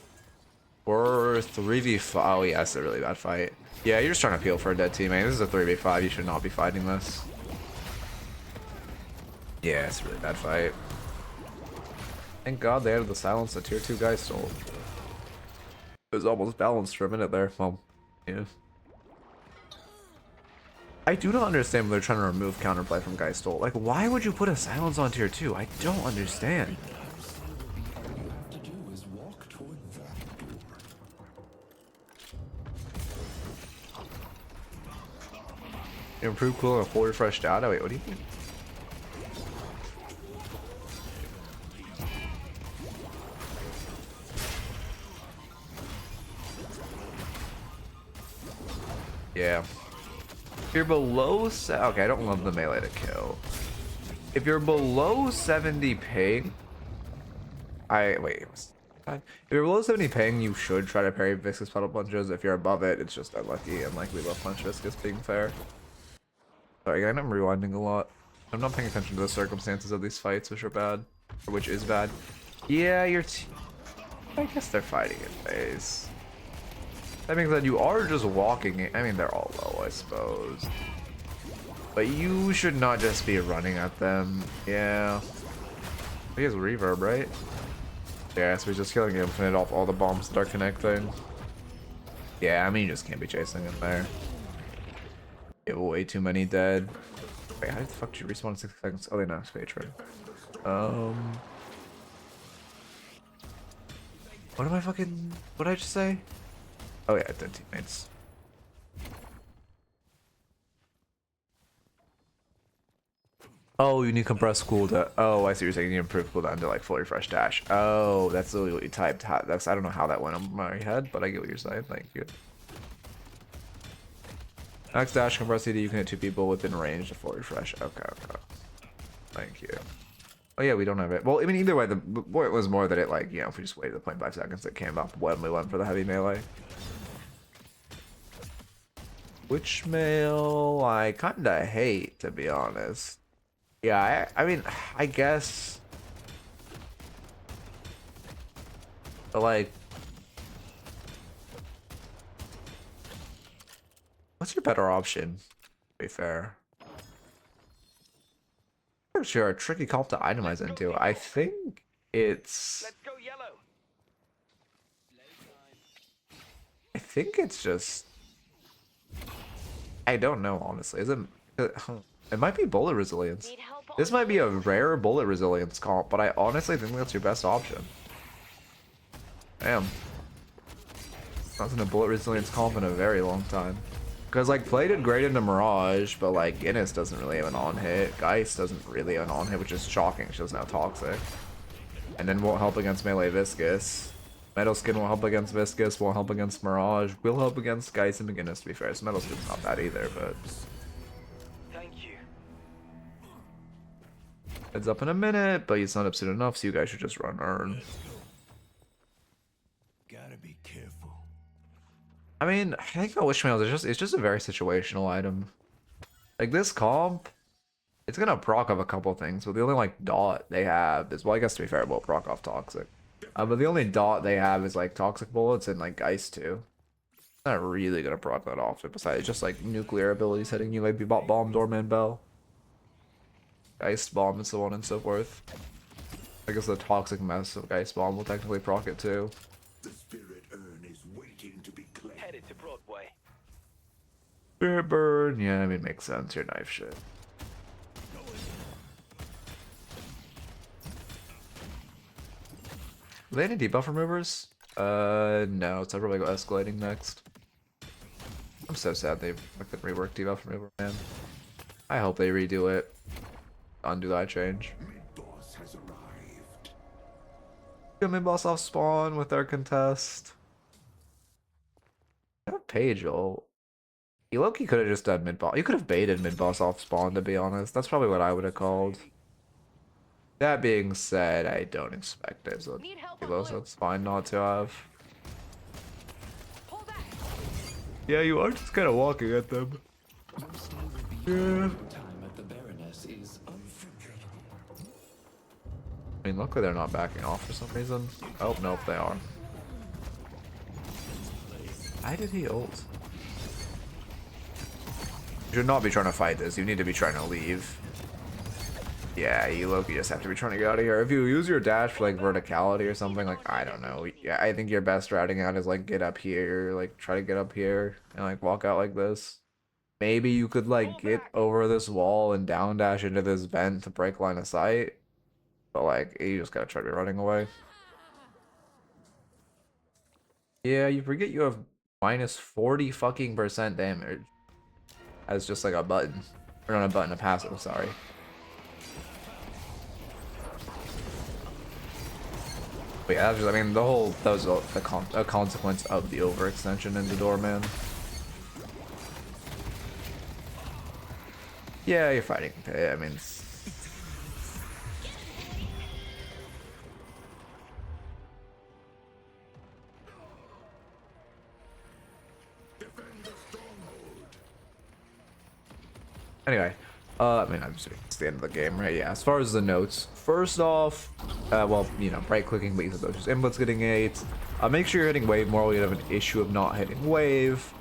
Or 3v5. Oh yeah, it's a really bad fight. Yeah, you're just trying to peel for a dead teammate. This is a 3v5. You should not be fighting this. Yeah, it's a really bad fight. Thank god they added the silence the tier 2 guy stole. It was almost balanced for a minute there. Well, yeah. I do not understand when they're trying to remove counterplay from Guy Stole. Like, why would you put a silence on tier 2? I don't understand. Improve cooldown and full refresh data? Wait, what do you mean? Yeah. If you're below... Okay, I don't love the melee to kill. If you're below 70 ping... Wait. If you're below 70 ping, you should try to parry Viscous Puddle Punches. If you're above it, it's just unlucky and like we love Punch Viscous being fair. Sorry, I'm rewinding a lot. I'm not paying attention to the circumstances of these fights, which are bad. Or which is bad. Yeah, I guess they're fighting in phase. That means that you are just walking it. I mean, they're all low, I suppose. But you should not just be running at them. Yeah. He has reverb, right? Yeah, so he's just killing infinite off all the bombs that are connecting. Yeah, I mean, you just can't be chasing him there. You have way too many dead. Wait, how the fuck did you respawn in 60 seconds? Oh, they knocked patron. What am I fucking... What did I just say? Oh yeah, dead teammates. Oh, you need compressed cooldown. Oh, I see what you're saying. You need improved cooldown to like full refresh dash. Oh, that's literally what you typed. That's I don't know how that went on my head, but I get what you're saying. Thank you. Max dash compressed CD. You can hit 2 people within range to full refresh. Okay, okay. Thank you. Oh yeah, we don't have it. Well, I mean, either way, the point was more that it like, you know, if we just waited the 0.5 seconds, it came up when we went for the heavy melee. Which mail I kinda hate, to be honest. Yeah, I mean, I guess. But like, what's your better option? To be fair. Sure, a tricky comp to itemize into. I think it's. Let's go yellow. I think it's just. I don't know, honestly. Isn't it might be bullet resilience. Need help This on might be a rare bullet resilience comp, but I honestly think that's your best option. Damn. Not in a bullet resilience comp in a very long time. Because like Play did great into Mirage, but like Guinness doesn't really have an on hit. Geist doesn't really have an on hit, which is shocking. She doesn't have Toxic. And then won't help against melee Viscous. Metal Skin will help against Viscous, won't help against Mirage, will help against Geist and Guinness, to be fair. So Metal Skin's not bad either, but Thank you. heads up in a minute, but he's not up soon enough, so you guys should just run Earn. Gotta be careful. I mean, I think the Wishmail is just a very situational item. Like this comp, it's gonna proc off a couple things, but the only like dot they have is, well, I guess to be fair, it will proc off Toxic. But the only dot they have is like Toxic Bullets and like Geist too. Not really gonna proc that off. Besides just like nuclear abilities hitting you, like Bomb, Doorman, Bell. Geist Bomb and so on and so forth. I guess the Toxic Mess of Geist Bomb will technically proc it too. The spirit urn is waiting to be claimed. Headed to Broadway. Spirit Burn, yeah, I mean, makes sense. Your knife shit. Are they any debuff removers? No, so I'll probably go escalating next. I'm so sad they fucking rework debuff remover, man. I hope they redo it. Undo that change. Mid-boss has arrived. Go mid-boss off spawn with our contest. Page ult. Loki could have just done mid-boss. You could have baited mid-boss off spawn, to be honest. That's probably what I would have called. That being said, I don't expect it, so Need help on blue. it's fine not to have. Pull back. Yeah, you are just kind of walking at them. Yeah. Time at the Baroness is I mean, luckily they're not backing off for some reason. Oh, nope, they are. Why did he ult? You should not be trying to fight this. You need to be trying to leave. Yeah, you Loki just have to be trying to get out of here. If you use your dash for like verticality or something, like I don't know. Yeah, I think your best routing out is like get up here, like try to get up here and like walk out like this. Maybe you could like get over this wall and down dash into this vent to break line of sight. But like you just gotta try to be running away. Yeah, you forget you have minus 40 fucking % damage as just like a button. Or not a button, a passive, sorry. But yeah, that's just, I mean, the whole, that was a consequence of the overextension into Doorman. Yeah, you're fighting. I mean, anyway, I mean, I'm sorry, it's the end of the game, right? Yeah, as far as the notes, first off, well, you know, right clicking leads to those inputs getting 8. Make sure you're hitting wave more when you have an issue of not hitting wave.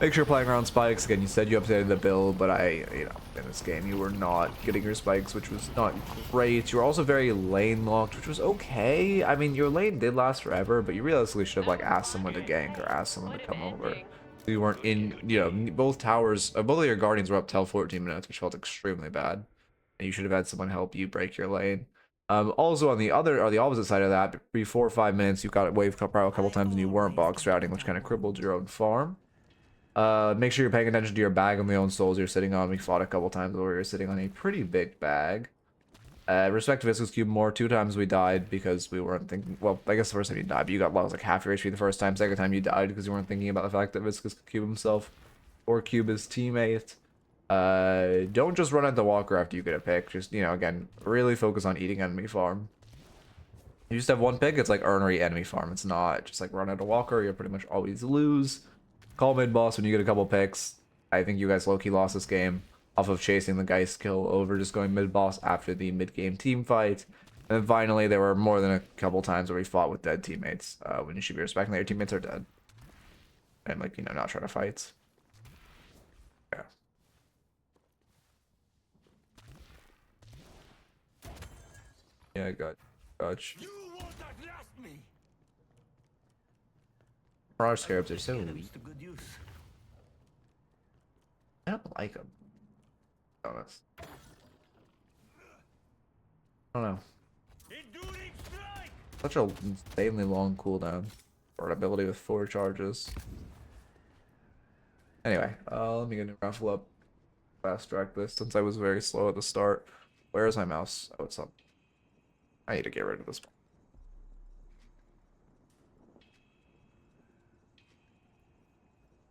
Make sure you're playing around spikes. Again, you said you updated the build, but you know, in this game, you were not getting your spikes, which was not great. You were also very lane locked, which was okay. I mean, your lane did last forever, but you realistically should have, like, asked someone to gank or asked someone to come over. You weren't in, you know, both towers, both of your guardians were up till 14 minutes, which felt extremely bad. And you should have had someone help you break your lane. Also on the opposite side of that, before 5 minutes, you got wave crowd a couple times and you weren't box routing, which kind of crippled your own farm. Make sure you're paying attention to your bag and the own souls you're sitting on. We fought a couple times where you're sitting on a pretty big bag. Respect to Viscous Cube more. 2 times we died because we weren't thinking. Well, I guess the first time you died, but you got lost like half your HP the first time. Second time you died because you weren't thinking about the fact that Viscous could cube himself or cube his teammate. Don't just run at the walker after you get a pick. Just, you know, again, really focus on eating enemy farm. You just have one pick, it's like earn or eat enemy farm. It's not just like run at a walker. You'll pretty much always lose. Call mid boss when you get a couple picks. I think you guys low-key lost this game off of chasing the Geist kill over just going mid boss after the mid-game team fight. And then finally, there were more than a couple times where we fought with dead teammates when you should be respecting that your teammates are dead. And, like, you know, not trying to fight. Yeah. Yeah, I got Gotch. You won't outlast me. Mirage Scarabs are so Get 'em weak. to good use. I don't like them. To be honest. I don't know. Enduring strike. Such a insanely long cooldown for an ability with 4 charges. Anyway, let me get a raffle up. Fast track this since I was very slow at the start. Where is my mouse? Oh, it's up. I need to get rid of this one.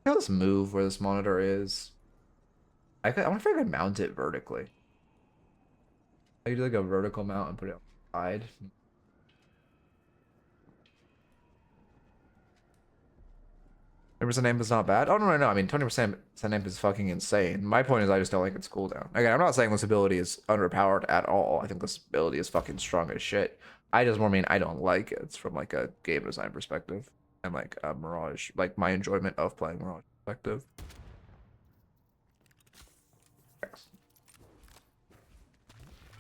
Look at this move where this monitor is. I wonder if I could mount it vertically. I could do like a vertical mount and put it on the side. 20% aim is not bad. Oh, no. I mean, 20% aim is fucking insane. My point is I just don't like its cooldown. Again, I'm not saying this ability is underpowered at all. I think this ability is fucking strong as shit. I just more mean I don't like it. It's from like a game design perspective. And like a Mirage, like my enjoyment of playing Mirage perspective.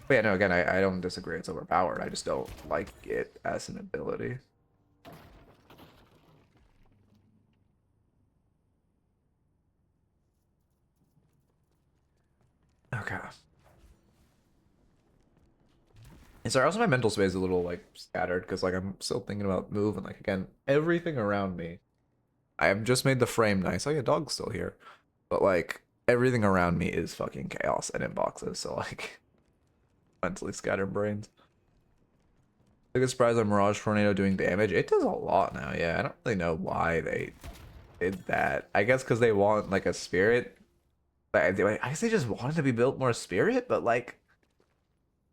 But yeah, no, again, I don't disagree it's overpowered. I just don't like it as an ability. Okay. And sorry, also my mental space is a little like scattered because like I'm still thinking about move and like again, everything around me. I have just made the frame nice. Oh yeah, dog's still here. But like everything around me is fucking chaos and in boxes, so like mentally scattered brains. Biggest surprise on Mirage Tornado doing damage. It does a lot now, yeah. I don't really know why they did that. I guess because they want like a spirit. I guess they just wanted to be built more spirit, but like,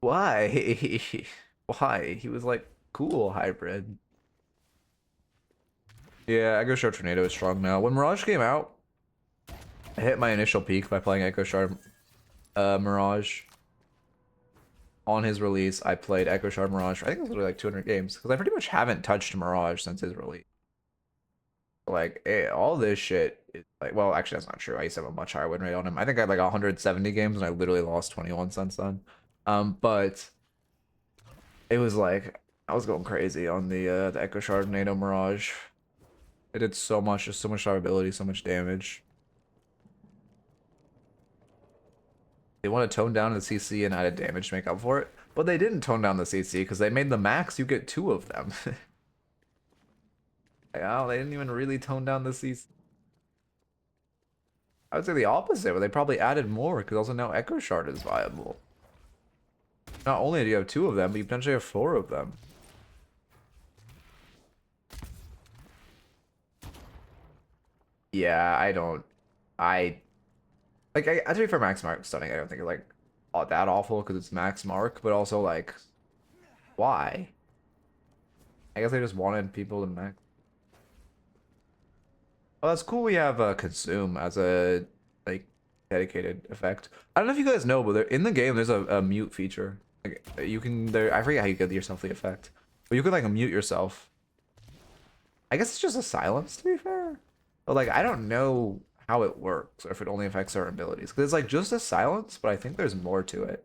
why? Why? He was like cool hybrid. Yeah, Echo Shard Tornado is strong now. When Mirage came out, I hit my initial peak by playing Echo Shard Mirage. On his release, I played Echo Shard Mirage. I think it was literally like 200 games because I pretty much haven't touched Mirage since his release. Like all this shit is like, well, actually that's not true. I used to have a much higher win rate on him. I think I had like 170 games and I literally lost 21 since then. But it was like I was going crazy on the Echo Shard NATO Mirage. It did so much, just so much survivability, so much damage. They want to tone down the CC and added damage to make up for it, but they didn't tone down the CC because they made the max you get 2 of them. Oh, they didn't even really tone down the CC. I would say the opposite, but they probably added more because also now Echo Shard is viable. Not only do you have 2 of them, but you potentially have 4 of them. Yeah, to be fair, Max Mark stunning, I don't think it's like that awful because it's Max Mark, but also like, why? I guess they just wanted people to max. Oh, that's cool. We have consume as a like dedicated effect. I don't know if you guys know, but in the game there's a mute feature. Like you can I forget how you get yourself the effect, but you can like mute yourself. I guess it's just a silence to be fair, but like I don't know how it works or if it only affects our abilities because it's like just a silence, but I think there's more to it.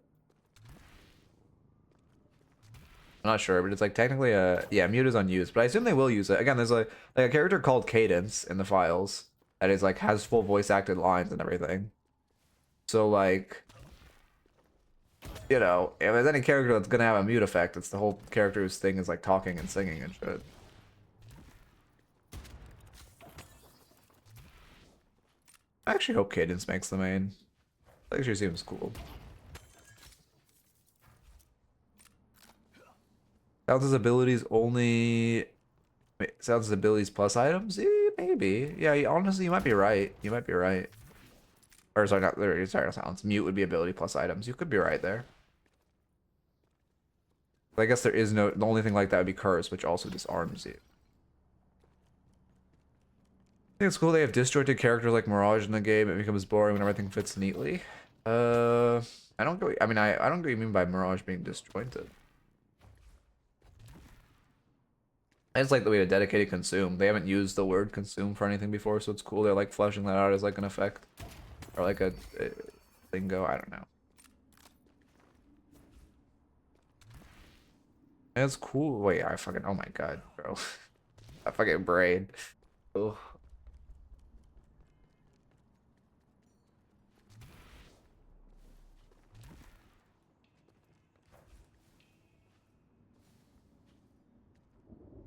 I'm not sure, but it's like technically yeah, mute is unused, but I assume they will use it. Again, there's like a character called Cadence in the files that is like has full voice acted lines and everything. So like, you know, if there's any character that's gonna have a mute effect, it's the whole character whose thing is like talking and singing and shit. I actually hope Cadence makes the main. I think she seems cool. Sounds his abilities only. Wait, sounds his abilities plus items? Maybe. Yeah, honestly, you might be right. You might be right. Or sorry, not literally. Sorry, not sounds. Mute would be ability plus items. You could be right there. But I guess there is no. The only thing like that would be curse, which also disarms you. I think it's cool they have disjointed characters like Mirage in the game. It becomes boring when everything fits neatly. I don't go. I mean, I don't get what you mean by Mirage being disjointed. I just like the way to dedicate consume. They haven't used the word consume for anything before, so it's cool. They're like fleshing that out as like an effect or like a lingo. I don't know. That's cool. Wait, I fucking. Oh my god, bro. I fucking brain. Oh.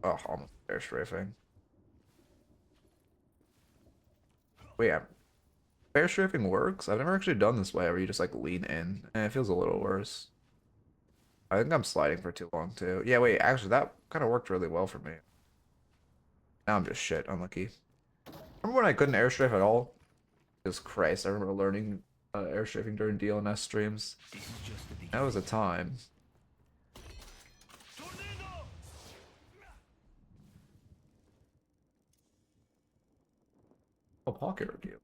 Oh, almost air strafing. Wait, air strafing works? I've never actually done this way where you just like lean in. It feels a little worse. I think I'm sliding for too long too. Yeah, wait, actually that kind of worked really well for me. Now I'm just shit, unlucky. Remember when I couldn't air strafe at all? Jesus Christ, I remember learning air strafing during DLNS streams. That was a time. Oh, pocket review.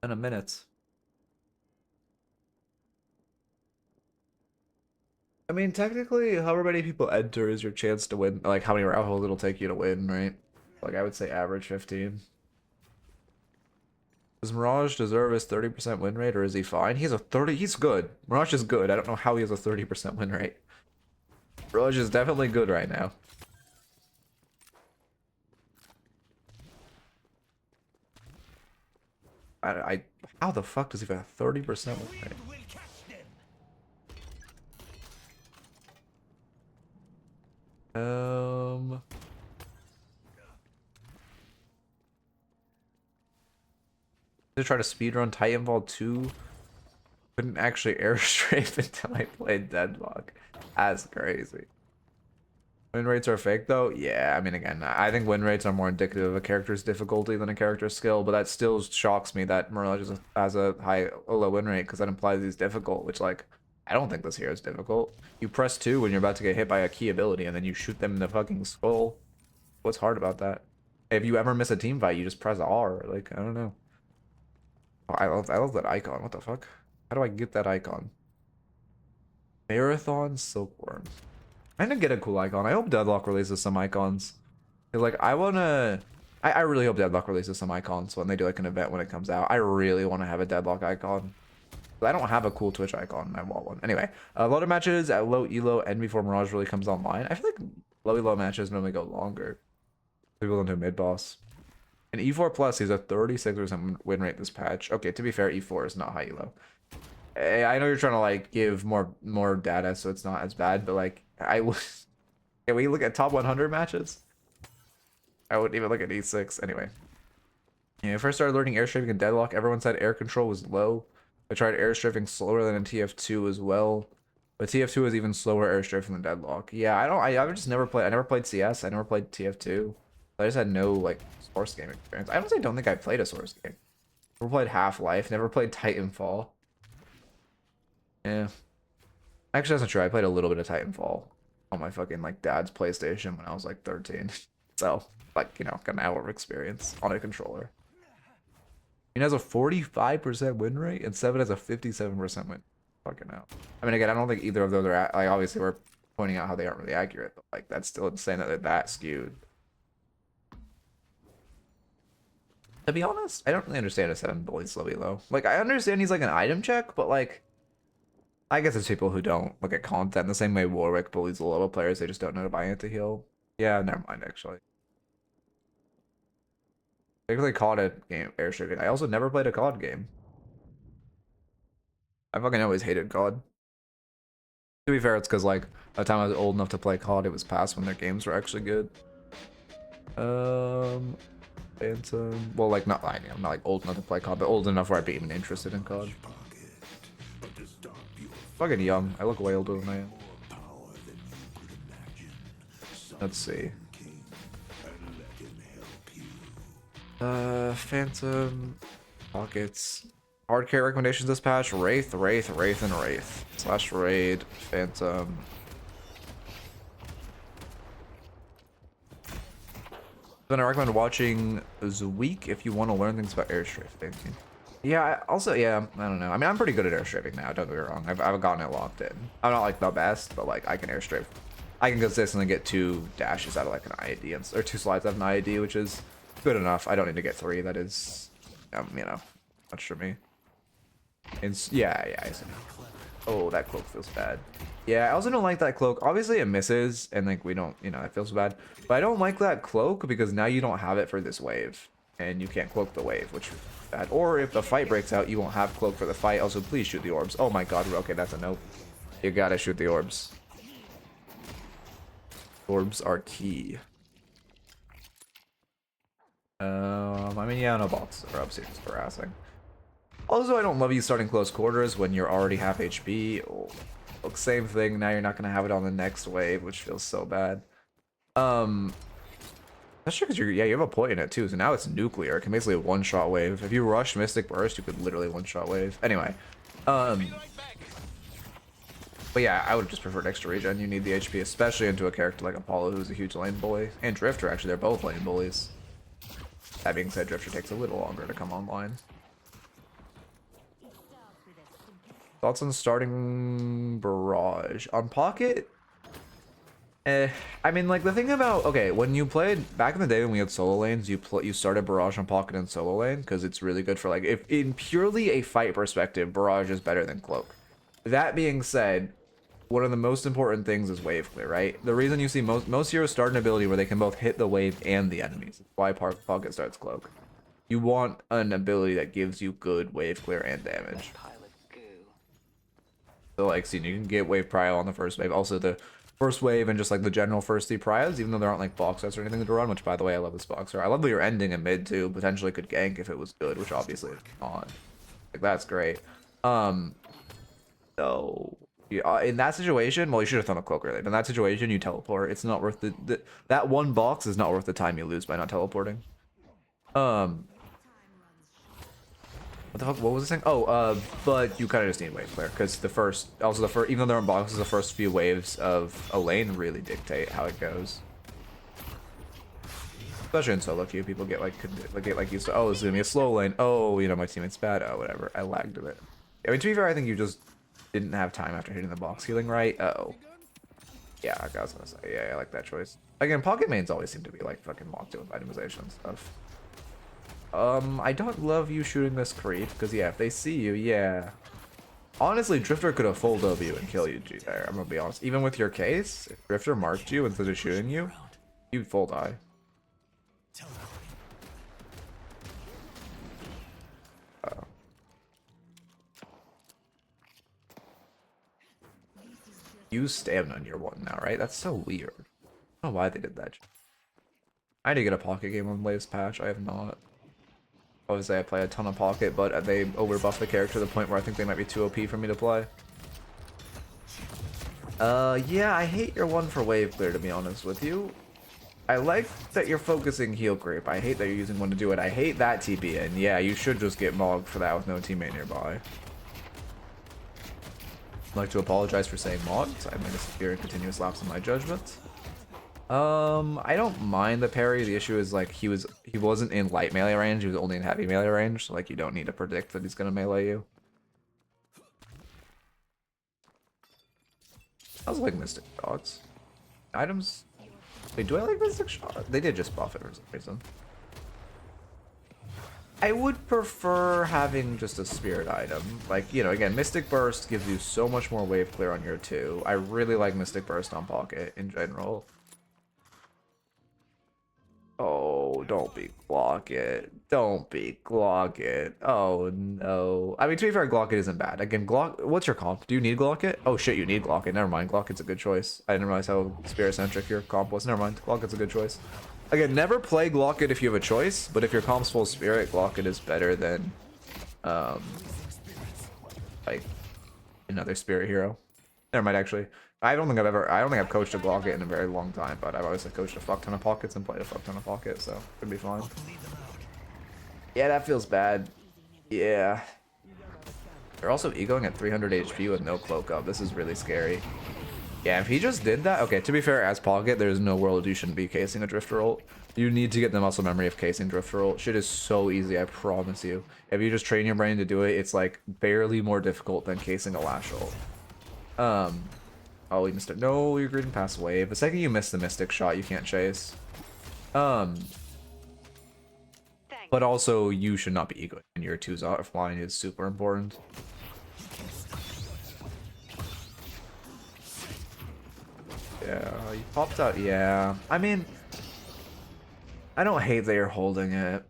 In a minute. I mean, technically, however many people enter is your chance to win. Like, how many round holes it'll take you to win, right? Like, I would say average 15. Does Mirage deserve his 30% win rate, or is he fine? He's a 30. He's good. Mirage is good. I don't know how he has a 30% win rate. Mirage is definitely good right now. How the fuck does he have a 30% win rate? To try to speedrun Titanfall 2. Couldn't actually airstrafe until I played Deadlock. That's crazy. Win rates are fake though? Yeah, I mean, again, I think win rates are more indicative of a character's difficulty than a character's skill, but that still shocks me that Mirage has a low win rate because that implies he's difficult, which, like, I don't think this hero is difficult. You press 2 when you're about to get hit by a key ability and then you shoot them in the fucking skull. What's hard about that? If you ever miss a team fight, you just press R. Like, I don't know. Oh, I love that icon. What the fuck? How do I get that icon? Marathon Silkworm. I didn't get a cool icon. I hope Deadlock releases some icons. Like, I really hope Deadlock releases some icons when they do like an event when it comes out. I really want to have a Deadlock icon. I don't have a cool Twitch icon. I want one. Anyway, a lot of matches at low elo and before Mirage really comes online. I feel like low elo matches normally go longer. People don't do mid boss. And E4 plus, he's a 36% win rate this patch. Okay, to be fair, E4 is not high elo. I know you're trying to like give more data, so it's not as bad, but like can we look at top 100 matches? I wouldn't even look at E6 anyway. Yeah, I first started learning air strafing in Deadlock. Everyone said air control was low. I tried air strafing slower than in TF2 as well, but TF2 is even slower air strafing than Deadlock. Yeah, I just never played. I never played CS. I never played TF2. I just had no like source game experience. I honestly don't think I played a source game. Never played Half-Life. Never played Titanfall. Yeah. Actually, that's not true. I played a little bit of Titanfall on my fucking like dad's PlayStation when I was like 13. So, like, you know, got an hour of experience on a controller. It has a 45% win rate and 7 has a 57% win. Fucking hell. I mean, again, I don't think either of those are like, obviously we're pointing out how they aren't really accurate, but like that's still insane that they're that skewed. To be honest, I don't really understand a 7 bullies low elo. Like, I understand he's like an item check, but like, I guess it's people who don't look at content the same way Warwick bullies the lower players. They just don't know to buy anti-heal. Yeah, never mind, actually. I really caught a game airstripping. I also never played a COD game. I fucking always hated COD. To be fair, it's because like by the time I was old enough to play COD, it was past when their games were actually good. Phantom. Well, like not I'm not like old enough to play COD, but old enough where I'd be even interested in COD. Fucking young. I look way older than I am. Let's see. Phantom. Pockets. Hard carry recommendations this patch. Wraith, and Wraith. Slash Raid. Phantom. Then I recommend watching Zweek if you want to learn things about airstrafing. Yeah, yeah, I don't know. I mean, I'm pretty good at airstrafing now, don't get me wrong. I've gotten it locked in. I'm not like the best, but like I can airstrafe. I can consistently get 2 dashes out of like an IED, or 2 slides out of an IED, which is good enough. I don't need to get 3. That is, you know, much for me. And yeah, I see. Oh, that cloak feels bad. Yeah, I also don't like that cloak. Obviously it misses, and like we don't, you know, it feels bad. But I don't like that cloak because now you don't have it for this wave. And you can't cloak the wave, which is bad. Or if the fight breaks out, you won't have cloak for the fight. Also, please shoot the orbs. Oh my god, okay, that's a nope. You gotta shoot the orbs. Orbs are key. I mean, yeah, no bots are obviously just harassing. Also, I don't love you starting close quarters when you're already half HP. Oh, look, same thing. Now you're not gonna have it on the next wave, which feels so bad. That's true because you have a point in it too. So now it's nuclear. It can basically one-shot wave. If you rush Mystic Burst, you could literally one-shot wave. Anyway, but yeah, I would have just preferred extra regen. You need the HP, especially into a character like Apollo, who's a huge lane bully, and Drifter. Actually, they're both lane bullies. That being said, Drifter takes a little longer to come online. Thoughts on starting Barrage on Pocket? I mean, like, the thing about, okay, when you played back in the day when we had solo lanes, you started Barrage on Pocket and solo lane because it's really good for, like, if in purely a fight perspective, Barrage is better than Cloak. That being said, one of the most important things is wave clear, right? The reason you see most heroes start an ability where they can both hit the wave and the enemies. That's why Pocket starts Cloak. You want an ability that gives you good wave clear and damage. So, like, see, you can get wave prio on the first wave. Also, the first wave and just like the general first 3 prios, even though there aren't like box sets or anything to run, which by the way, I love this boxer. I love that you're ending in mid too, potentially could gank if it was good, which obviously it's not. Like, that's great. So yeah, in that situation, well, you should have thrown a cloak earlier, but in that situation, you teleport. It's not worth that one box is not worth the time you lose by not teleporting. What the fuck? What was this thing? Oh, but you kind of just need wave clear because even though they're in boxes, the first few waves of a lane really dictate how it goes. Especially in solo queue, people get like used to, oh, this is gonna be a slow lane. Oh, you know, my teammate's bad. Oh, whatever. I lagged a bit. I mean, to be fair, I think you just didn't have time after hitting the box healing right. Uh-oh. Yeah, I was gonna say, yeah, I like that choice. Again, pocket mains always seem to be like fucking locked in with itemization stuff. I don't love you shooting this creep, because yeah, if they see you, yeah. Honestly, Drifter could have full W and kill you there, I'm gonna be honest. Even with your case, if Drifter marked you instead of shooting you, you'd full die. Use stamina on your one now, right? That's so weird. I don't know why they did that. I need to get a pocket game on latest patch. I have not. Obviously, I play a ton of pocket, but they overbuff the character to the point where I think they might be too OP for me to play. Yeah, I hate your one for wave clear, to be honest with you. I like that you're focusing heal creep. I hate that you're using one to do it. I hate that TP, and yeah, you should just get mogged for that with no teammate nearby. I'd like to apologize for saying mogged. I made a severe and continuous lapse in my judgment. I don't mind the parry. The issue is like he wasn't in light melee range, he was only in heavy melee range, so like you don't need to predict that he's gonna melee you. I was like Mystic Shots. Items. Wait, do I like Mystic Shot? They did just buff it for some reason. I would prefer having just a spirit item. Like, you know, again, Mystic Burst gives you so much more wave clear on your 2. I really like Mystic Burst on pocket in general. Oh, don't be Glock it. Don't be Glock it. Oh no. I mean, to be fair, Glock it isn't bad. Again, Glock. What's your comp? Do you need Glock it? Oh shit, you need Glock it. Never mind. Glock it's a good choice. I didn't realize how spirit centric your comp was. Never mind. Glock it's a good choice. Again, never play Glock it if you have a choice. But if your comp's full spirit, Glock it is better than, like another spirit hero. Never mind. Actually, I don't think I've coached a Glock it in a very long time, but I've always coached a fuck ton of pockets and played a fuck ton of pockets, so it'd be fine. Yeah, that feels bad. Yeah. They're also egoing at 300 HP with no cloak up. This is really scary. Yeah, if he just did that... Okay, to be fair, as pocket, there's no world you shouldn't be casing a Drifter ult. You need to get the muscle memory of casing Drifter ult. Shit is so easy, I promise you. If you just train your brain to do it, it's like barely more difficult than casing a Lash ult. Oh, we missed it. No, you're greeting past wave. The second you miss the Mystic shot, you can't chase. But also, you should not be egoing. And your 2's offline is super important. Yeah, you popped out. Yeah, I mean, I don't hate that you're holding it.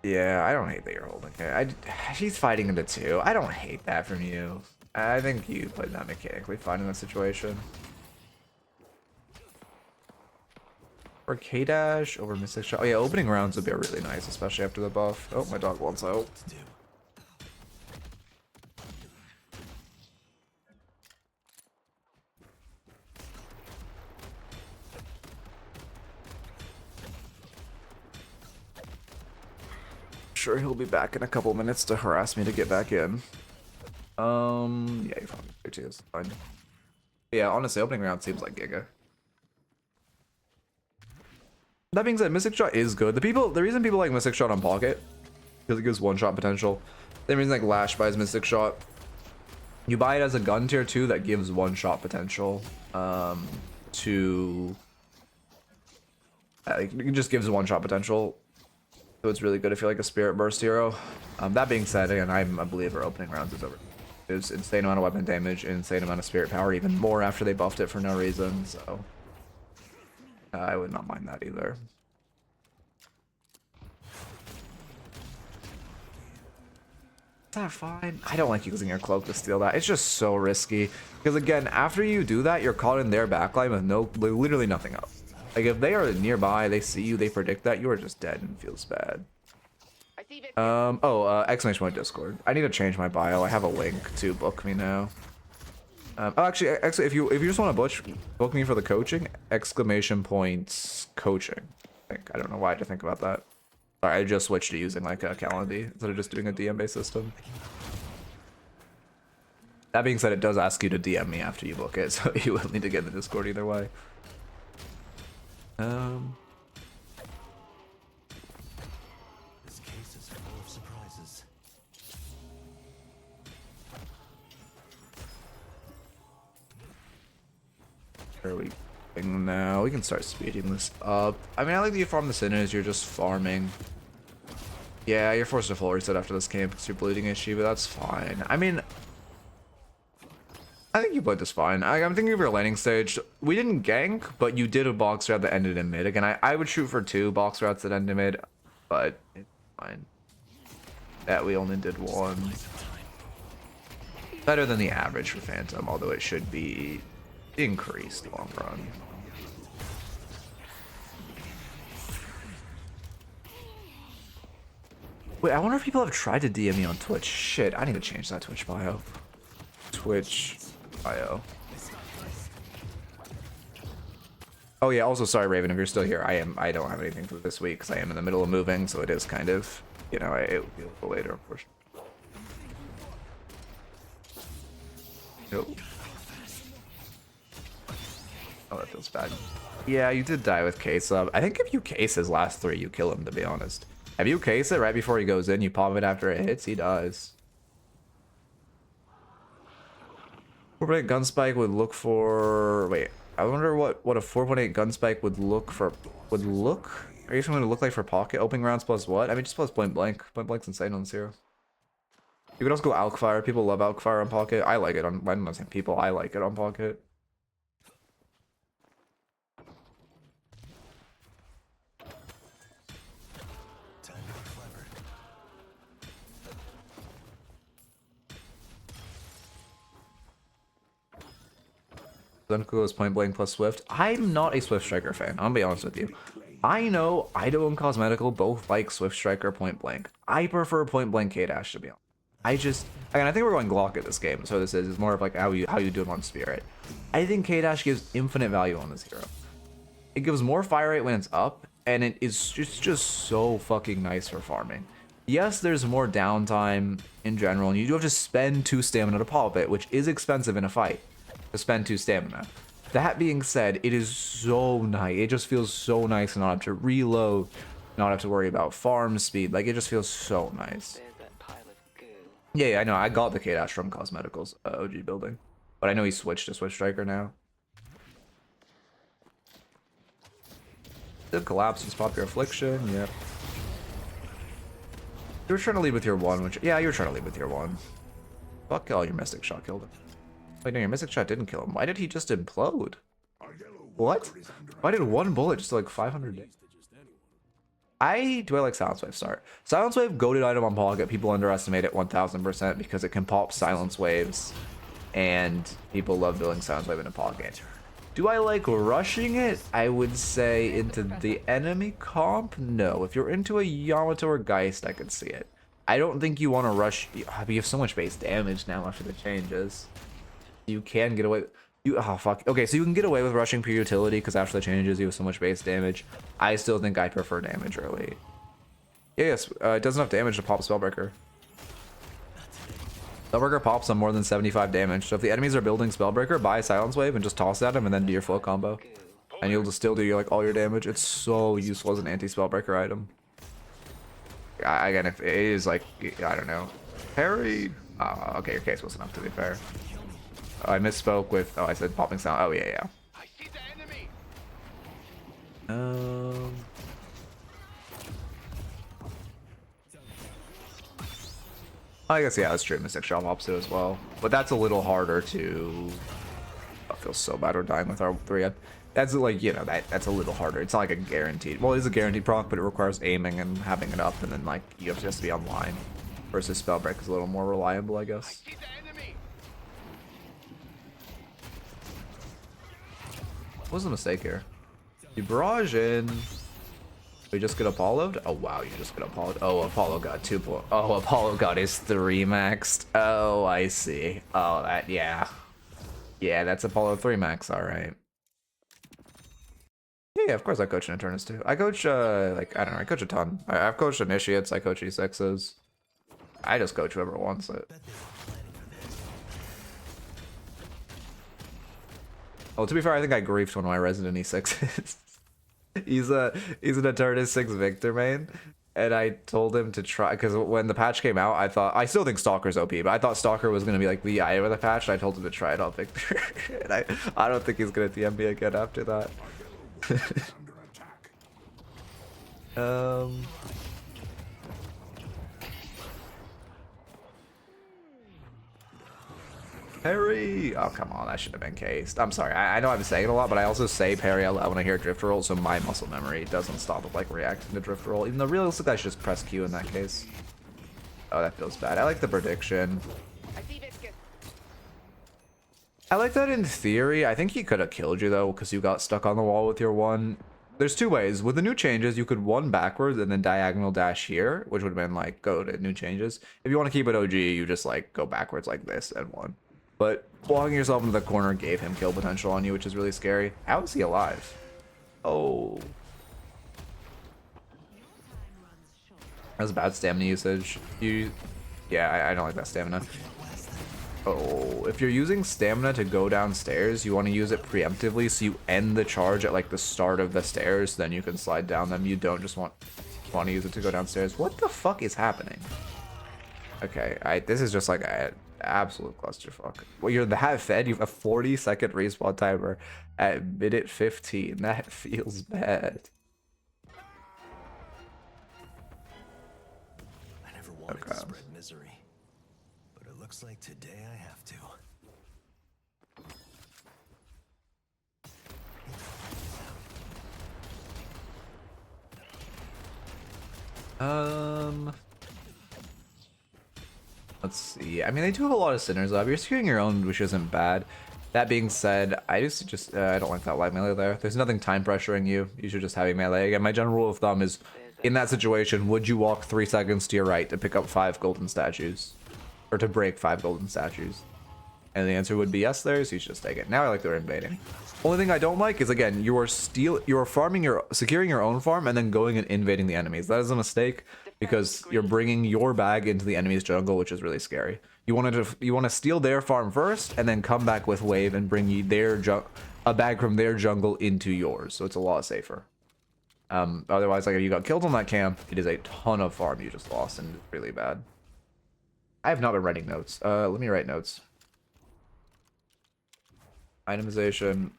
Yeah, I don't hate that you're holding it. She's fighting into 2. I don't hate that from you. I think you played that mechanically fine in that situation. Or K-Dash over Mystic Shot. Oh yeah, opening rounds would be really nice, especially after the buff. Oh, my dog wants out. Sure, he'll be back in a couple minutes to harass me to get back in. Yeah, you're fine. It's fine. Yeah, honestly, opening round seems like Giga. That being said, Mystic Shot is good. The reason people like Mystic Shot on Pocket, because it gives one-shot potential. The reason like Lash buys Mystic Shot, you buy it as a gun tier 2 that gives one-shot potential. It just gives one-shot potential. So it's really good if you're like a Spirit Burst hero. That being said, again, I'm a believer opening rounds is over. There's insane amount of weapon damage, insane amount of spirit power, even more after they buffed it for no reason, so I would not mind that either. Is that fine? I don't like using your cloak to steal that. It's just so risky. Because again, after you do that, you're caught in their backline with literally nothing else. Like if they are nearby, they see you, they predict that, you are just dead and it feels bad. Exclamation point Discord. I need to change my bio. I have a link to book me now. Actually, if you just want to book me for the coaching, exclamation points coaching. I don't know why I had to think about that. Sorry, I just switched to using like a calendar instead of just doing a DM based system. That being said, it does ask you to DM me after you book it, so you will need to get in the Discord either way. This case is full of surprises. Where are we going now? We can start speeding this up. I mean, I like that you farm the Sinners, you're just farming. Yeah, you're forced to full reset after this game because you're bleeding issue, but that's fine. I mean, I think you played this fine. I'm thinking of your laning stage. We didn't gank, but you did a box route that ended in mid. Again, I would shoot for 2 box routes that end in mid, but it's fine. That we only did 1. Better than the average for Phantom, although it should be increased long run. Wait, I wonder if people have tried to DM me on Twitch. Shit, I need to change that Twitch bio. Twitch bio. Oh yeah, also sorry Raven if you're still here. I don't have anything for this week because I am in the middle of moving, so it is kind of, you know, it will be a little later unfortunately. Nope. Oh, that feels bad. Yeah, you did die with case up. I think if you case his last 3, you kill him, to be honest. If you case it right before he goes in, you pop it after it hits, he dies. 4.8 gun spike would look for... Wait, I wonder what a 4.8 gun spike would look for... Are you going to look like for pocket? Opening rounds plus what? I mean, just plus point blank. Point blank's insane on 0. You could also go Alkfire. People love Alkfire on pocket. I like it on... I'm not saying people. I like it on pocket. Zenku is point blank plus Swift. I'm not a Swift Striker fan. I'm gonna be honest with you. I know Ido and Cosmetical both like Swift Striker point blank. I prefer point blank K-Dash to be honest. Again, I think we're going Glock at this game, so this is more of like how you do it on Spirit. I think K-Dash gives infinite value on this hero. It gives more fire rate when it's up, and it is just so fucking nice for farming. Yes, there's more downtime in general, and you do have to spend 2 stamina to pop it, which is expensive in a fight, to spend 2 stamina. That being said, it is so nice. It just feels so nice to not have to reload, not have to worry about farm speed. Like, it just feels so nice. There's that pile of goo. Yeah, I know. I got the K-Dash from Cosmetical's OG building, but I know he switched to Swift Striker now. The collapse is pop your affliction. Yep. You were trying to lead with your 1, which yeah, you were trying to lead with your 1. Fuck all your Mystic Shot killed him. Wait, no, your Mystic Shot didn't kill him. Why did he just implode? What? Why did 1 bullet just like 500 damage? Do I like Silence Wave? Sorry. Silence Wave, goated item on pocket. People underestimate it 1000% because it can pop Silence Waves, and people love building Silence Wave into pocket. Do I like rushing it? I would say into the enemy comp? No. If you're into a Yamato or Geist, I could see it. I don't think you want to rush. You have so much base damage now after the changes. You can get away. Oh fuck. Okay, so you can get away with rushing pure utility because after the changes you have so much base damage. I still think I prefer damage early. Yes, it does enough damage to pop Spellbreaker. Spellbreaker pops on more than 75 damage. So if the enemies are building Spellbreaker, buy Silence Wave and just toss it at them and then do your flow combo. And you'll just still do like all your damage. It's so useful as an anti-Spellbreaker item. Again, if it is like, I don't know. Parry? Okay, your case was enough to be fair. Oh, I misspoke with, I said popping sound. Oh, yeah. I see the enemy. I guess, yeah, that's true. Mystic Shot pops it as well. But that's a little harder to... I feel so bad we're dying with our 3. That's like, you know, that's a little harder. It's not like a guaranteed... Well, it is a guaranteed proc, but it requires aiming and having it up, and then, like, you have to just be online. Versus Spellbreak is a little more reliable, I guess. See the enemy. What was the mistake here? You barrage in... We just get Apollo'd? Oh wow, you just get Apollo'd. Oh, Apollo got 2 points. Oh, Apollo got his 3 maxed. Oh, I see. Oh, that, yeah. Yeah, that's Apollo 3 max, alright. Yeah, of course I coach an Eternus too. I coach, like, I don't know, I coach a ton. I've coached Initiates, I coach E6s. I just coach whoever wants it. Well, to be fair, I think I griefed one of my resident E6s. He's an Eternus 6 Victor main, and I told him to try, because when the patch came out, I still think Stalker's OP, but I thought Stalker was going to be like the item of the patch, and I told him to try it on Victor. And I don't think he's going to TM me again after that. Parry! Oh, come on, that should have been cased. I'm sorry, I know I'm saying it a lot, but I also say parry a lot when I hear drift roll, so my muscle memory doesn't stop with like reacting to drift roll. Even though realistically I should just press Q in that case. Oh, that feels bad. I like the prediction. I like that in theory. I think he could have killed you though, because you got stuck on the wall with your 1. There's 2 ways. With the new changes, you could 1 backwards and then diagonal dash here, which would have been like go to new changes. If you want to keep it OG, you just like go backwards like this and 1. But walking yourself into the corner gave him kill potential on you, which is really scary. How is he alive? Oh. That was bad stamina usage. Yeah, I don't like that stamina. Oh, if you're using stamina to go downstairs, you want to use it preemptively so you end the charge at like the start of the stairs, then you can slide down them. You don't just want to use it to go downstairs. What the fuck is happening? Okay, this is just like an absolute clusterfuck. Well, you're that fed, you have a 40-second respawn timer at minute 15. That feels bad. I never wanted to spread misery, but it looks like today I have to. Let's see. I mean, they do have a lot of sinners up. You're skewing your own, which isn't bad. That being said, I just I don't like that light melee there. There's nothing time pressuring you. You should just have a melee. Again, my general rule of thumb is, in that situation, would you walk 3 seconds to your right to pick up 5 golden statues? Or to break 5 golden statues? And the answer would be yes there, so you should just take it. Now I like they're invading. Only thing I don't like is, again, you are farming securing your own farm and then going and invading the enemies. That is a mistake because you're bringing your bag into the enemy's jungle, which is really scary. You want to steal their farm first and then come back with wave and bring you a bag from their jungle into yours. So it's a lot safer. Otherwise, like if you got killed on that camp, it is a ton of farm you just lost and it's really bad. I have not been writing notes. Let me write notes. Itemization.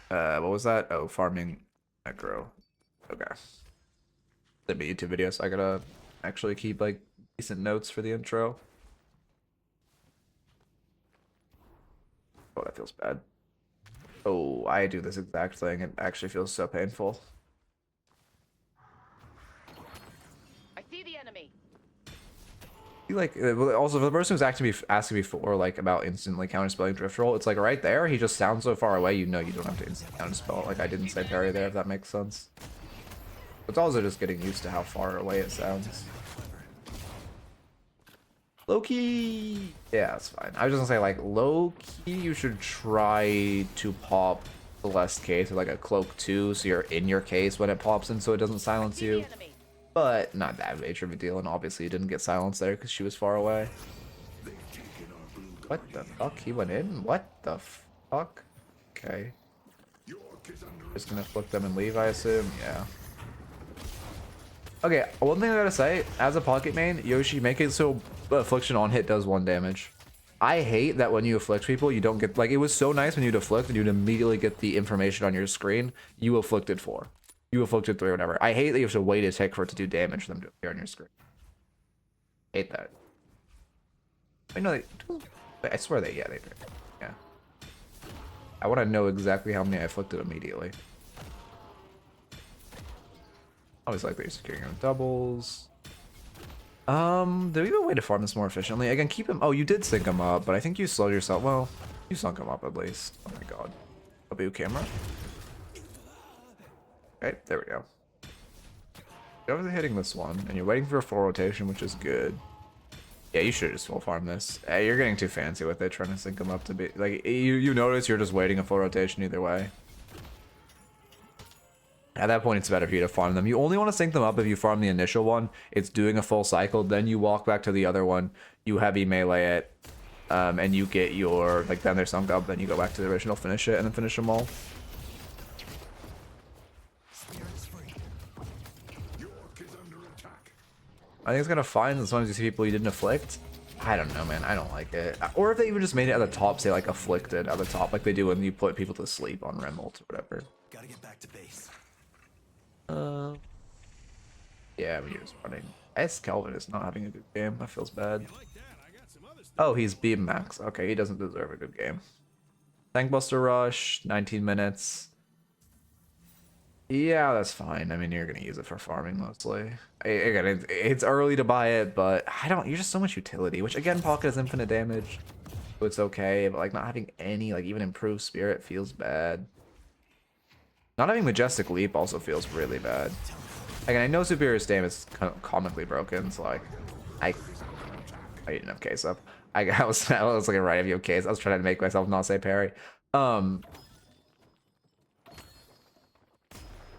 What was that? Oh, farming macro. Okay. That'd be a YouTube video, so I gotta actually keep like decent notes for the intro. Oh, that feels bad. Oh, I do this exact thing. It actually feels so painful. I see the enemy. Like also for the person who's asking before like about instantly counterspelling drift roll, it's like right there he just sounds so far away you know you don't have to instantly counterspell. Like I didn't say parry there, if that makes sense. It's also just getting used to how far away it sounds. Low key, yeah, that's fine. I was just gonna say like low key you should try to pop the less case or like a cloak 2 so you're in your case when it pops in so it doesn't silence you. But not that major of a deal, and obviously you didn't get silenced there because she was far away. What the fuck? He went in? What the fuck? Okay. Just gonna flip them and leave, I assume? Yeah. Okay, one thing I gotta say, as a pocket main, Yoshi, make it so affliction on hit does 1 damage. I hate that when you afflict people, you don't get, like, it was so nice when you'd afflict and you'd immediately get the information on your screen, you afflicted 4. You afflicted 3 or whatever. I hate that you have to wait a tick for it to do damage for them to appear on your screen. Hate that. I know they, I swear yeah, they do. Yeah. I want to know exactly how many I afflicted immediately. Always like that you're securing your own doubles. There we have a way to farm this more efficiently? Again, keep him. Oh, you did sync him up, but I think you slowed yourself. Well, you sunk him up at least. Oh my god. W camera. Okay, there we go. You're obviously hitting this one, and you're waiting for a full rotation, which is good. Yeah, you should just full farm this. You're getting too fancy with it, trying to sync them up to be like you notice you're just waiting a full rotation either way. At that point, it's better for you to farm them. You only want to sync them up if you farm the initial one. It's doing a full cycle. Then you walk back to the other one. You heavy melee it, and you get your like. Then they're sunk up. Then you go back to the original, finish it, and then finish them all. I think it's gonna find as long as you see people you didn't afflict. I don't know, man. I don't like it. Or if they even just made it at the top, say like afflicted at the top, like they do when you put people to sleep on Remult or whatever. Gotta get back to base. Yeah, but you're just running. S. Kelvin is not having a good game. That feels bad. Oh, he's beam max. Okay, he doesn't deserve a good game. Tankbuster rush, 19 minutes. Yeah, that's fine. I mean, you're gonna use it for farming mostly. Again, it's early to buy it, but I don't. You're just so much utility. Which again, pocket has infinite damage, so it's okay. But like not having any, like even improved spirit feels bad. Not having majestic leap also feels really bad. Again, I know superior stam is kind of comically broken, so like, I didn't have case up. I was looking right if you have case. I was trying to make myself not say parry.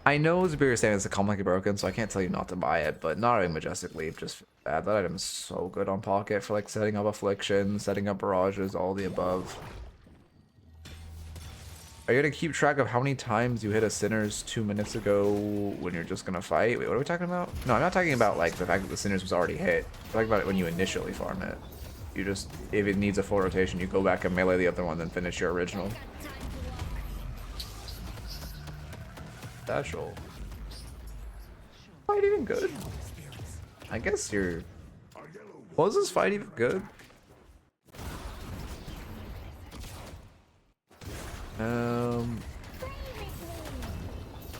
I know superior stam is comically broken, so I can't tell you not to buy it. But not having majestic leap just feels bad. That item is so good on pocket for like setting up affliction, setting up barrages, all the above. Are you gonna keep track of how many times you hit a Sinners 2 minutes ago when you're just gonna fight? Wait, what are we talking about? No, I'm not talking about like the fact that the Sinners was already hit. I'm talking about it when you initially farm it. You just, if it needs a full rotation, you go back and melee the other one, then finish your original. Satchel. Fight even good? I guess you're... Was this fight even good?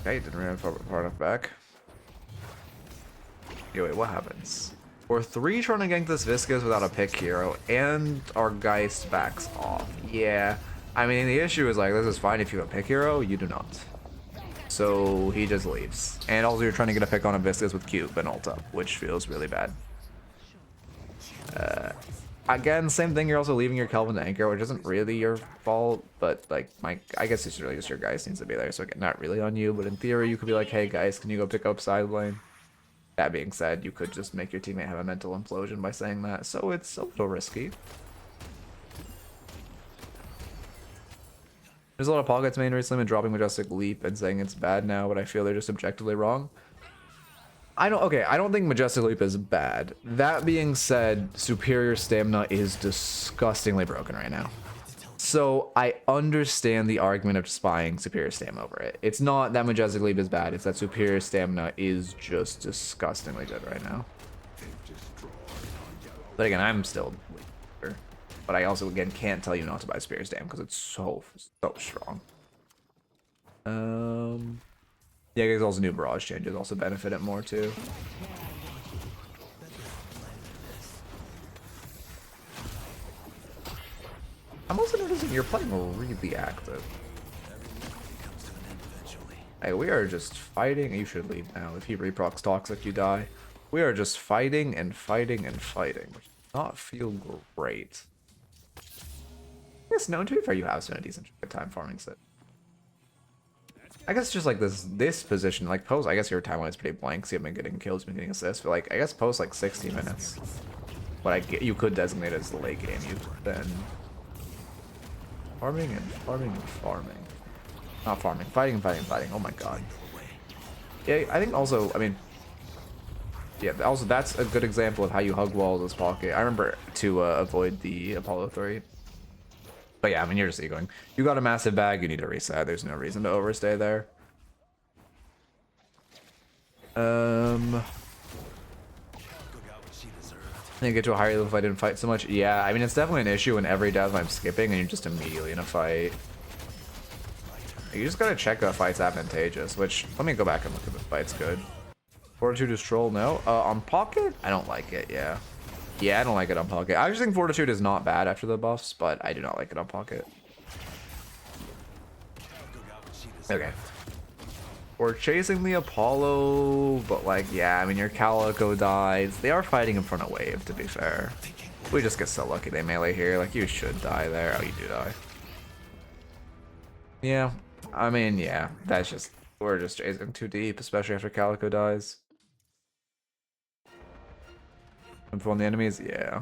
Okay, didn't really far enough back. Okay, wait, what happens? We're 3 trying to gank this Viscous without a pick hero, and our Geist backs off. Yeah. I mean, the issue is like, this is fine if you have a pick hero, you do not. So he just leaves. And also you're trying to get a pick on a Viscus with Cube and ult up, which feels really bad. Again, same thing, you're also leaving your Kelvin to anchor, which isn't really your fault, but like, I guess it's really just your guys needs to be there, so again, not really on you, but in theory, you could be like, hey guys, can you go pick up side lane? That being said, you could just make your teammate have a mental implosion by saying that, so it's a little risky. There's a lot of pockets main recently been dropping Majestic Leap and saying it's bad now, but I feel they're just objectively wrong. I don't think Majestic Leap is bad. That being said, Superior Stamina is disgustingly broken right now. So I understand the argument of just buying Superior Stamina over it. It's not that Majestic Leap is bad, it's that Superior Stamina is just disgustingly good right now. But again, I'm still weaker. But I also, again, can't tell you not to buy Superior Stamina because it's so strong. Yeah, there's also new barrage changes also benefit it more too. I'm also noticing you're playing really active. Hey, we are just fighting. You should leave now. If he reprocs Toxic, you die. We are just fighting and fighting and fighting, which does not feel great. I guess no, to be fair, you have spent a decent time farming Sit. I guess just like this position, like post, I guess your timeline is pretty blank, so you've been getting kills, been getting assists, but like I guess post like 60 minutes. But you could designate it as the late game. You've been farming and farming and farming. Not farming, fighting and fighting and fighting. Oh my god. Yeah, I think also, I mean, yeah, also that's a good example of how you hug walls as pocket. I remember to avoid the Apollo 3. But yeah, I mean, you're just egoing. You got a massive bag, you need to reset. There's no reason to overstay there. I didn't get to a higher level if I didn't fight so much. Yeah, I mean, it's definitely an issue when every death I'm skipping and you're just immediately in a fight. You just gotta check that fight's advantageous, which, let me go back and look if the fight's good. Fortitude is troll, no. On pocket? I don't like it, yeah. Yeah, I don't like it on pocket. I actually think Fortitude is not bad after the buffs, but I do not like it on pocket. Okay. We're chasing the Apollo, but like, yeah, I mean, your Calico dies. They are fighting in front of wave, to be fair. We just get so lucky they melee here. Like, you should die there. Oh, you do die. Yeah, I mean, yeah, that's just, we're just chasing too deep, especially after Calico dies. Info on the enemies, yeah.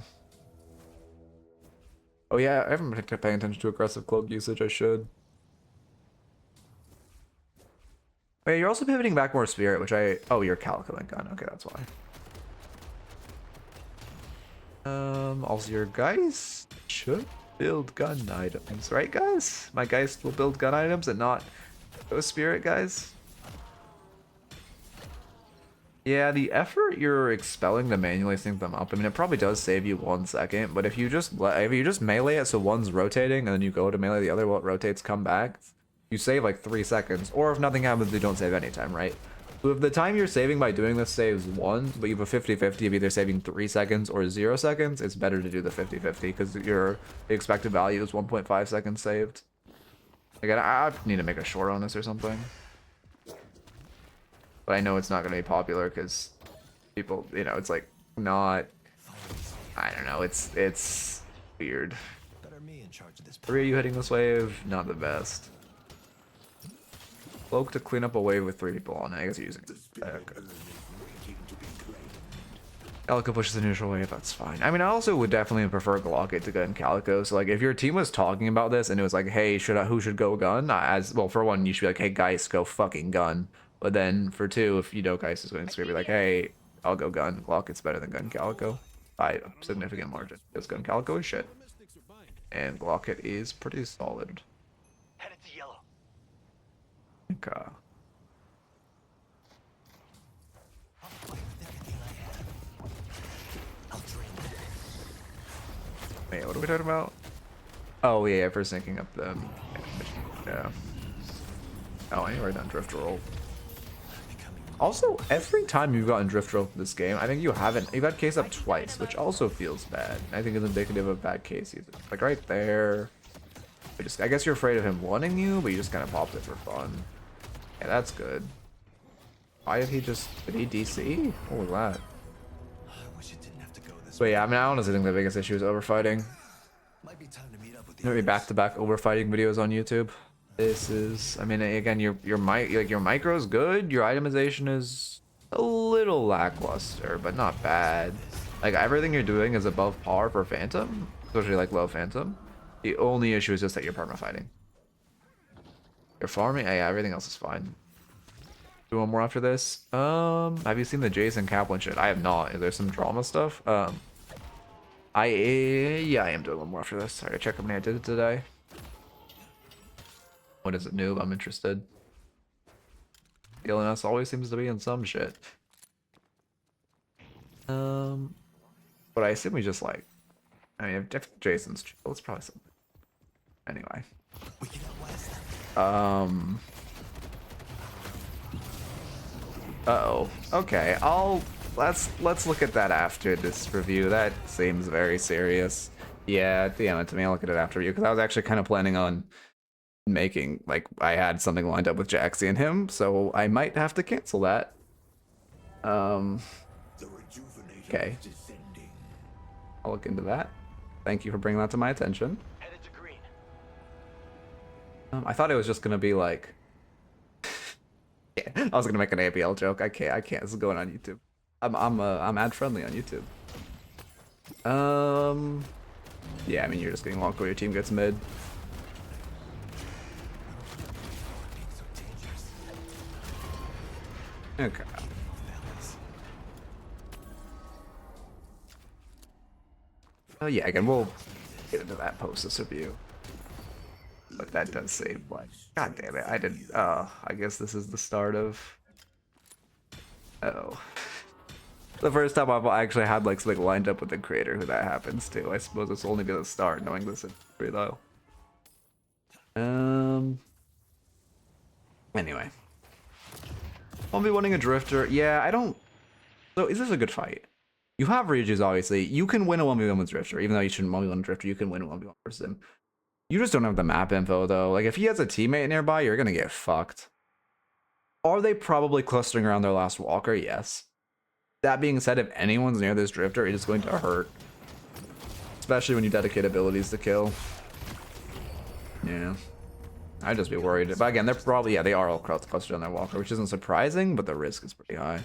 Oh yeah, I haven't been paying attention to aggressive cloak usage. I should. Wait, you're also pivoting back more spirit, which oh, you're Calico and gun. Okay, that's why. Also your guys should build gun items, right, guys? My guys will build gun items and not those spirit guys. Yeah, the effort you're expelling to manually sync them up, I mean, it probably does save you 1 second, but if you just melee it so one's rotating and then you go to melee the other while it rotates, come back, you save like 3 seconds. Or if nothing happens, you don't save any time, right? So if the time you're saving by doing this saves 1, but you have a 50-50 of either saving 3 seconds or 0 seconds, it's better to do the 50-50 because the expected value is 1.5 seconds saved. Again, I need to make a short on this or something. But I know it's not going to be popular because people, you know, it's like not, I don't know, it's weird. 3 of you hitting this wave, not the best. Cloak to clean up a wave with 3 people on it. I guess you're using okay. Calico pushes the neutral wave, that's fine. I mean, I also would definitely prefer Glock it to gun Calico. So like if your team was talking about this and it was like, hey, who should go gun? As well, for one, you should be like, hey guys, go fucking gun. But then for 2, if you know Geist is going to be like, hey, I'll go gun. Glock it's better than gun Calico by a significant margin. Because gun Calico is shit. And Glock it is pretty solid. Headed to yellow. Okay. Wait, what are we talking about? Oh yeah, for syncing up the yeah. Oh, I already done drift roll. Also, every time you've gotten drift roll for this game, I think you've had case up twice, which also feels bad. I think is indicative of bad case usage. Like right there, I guess you're afraid of him wanting you, but you just kind of popped it for fun. Yeah, that's good. Why did he DC? What was that? I wish it didn't have to go this But way. yeah, I mean, I honestly think the biggest issue is overfighting. Might be time to meet up with the Maybe others. back-to-back overfighting videos on YouTube. This is, I mean, again, your micro is good. Your itemization is a little lackluster, but not bad. Like everything you're doing is above par for Phantom, especially like low Phantom. The only issue is just that you're perma-fighting. You're farming, yeah, everything else is fine. Do one more after this. Have you seen the Jason Kaplan shit? I have not. Is there some drama stuff? Yeah, I am doing one more after this. Sorry, check how many I did it today. What is it, noob? I'm interested. Killing us always seems to be in some shit. But I assume we just like, I mean, if Jason's chill, it's probably something. Anyway. We can outlast them. Uh-oh. Okay, let's look at that after this review. That seems very serious. Yeah, DM it to me. I'll look at it after you, because I was actually kind of planning on making, like, I had something lined up with Jaxie and him, so I might have to cancel that. The rejuvenator Okay. is descending. I'll look into that. Thank you for bringing that to my attention. Headed to green. I thought it was just gonna be like, yeah, I was gonna make an ABL joke. I can't. This is going on YouTube. I'm ad friendly on YouTube. Yeah, I mean, you're just getting walked where your team gets mid. Okay. Oh yeah, again, we'll get into that post this review. But that does seem like, god damn it, I didn't, I guess this is the start of, oh. The first time I've actually had like something lined up with the creator who that happens to. I suppose this will only be the start, knowing this industry though. Anyway. 1v1ing a drifter, yeah, I don't, so is this a good fight? You have Reju's, obviously. You can win a 1v1 with Drifter, even though you shouldn't 1v1 Drifter, you can win a 1v1 versus him. You just don't have the map info, though. Like, if he has a teammate nearby, you're gonna get fucked. Are they probably clustering around their last walker? Yes. That being said, if anyone's near this Drifter, it is going to hurt. Especially when you dedicate abilities to kill. Yeah. I'd just be worried. But again, they're probably, yeah, they are all clustered on their walker, which isn't surprising, but the risk is pretty high.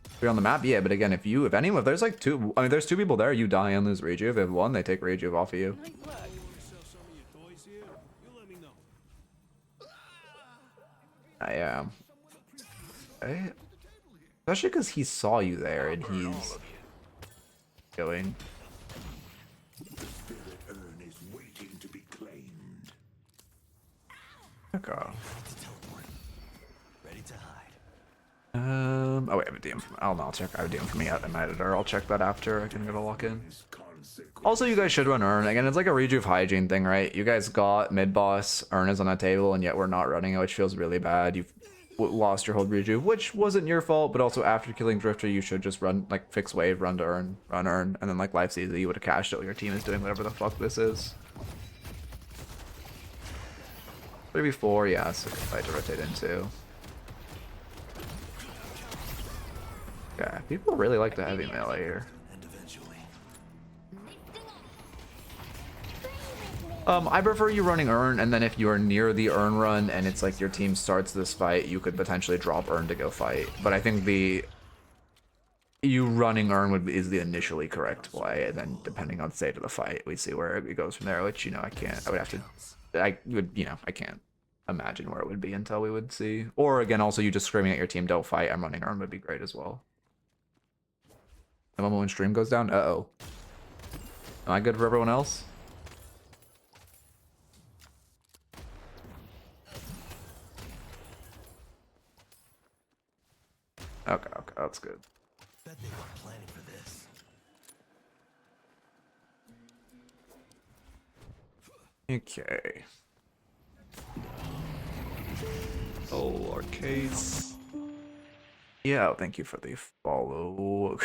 If you're on the map, yeah, but again, if there's like two, I mean, there's two people there, you die and lose Reju. If they have one, they take Reju off of you. I am. Especially because he saw you there and he's going. The spirit urn is waiting to be claimed. Okay. Ready to hide. Oh wait, I have a DM from, I'll check. I have a DM from me at my editor. I'll check that after I can get a lock in. Also, you guys should run Urn. Again, it's like a Rejuve hygiene thing, right? You guys got mid-boss, Urn is on that table, and yet we're not running it, which feels really bad. You've lost your whole Rejuve, which wasn't your fault, but also after killing Drifter, you should just run, like, fix wave, run to Urn, run Urn, and then, like, Life's easy. You would have cashed it while your team is doing whatever the fuck this is. 3v4, yeah, it's a good fight to rotate into. Yeah, people really like the heavy melee here. And eventually. I prefer you running Urn, and then if you're near the Urn run and it's like your team starts this fight, you could potentially drop Urn to go fight. But I think you running Urn is the initially correct play, and then depending on the state of the fight, we see where it goes from there, which, you know, I can't imagine where it would be until we would see. Or again, also you just screaming at your team, don't fight, I'm running Urn would be great as well. The moment when stream goes down, uh-oh. Am I good for everyone else? Okay, that's good. Bet they weren't planning for this. Okay. Oh, our case. Yeah, thank you for the follow.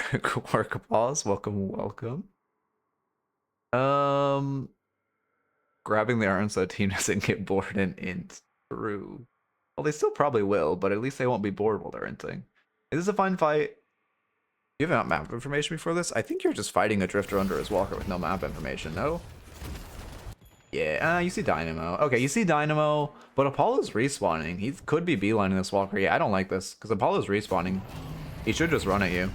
Work pause. Welcome. Grabbing the urn so the team doesn't get bored and int. True. Well, they still probably will, but at least they won't be bored while they're inting. Is this a fine fight? You have map information before this? I think you're just fighting a drifter under his walker with no map information, no? Yeah, you see Dynamo. Okay, you see Dynamo, but Apollo's respawning. He could be beelining this walker. Yeah, I don't like this, because Apollo's respawning. He should just run at you.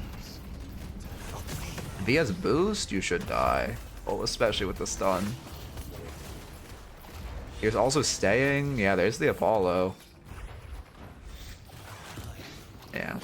If he has boost, you should die. Well, especially with the stun. He was also staying. Yeah, there's the Apollo. Yeah.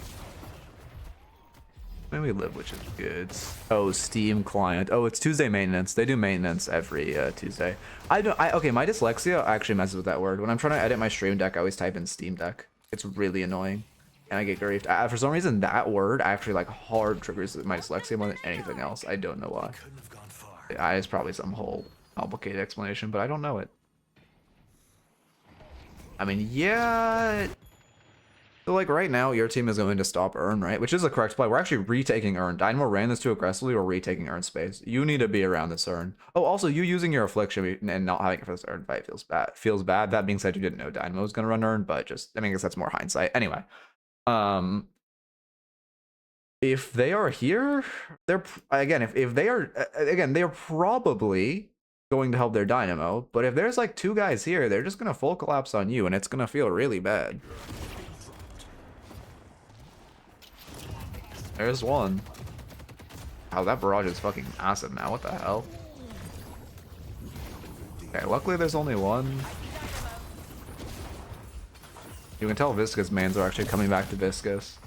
Maybe we live, which is good. Oh, Steam client. Oh, it's Tuesday maintenance. They do maintenance every Tuesday. Okay, my dyslexia actually messes with that word. When I'm trying to edit my stream deck, I always type in Steam Deck. It's really annoying, and I get griefed. For some reason, that word actually like hard triggers my dyslexia more than anything else. I don't know why. It's probably some whole complicated explanation, but I don't know it. I mean, yeah. So, like, right now, your team is going to stop Urn, right? Which is a correct play. We're actually retaking Urn. Dynamo ran this too aggressively. We're retaking Urn space. You need to be around this Urn. Oh, also, you using your Affliction and not having it for this Urn fight feels bad. Feels bad. That being said, you didn't know Dynamo was going to run Urn, but just, I mean, I guess that's more hindsight. Anyway. If they are here, they're, again, if they are, again, they're probably going to help their Dynamo. But if there's, like, two guys here, they're just going to full collapse on you, and it's going to feel really bad. There's one. Oh, that barrage is fucking massive now. What the hell? Okay, luckily there's only one. You can tell Viscous mans are actually coming back to Viscous.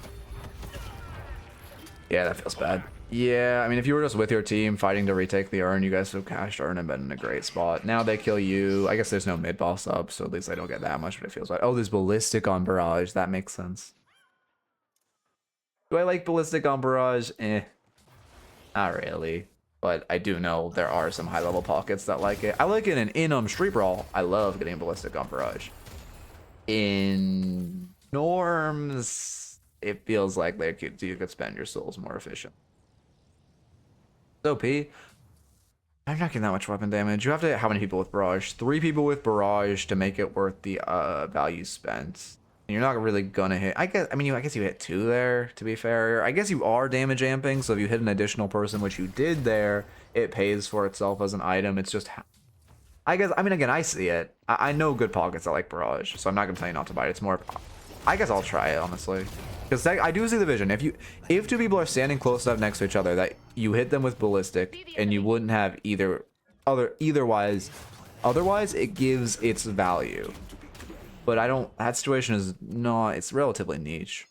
Yeah, that feels bad. Yeah, I mean, if you were just with your team fighting to retake the Urn, you guys would have cashed Urn and been in a great spot. Now they kill you. I guess there's no mid-boss up, so at least I don't get that much, but it feels bad. Oh, there's Ballistic on Barrage. That makes sense. Do I like Ballistic on Barrage? Not really. But I do know there are some high-level pockets that like it. I like it in Street Brawl. I love getting Ballistic on Barrage. In Norms, it feels like you could spend your souls more efficient. OP. I'm not getting that much weapon damage. You have to hit how many people with Barrage? 3 people with Barrage to make it worth the value spent. And you're not really gonna hit. I guess you hit 2 there, to be fair. I guess you are damage amping, so if you hit an additional person, which you did there, it pays for itself as an item. It's just, I guess, I mean, again, I see it. I know good pockets that like Barrage, so I'm not gonna tell you not to buy it. It's more, I guess I'll try it, honestly. Because I do see the vision. If 2 people are standing close enough next to each other that you hit them with Ballistic, and you wouldn't have otherwise, it gives its value. But that situation is not, it's relatively niche.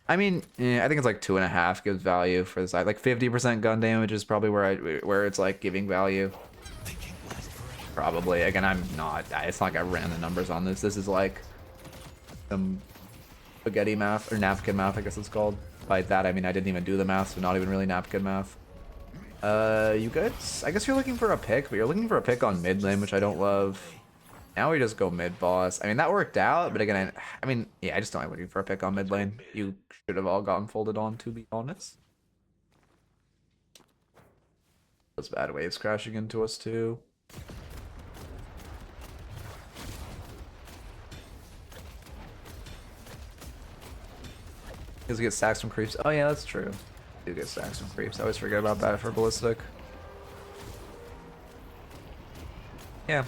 I mean, I think it's like 2.5 gives value for the side. Like 50% gun damage is probably where it's like giving value. Probably. Again, it's not like I ran the numbers on this. This is like some spaghetti math, or napkin math, I guess it's called. By that, I mean I didn't even do the math, so not even really napkin math. You good? I guess you're looking for a pick, but you're looking for a pick on mid lane, which I don't love. Now we just go mid boss. I mean, that worked out, but again, I mean, yeah, I just don't like looking for a pick on mid lane. You should have all gotten folded on, to be honest. Those bad waves crashing into us, too. Because we get stacks from creeps. Oh, yeah, that's true. We do get stacks from creeps. I always forget about that for Ballistic. Yeah.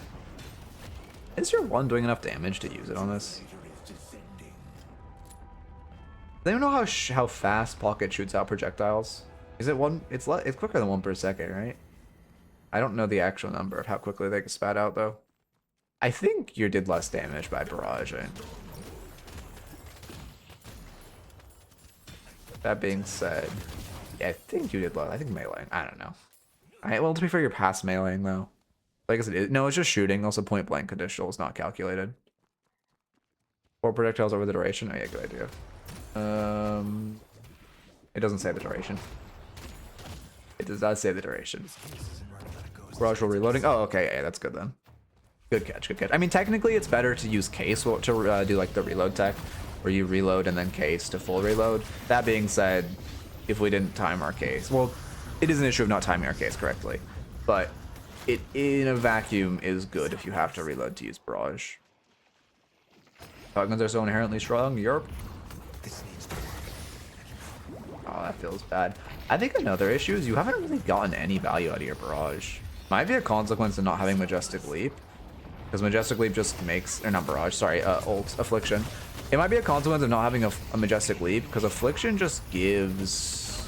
Is your 1 doing enough damage to use it on this? They don't know how fast Pocket shoots out projectiles. Is it 1? It's quicker than 1 per second, right? I don't know the actual number of how quickly they can spat out, though. I think you did less damage by barraging. That being said, yeah, I think you did less. I think meleeing. I don't know. Alright, well, to be fair, you're past meleeing, though. I guess it is. No, it's just shooting. Also, point blank conditional is not calculated. 4 projectiles over the duration. Oh yeah, good idea. It doesn't say the duration. It does not say the duration. Barrage while reloading. Oh, okay, yeah, that's good then. Good catch, good catch. I mean, technically, it's better to use case to do like the reload tech, where you reload and then case to full reload. That being said, if we didn't time our case, well, it is an issue of not timing our case correctly, but it in a vacuum is good if you have to reload to use barrage. Shotguns are so inherently strong. Europe. Oh, that feels bad. I think another issue is you haven't really gotten any value out of your barrage. Might be a consequence of not having Majestic Leap. Because Majestic Leap just makes, or not barrage, sorry, ult, Affliction. It might be a consequence of not having a Majestic Leap, because Affliction just gives...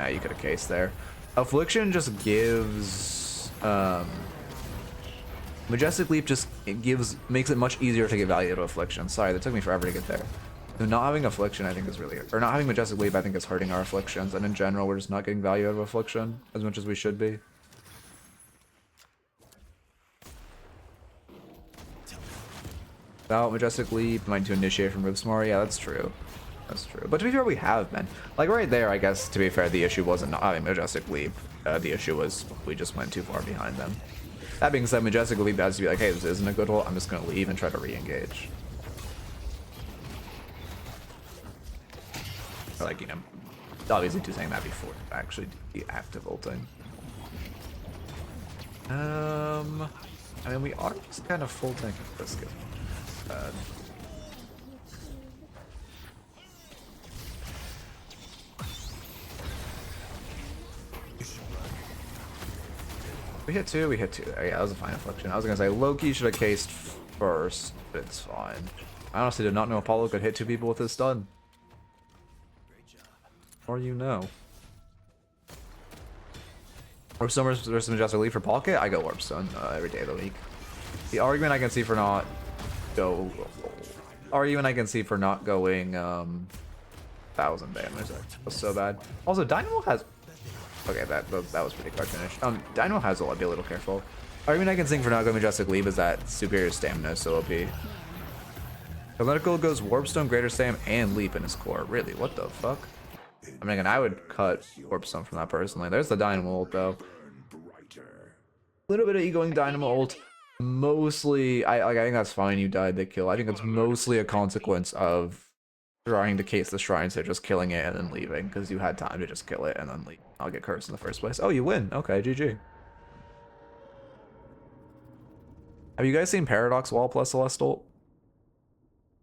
you could have cased there. Affliction just gives... Majestic Leap just makes it much easier to get value out of Affliction. Sorry, that took me forever to get there. So not having Affliction, I think, is really... Or not having Majestic Leap, I think, is hurting our Afflictions. And in general, we're just not getting value out of Affliction as much as we should be. Without Majestic Leap, might to initiate from Ribs more. Yeah, that's true. That's true. But to be fair, we have been. Like, right there, I guess, to be fair, the issue wasn't not having Majestic Leap. The issue was we just went too far behind them. That being said, Majestic Leap has to be like, hey, this isn't a good ult. I'm just going to leave and try to re-engage. Or like, you know, obviously to saying that before actually the active ulting. I mean, we are just kind of full tank of this game. We hit two. Oh, yeah, that was a fine Affliction. I was gonna say Loki should have cased first, but it's fine. I honestly did not know Apollo could hit two people with his stun. Or you know. Warpstone versus Majestic Leap for Pocket? I go Warpstone every day of the week. The argument I can see for not going 1000 damage. That was so bad. Also, Dynamo has... Okay, that was pretty cartoonish. Dynamo has a lot. Be a little careful. Argument I can sing for not going Majestic Leap is that superior stamina is so OP. Political goes Warpstone, Greater Stam, and Leap in his core. Really? What the fuck? I mean, again, I would cut Warpstone from that personally. There's the Dynamo ult, though. A little bit of egoing Dynamo ult. Mostly, I think that's fine. You died the kill. I think it's mostly a consequence of trying to case the shrine, so just killing it and then leaving, because you had time to just kill it and then leave. I'll get cursed in the first place. Oh, you win. Okay, GG. Have you guys seen Paradox Wall plus Celestial?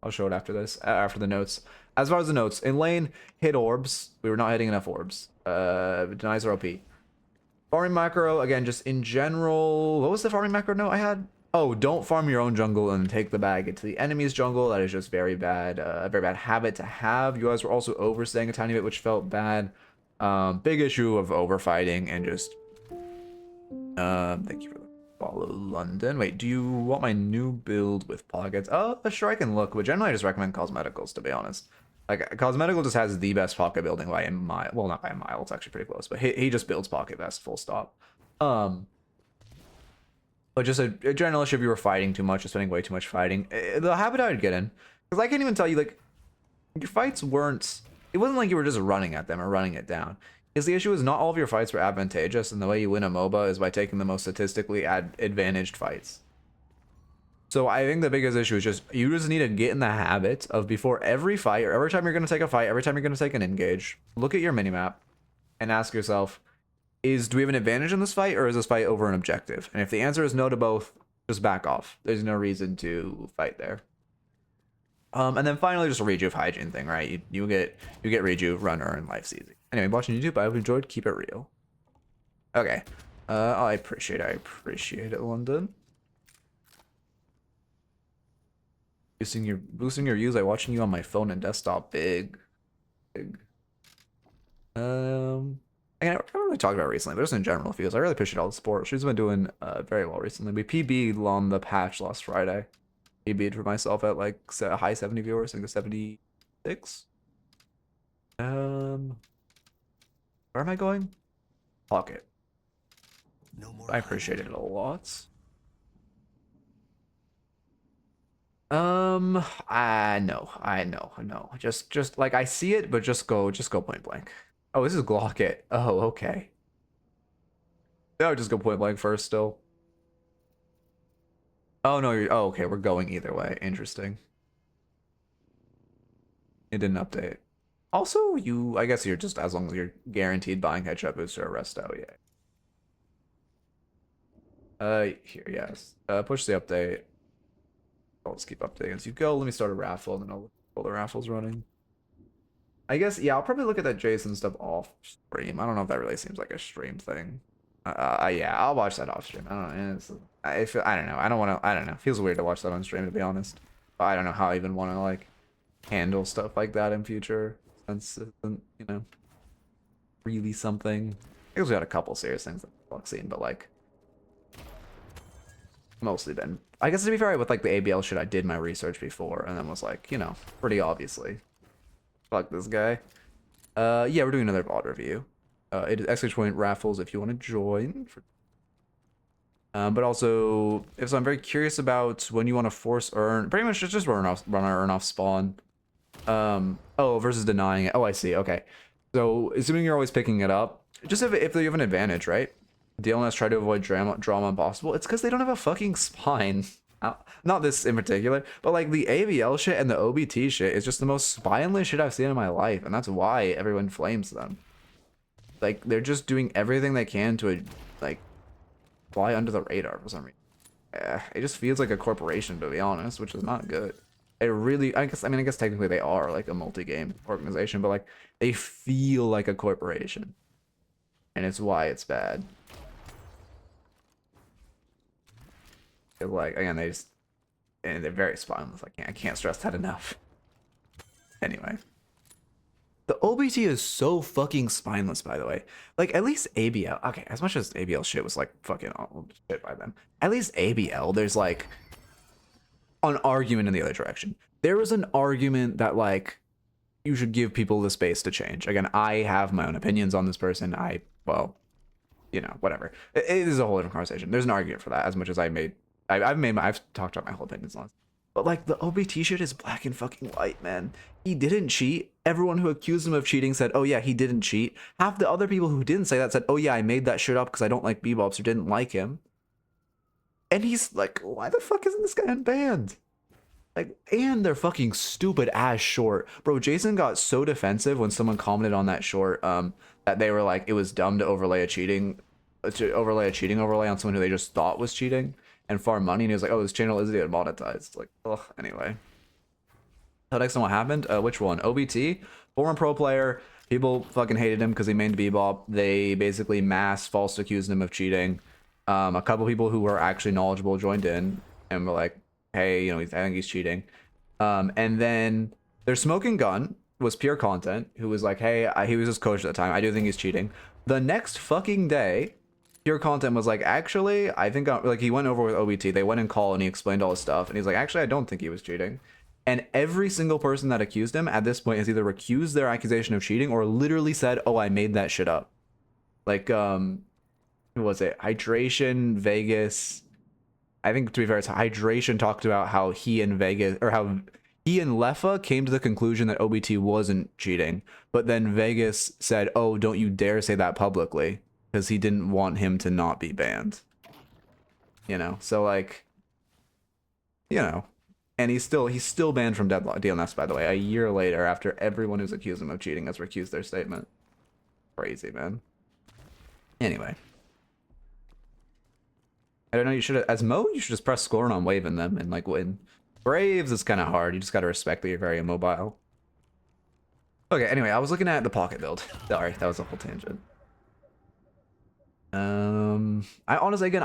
I'll show it after this, after the notes. As far as the notes, in lane, hit orbs. We were not hitting enough orbs. Denies are OP. Farming macro, again, just in general. What was the farming macro note I had? Oh, don't farm your own jungle and take the bag into the enemy's jungle. That is just very bad, a very bad habit to have. You guys were also overstaying a tiny bit, which felt bad. Big issue of overfighting and just... thank you for the follow, London. Wait, do you want my new build with pockets? Sure, I can look, but generally I just recommend Cosmeticals, to be honest. Like, Cosmetical just has the best pocket building by a mile. Well, not by a mile, it's actually pretty close, but he just builds pocket best, full stop. But just a general issue if you were fighting too much or spending way too much fighting. The habit I would get in, because I can't even tell you, like, your fights weren't... It wasn't like you were just running at them or running it down. Because the issue is not all of your fights were advantageous, and the way you win a MOBA is by taking the most statistically advantaged fights. So I think the biggest issue is just, you just need to get in the habit of before every fight, or every time you're going to take a fight, every time you're going to take an engage, look at your minimap and ask yourself, do we have an advantage in this fight, or is this fight over an objective? And if the answer is no to both, just back off. There's no reason to fight there. And then finally, just a rejuve hygiene thing, right? You get rejuve, run, earn, life's easy. Anyway, watching YouTube, I hope you enjoyed. Keep it real. Okay. I appreciate it, London. Boosting your views by watching you on my phone and desktop. Big. Again, I haven't really talked about it recently, but just in general feels. I really appreciate all the support. She's been doing very well recently. We PB'd on the patch last Friday. PB'd for myself at like a high 70 viewers, I think 76. Where am I going? Pocket. I appreciate it a lot. I know. Just like I see it, but just go point blank. Oh, this is Glock it. Oh, okay. No, just go point blank first still. Oh no, oh okay, we're going either way. Interesting. It didn't update. Also, I guess you're just, as long as you're guaranteed buying headshot booster or resto, yeah. Here, yes. Push the update. I'll just keep updating as you go. Let me start a raffle, and then I'll look at all the raffles running. I guess, yeah, I'll probably look at that Jason stuff off stream. I don't know if that really seems like a stream thing. Yeah, I'll watch that off stream. I don't know. I don't know. I don't want to. I don't know. It feels weird to watch that on stream, to be honest. But I don't know how I even want to like handle stuff like that in future, since it isn't, you know, really something. I guess we had a couple serious things that I've seen, but like mostly been. I guess to be fair, with like the ABL shit, I did my research before, and then was like, you know, pretty obviously, fuck this guy. Yeah, we're doing another VOD review. It is exclamation point raffles if you want to join. But also, if so, I'm very curious about when you want to force earn. Pretty much just run our earn off spawn. Oh, versus denying it. Oh, I see. Okay. So, assuming you're always picking it up, just if you have an advantage, right? DLNS try to avoid drama impossible. It's because they don't have a fucking spine. Not this in particular, but like the AVL shit and the OBT shit is just the most spineless shit I've seen in my life, and that's why everyone flames them. Like, they're just doing everything they can to like fly under the radar for some reason. It just feels like a corporation, to be honest, which is not good. It really, I guess technically they are like a multi-game organization, but like they feel like a corporation, and it's why it's bad. Like, again, they're very spineless. I can't stress that enough. Anyway, the OBT is so fucking spineless, by the way. Like, at least ABL, okay, as much as ABL shit was like fucking all shit by them, at least ABL, there's like an argument in the other direction. There was an argument that like you should give people the space to change. Again, I have my own opinions on this person. Well, you know, whatever. It is a whole different conversation. There's an argument for that, as much as I've talked about my whole opinions on it. But like the OBT shit is black and fucking white, man. He didn't cheat. Everyone who accused him of cheating said, oh yeah, he didn't cheat. Half the other people who didn't say that said, oh yeah, I made that shit up because I don't like Bebops or didn't like him. And he's like, why the fuck isn't this guy unbanned? Like, and they're fucking stupid ass short. Bro, Jason got so defensive when someone commented on that short that they were like, it was dumb to overlay a cheating overlay on someone who they just thought was cheating and farm money, and he was like, oh, this channel isn't even monetized. Like, ugh, anyway. So next on what happened? Which one? OBT, former pro player. People fucking hated him because he mained Bebop. They basically false accused him of cheating. A couple people who were actually knowledgeable joined in and were like, hey, you know, I think he's cheating. And then their smoking gun was pure content, who was like, hey, he was his coach at the time. I do think he's cheating. The next fucking day, pure content was like, actually, I think like he went over with OBT. They went in call and he explained all his stuff. And he's like, actually, I don't think he was cheating. And every single person that accused him at this point has either recused their accusation of cheating or literally said, oh, I made that shit up. Like, who was it? Hydration, Vegas. I think, to be fair, it's Hydration talked about how he and Vegas, or how he and Lefa came to the conclusion that OBT wasn't cheating. But then Vegas said, oh, don't you dare say that publicly, because he didn't want him to not be banned. You know, so like, you know, and he's still banned from Deadlock DNS, by the way, a year later after everyone who's accused him of cheating has recused their statement. Crazy, man. Anyway. I don't know, you should, as Mo, you should just press scorn on waving them and like win. Braves is kind of hard. You just got to respect that you're very immobile. Okay, anyway, I was looking at the pocket build. Sorry, that was a whole tangent. I honestly, again,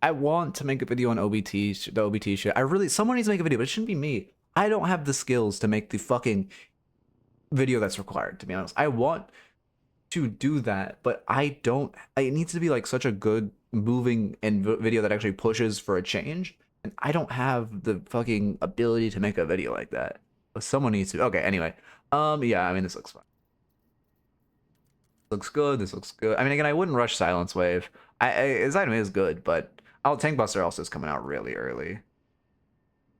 I want to make a video on the OBT shit. Someone needs to make a video, but it shouldn't be me. I don't have the skills to make the fucking video that's required, to be honest. I want to do that, but I don't. It needs to be like such a good moving and video that actually pushes for a change, and I don't have the fucking ability to make a video like that. But someone needs to. Okay, anyway. Yeah, I mean, this looks fine. Looks good. This looks good. I mean, again, I wouldn't rush Silence Wave. His item is good, but Tank Buster also is coming out really early.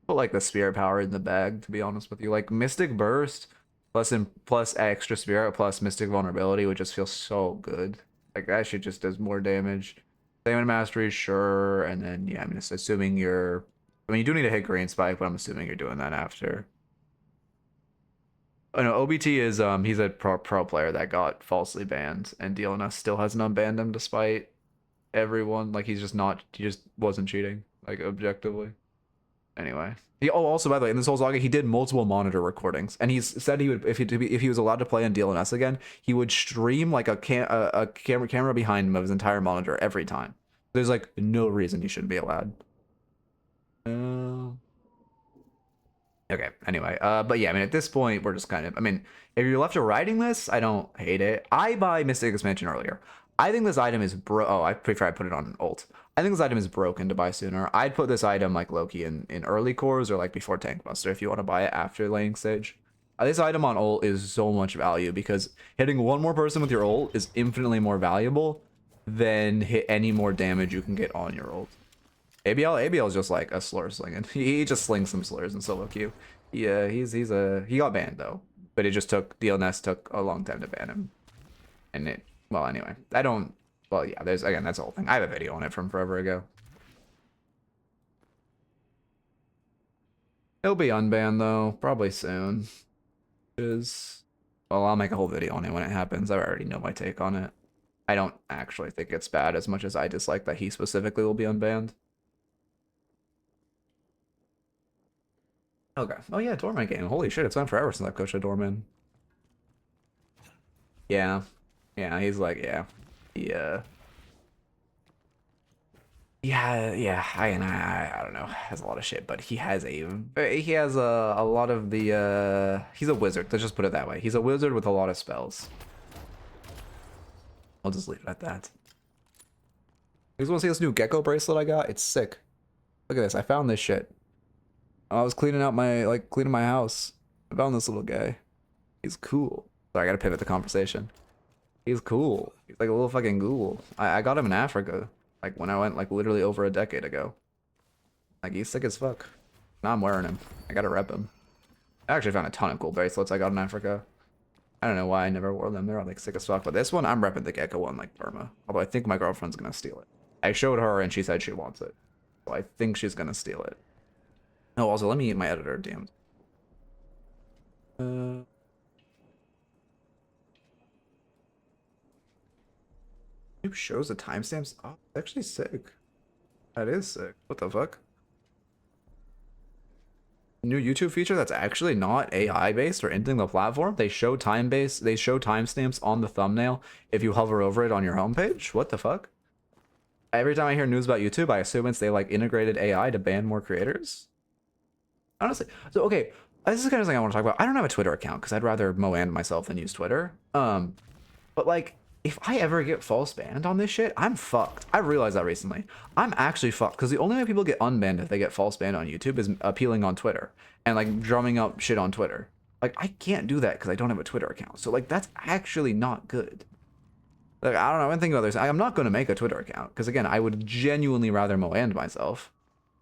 Put like the Spirit Power in the bag, to be honest with you. Like Mystic Burst plus extra Spirit plus Mystic Vulnerability would just feel so good. Like that shit just does more damage. Stamina Mastery, sure, and then yeah, I mean, it's assuming you're. I mean, you do need to hit Green Spike, but I'm assuming you're doing that after. Oh no, OBT is he's a pro player that got falsely banned, and DLNS still hasn't unbanned him despite everyone. Like he just wasn't cheating, like objectively. Anyway, also by the way, in this whole saga, he did multiple monitor recordings, and he's said he would if he was allowed to play in DLNS again, he would stream like a camera behind him of his entire monitor every time. There's like no reason he shouldn't be allowed. Okay, anyway, but yeah, I mean, at this point, we're just kind of, I mean, if you're left to writing this, I don't hate it. I buy Mystic Expansion earlier. I think this item is I prefer I put it on ult. I think this item is broken to buy sooner. I'd put this item like Loki in early cores or like before Tank Buster if you want to buy it after laning stage. This item on ult is so much value because hitting one more person with your ult is infinitely more valuable than hit any more damage you can get on your ult. ABL is just like a slur slinging. He just slings some slurs in solo queue. Yeah, he got banned though, but it just took DLNS took a long time to ban him. And it well anyway, well yeah, there's again that's the whole thing. I have a video on it from forever ago. He'll be unbanned though, probably soon. Well, I'll make a whole video on it when it happens. I already know my take on it. I don't actually think it's bad as much as I dislike that he specifically will be unbanned. Okay. Oh yeah, Doorman game. Holy shit, it's been forever since I've coached a Doorman. Yeah. Yeah, he's like, yeah. Yeah, I don't know. Has a lot of shit, but he has a lot of the he's a wizard. Let's just put it that way. He's a wizard with a lot of spells. I'll just leave it at that. You guys want to see this new gecko bracelet I got? It's sick. Look at this. I found this shit. I was cleaning my house. I found this little guy. He's cool. Sorry, I gotta pivot the conversation. He's cool. He's like a little fucking ghoul. I got him in Africa. Like when I went like literally over a decade ago. Like he's sick as fuck. Now I'm wearing him. I gotta rep him. I actually found a ton of cool bracelets I got in Africa. I don't know why I never wore them. They're like sick as fuck. But this one, I'm repping the gecko one like Burma. Although I think my girlfriend's gonna steal it. I showed her and she said she wants it. So I think she's gonna steal it. Oh, also, let me eat my editor, damn. Who shows the timestamps? Oh, it's actually sick. That is sick. What the fuck? New YouTube feature that's actually not AI based or anything the platform. They show timestamps on the thumbnail if you hover over it on your homepage. What the fuck? Every time I hear news about YouTube, I assume it's they like integrated AI to ban more creators. Honestly, so okay, this is the kind of thing I want to talk about. I don't have a Twitter account because I'd rather Moand myself than use Twitter. But like, if I ever get false banned on this shit, I'm fucked. I realized that recently. I'm actually fucked because the only way people get unbanned if they get false banned on YouTube is appealing on Twitter and like drumming up shit on Twitter. Like I can't do that because I don't have a Twitter account. So like that's actually not good. Like I don't know. I'm thinking about this. I'm not going to make a Twitter account because again, I would genuinely rather Moand myself.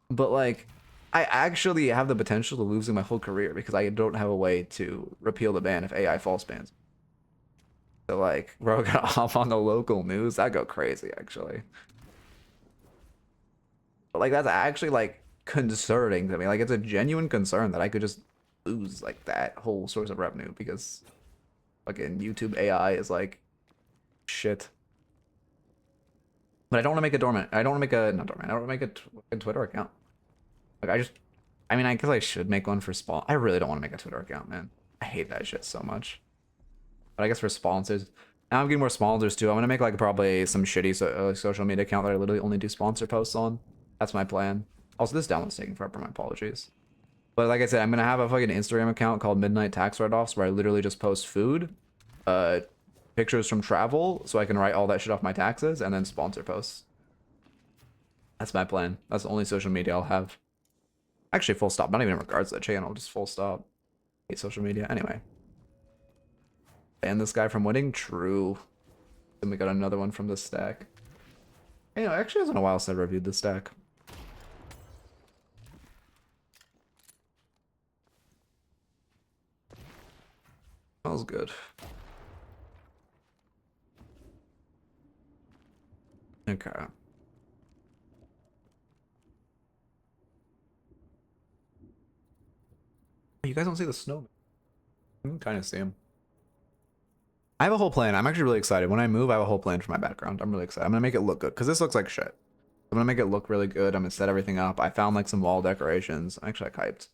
But like, I actually have the potential to losing my whole career because I don't have a way to repeal the ban if AI false bans. So like, bro, gotta hop on the local news. That'd go crazy, actually. But like, that's actually like concerning to me. Like, it's a genuine concern that I could just lose like that whole source of revenue because fucking YouTube AI is like shit. But I don't want to make a dormant. I don't want to make a not dormant. I don't want to make a Twitter account. Like I mean, I guess I should make one for spawn. I really don't want to make a Twitter account, man. I hate that shit so much. But I guess for sponsors, now I'm getting more sponsors too. I'm gonna make like probably some shitty social media account that I literally only do sponsor posts on. That's my plan. Also, this download's taking forever. My apologies. But like I said, I'm gonna have a fucking Instagram account called Midknight Tax Write-Offs where I literally just post food, pictures from travel, so I can write all that shit off my taxes, and then sponsor posts. That's my plan. That's the only social media I'll have. Actually, full stop. Not even in regards to the channel, just full stop. Hate social media. Anyway. Ban this guy from winning? True. Then we got another one from the stack. Hey, no, actually, it's been a while since I reviewed the stack. Smells good. Okay. You guys don't see the snowman. You can kind of see him. I have a whole plan. I'm actually really excited. When I move, I have a whole plan for my background. I'm really excited. I'm gonna make it look good because this looks like shit. I'm gonna make it look really good. I'm gonna set everything up. I found like some wall decorations. I'm actually like hyped.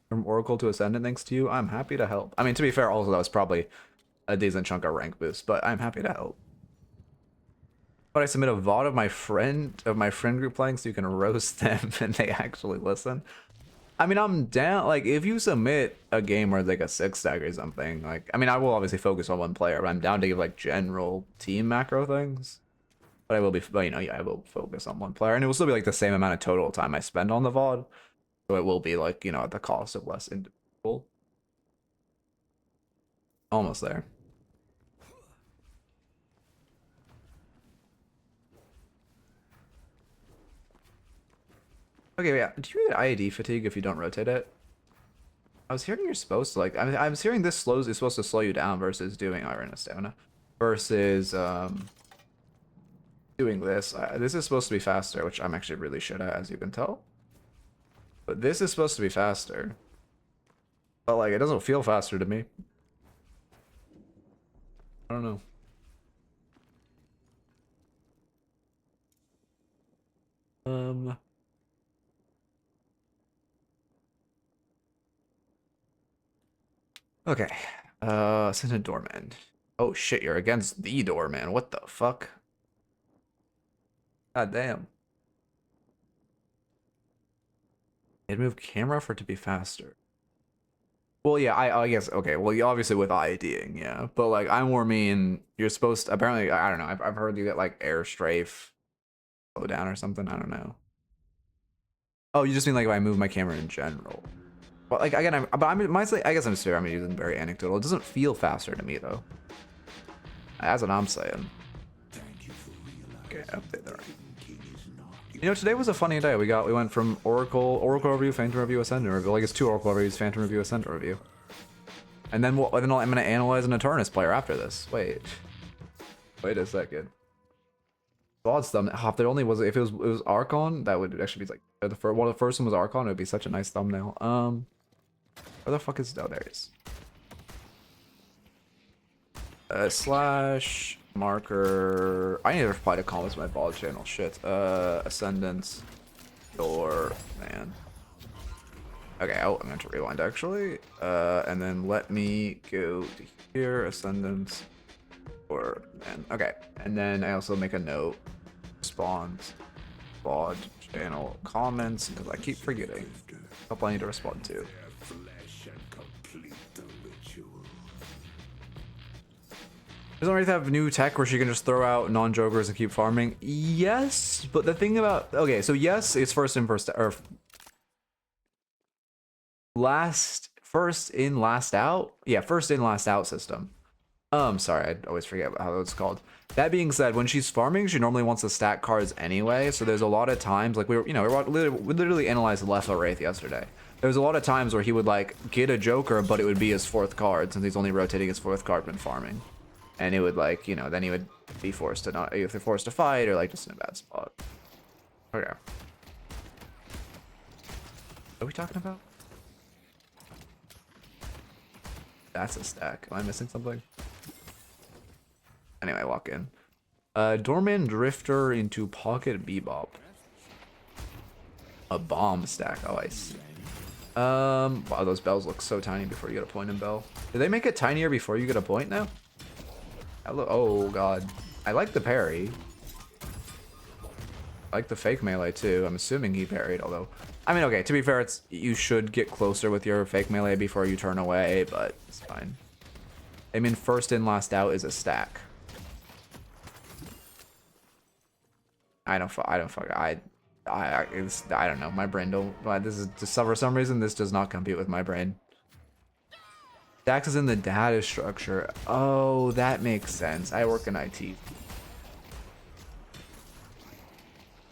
From Oracle to Ascendant, thanks to you. I'm happy to help. I mean, to be fair, also that was probably a decent chunk of rank boost, but I'm happy to help. But I submit a VOD of my friend group playing so you can roast them and they actually listen. I mean, I'm down. Like, if you submit a game where it's like a 6-stack or something, like, I mean, I will obviously focus on one player, but I'm down to give like general team macro things. But I will be, you know, yeah, I will focus on one player, and it will still be like the same amount of total time I spend on the VOD. So it will be like, you know, at the cost of less individual. Almost there. Okay, yeah. Do you get IAD fatigue if you don't rotate it? I was hearing you're supposed to like. I was hearing this slows is supposed to slow you down versus doing iron and stamina, versus doing this. This is supposed to be faster, which I'm actually really shit at, as you can tell. But this is supposed to be faster. But like, it doesn't feel faster to me. I don't know. Okay. Ascendant Doorman. Oh shit, you're against the Doorman. What the fuck? God damn. It moved camera for it to be faster. Well, yeah, I guess, okay, well, you obviously with IDing, yeah. But like, I more mean, you're supposed to, apparently, I don't know, I've heard you get like air strafe, slow down or something, I don't know. Oh, you just mean like if I move my camera in general. Well, like, again, I guess I'm just fair, I'm using very anecdotal. It doesn't feel faster to me, though. That's what I'm saying. Okay, update there. You know, today was a funny day. We went from Oracle review, Phantom review, Ascendant review. Like, it's 2 Oracle reviews, Phantom review, Ascendant review. And then I'm gonna analyze an Eternus player after this. Wait a second. God's thumbnail. If there only was, if it was Archon, that would actually be like the first one. The first one was Archon. It would be such a nice thumbnail. Where the fuck is? Oh, there it is. Slash marker. I need to reply to comments my ball channel. Shit. Ascendant Doorman. Okay. Oh, I'm going to rewind actually. And then let me go to here. Ascendant Doorman. Okay. And then I also make a note. Respond. VOD channel comments because I keep forgetting. A couple I need to respond to. Doesn't Wraith have new tech where she can just throw out non-jokers and keep farming? Yes, but the thing about, okay, so yes, it's first in last out. Yeah, first in last out system. Sorry, I always forget how it's called. That being said, when she's farming, she normally wants to stack cards anyway. So there's a lot of times, like we literally analyzed Lefa Wraith yesterday. There's a lot of times where he would like get a Joker, but it would be his 4th card since he's only rotating his 4th card when farming. And it would like, you know, then he would be forced to either forced to fight or like just in a bad spot. Okay. What are we talking about? That's a stack. Am I missing something? Anyway, walk in. Doorman Drifter into Pocket Bebop. A bomb stack. Oh, I see. Wow, those bells look so tiny before you get a point in bell. Did they make it tinier before you get a point now? Oh god. I like the parry. I like the fake melee too. I'm assuming he parried, although I mean, okay, to be fair, it's you should get closer with your fake melee before you turn away, but it's fine. I mean, first in last out is a stack. I don't know. My brain don't. This is just for some reason this does not compute with my brain. Stacks is in the data structure. Oh, that makes sense. I work in IT. Yeah,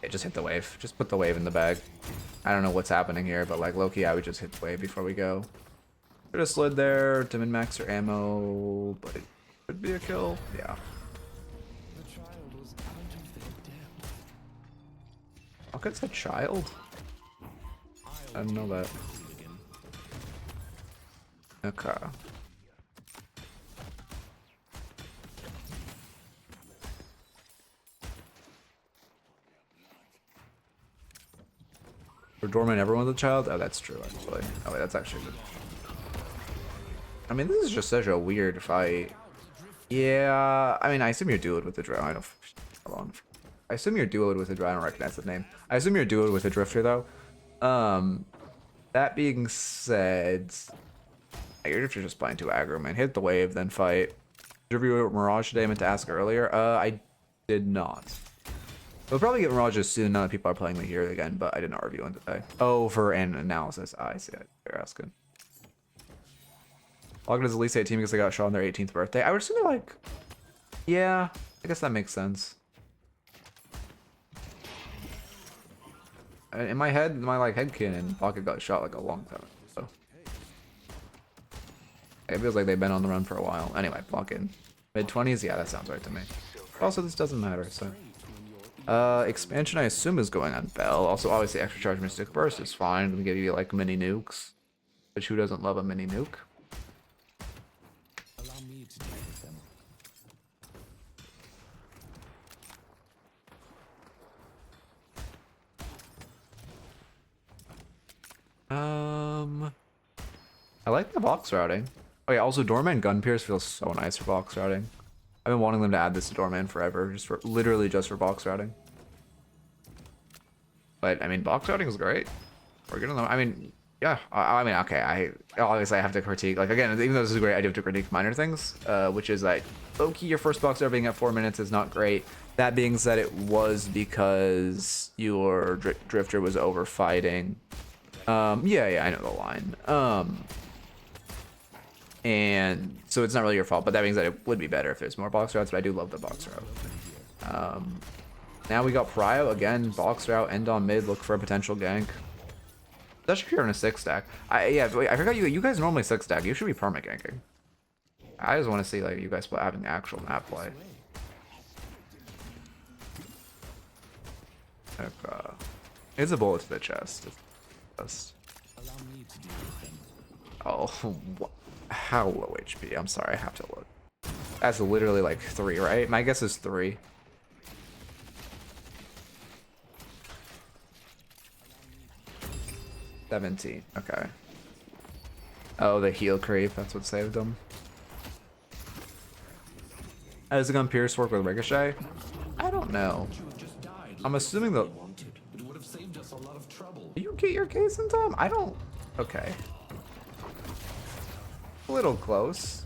just hit the wave. Just put the wave in the bag. I don't know what's happening here, but like Loki, I would just hit the wave before we go. Could have slid there to min-max your ammo, but it could be a kill. Yeah. Pocket's a child? I didn't know that. Okay. For Doorman, everyone's a child? Oh, that's true, actually. Oh, wait, that's actually good. I mean, this is just such a weird fight. Yeah, I mean, I assume you're duoed with the Drow. I don't... Hold on. I assume you're duoed with the Drow. I don't recognize the name. I assume you're duoed with the Drifter, though. That being said... Your Drifter's just playing too aggro, man. Hit the wave, then fight. Did you review Mirage today? I meant to ask earlier. I did not. We'll probably get Mirages soon now that people are playing the here again, but I did not review one today. Oh, for an analysis. I see. You're asking. Logged as at least 18 because they got shot on their 18th birthday. I would assume they're like... Yeah, I guess that makes sense. In my head, my like headcanon, Pocket got shot like a long time ago, so... It feels like they've been on the run for a while. Anyway, Pocket. Mid-20s? Yeah, that sounds right to me. Also, this doesn't matter, so... expansion I assume is going on Bell. Also, obviously, extra charge Mystic Burst is fine. Gonna give you like mini nukes. But who doesn't love a mini nuke? Allow me to deal with them. I like the box routing. Oh yeah, also Doorman Gun Pierce feels so nice for box routing. I've been wanting them to add this to Doorman forever, just for literally just for box routing. But I mean, box routing is great. We're gonna know. I mean, yeah. I mean, okay. Obviously I have to critique. Like again, even though this is great, I do have to critique minor things, which is like, low-key, your first box routing at 4 minutes is not great. That being said, it was because your Drifter was over fighting. Yeah, I know the line. And so it's not really your fault, but that means that it would be better if there's more box routes, but I do love the box route. Now we got Prio, again, box route, end on mid, look for a potential gank. Especially if you're in a 6-stack. Yeah, I forgot you guys normally 6-stack, you should be perma ganking. I just want to see like you guys having actual map play. Okay. It's a bullet to the chest. Allow me to deal with them. Oh, how low HP? I'm sorry, I have to look. That's literally like 3, right? My guess is 3. $17. Okay. Oh, the heal creep. That's what saved him. How does the gun Pierce work with Ricochet? I don't know. I'm assuming the... Do you get your case in time? I don't... Okay. A little close.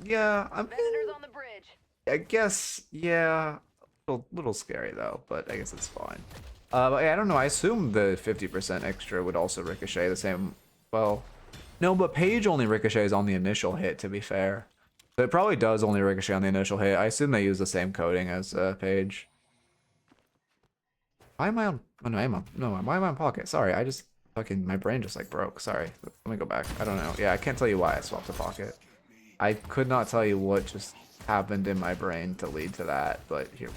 Yeah, I mean... Visitors on the bridge. I guess, yeah. A little scary though, but I guess it's fine. But yeah, I don't know. I assume the 50% extra would also ricochet the same. Well, no, but Page only ricochets on the initial hit, to be fair. So it probably does only ricochet on the initial hit. I assume they use the same coding as Page. Why am I on... Oh, no, why am I on Pocket? Sorry, I just... Fucking... My brain just, like, broke. Sorry. Let me go back. I don't know. Yeah, I can't tell you why I swapped to Pocket. I could not tell you what just happened in my brain to lead to that, but here...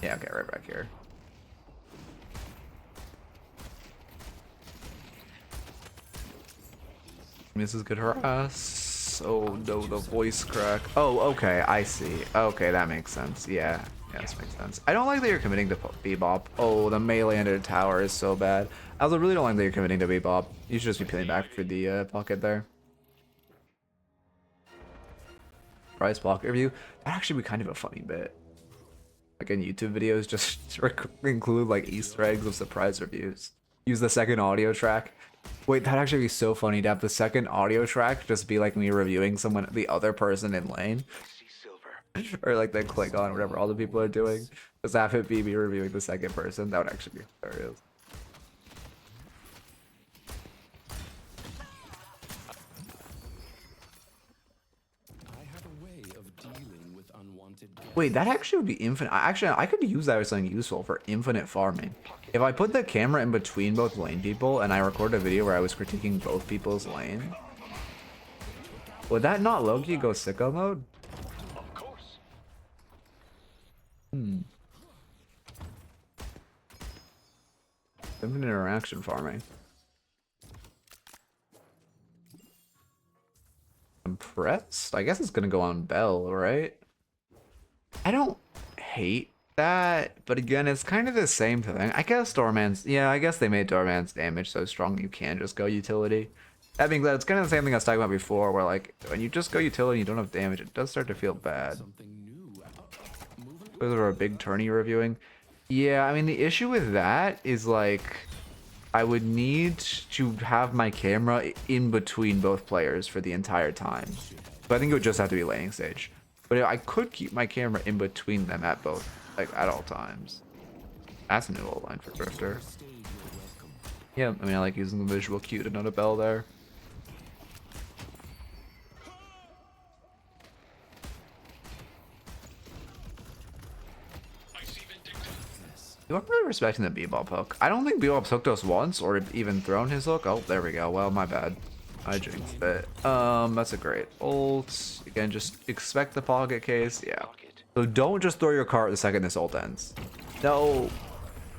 Yeah, okay, right back here. This is good harass. Oh no, the voice crack. Oh, okay, I see. Okay, that makes sense. Yeah, this makes sense. I don't like that you're committing to Bebop. Oh, the melee under the tower is so bad. I also really don't like that you're committing to Bebop. You should just be peeling back for the Pocket there. Price Pocket review. That actually be kind of a funny bit. Like in YouTube videos, just include like Easter eggs of surprise reviews. Use the second audio track. Wait, that'd actually be so funny to have the second audio track just be like me reviewing someone, the other person in lane. Or like they click on whatever all the people are doing. Just have it be me reviewing the second person. That would actually be hilarious. Wait, that actually would be infinite. Actually, I could use that as something useful for infinite farming. If I put the camera in between both lane people and I record a video where I was critiquing both people's lane, would that not low-key go sicko mode? Of course. Infinite interaction farming. Impressed? I guess it's gonna go on Bell, right? I don't hate that, but again, it's kind of the same thing. I guess Doorman's, yeah, I guess they made Doorman's damage so strong you can just go utility. That being said, it's kind of the same thing I was talking about before, where like when you just go utility and you don't have damage, it does start to feel bad. Those are a big tourney you're reviewing. Yeah, I mean the issue with that is like I would need to have my camera in between both players for the entire time. So I think it would just have to be laning stage. But I could keep my camera in between them at both, like at all times. That's a new old line for Drifter. Yeah, I mean I like using the visual cue to note a bell there. You aren't really respecting the Bebop hook. I don't think Bebop's hooked us once or even thrown his hook. Oh, there we go. Well, my bad. I jinxed it. That's a great ult. Again, just expect the pocket case. Yeah. So don't just throw your cart the second this ult ends. No.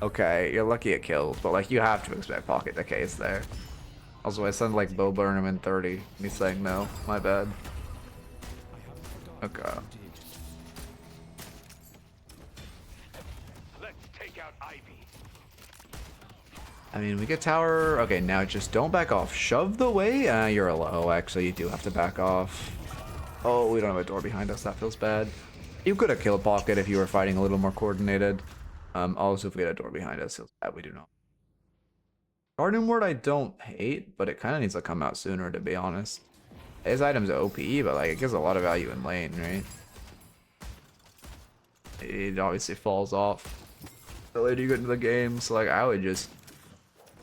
Okay, you're lucky it kills, but like you have to expect pocket the case there. Also, I send like Bo Burnham in 30. Me saying no. My bad. Okay. I mean, we get tower. Okay, now just don't back off. Shove the way. You're a low. Actually, you do have to back off. Oh, we don't have a door behind us. That feels bad. You could have killed pocket if you were fighting a little more coordinated. Also, if we had a door behind us, feels bad. We do not. Garden Ward I don't hate, but it kind of needs to come out sooner, to be honest. His item's OP, but like it gives a lot of value in lane, right? It obviously falls off the later you get into the game, so like I would just.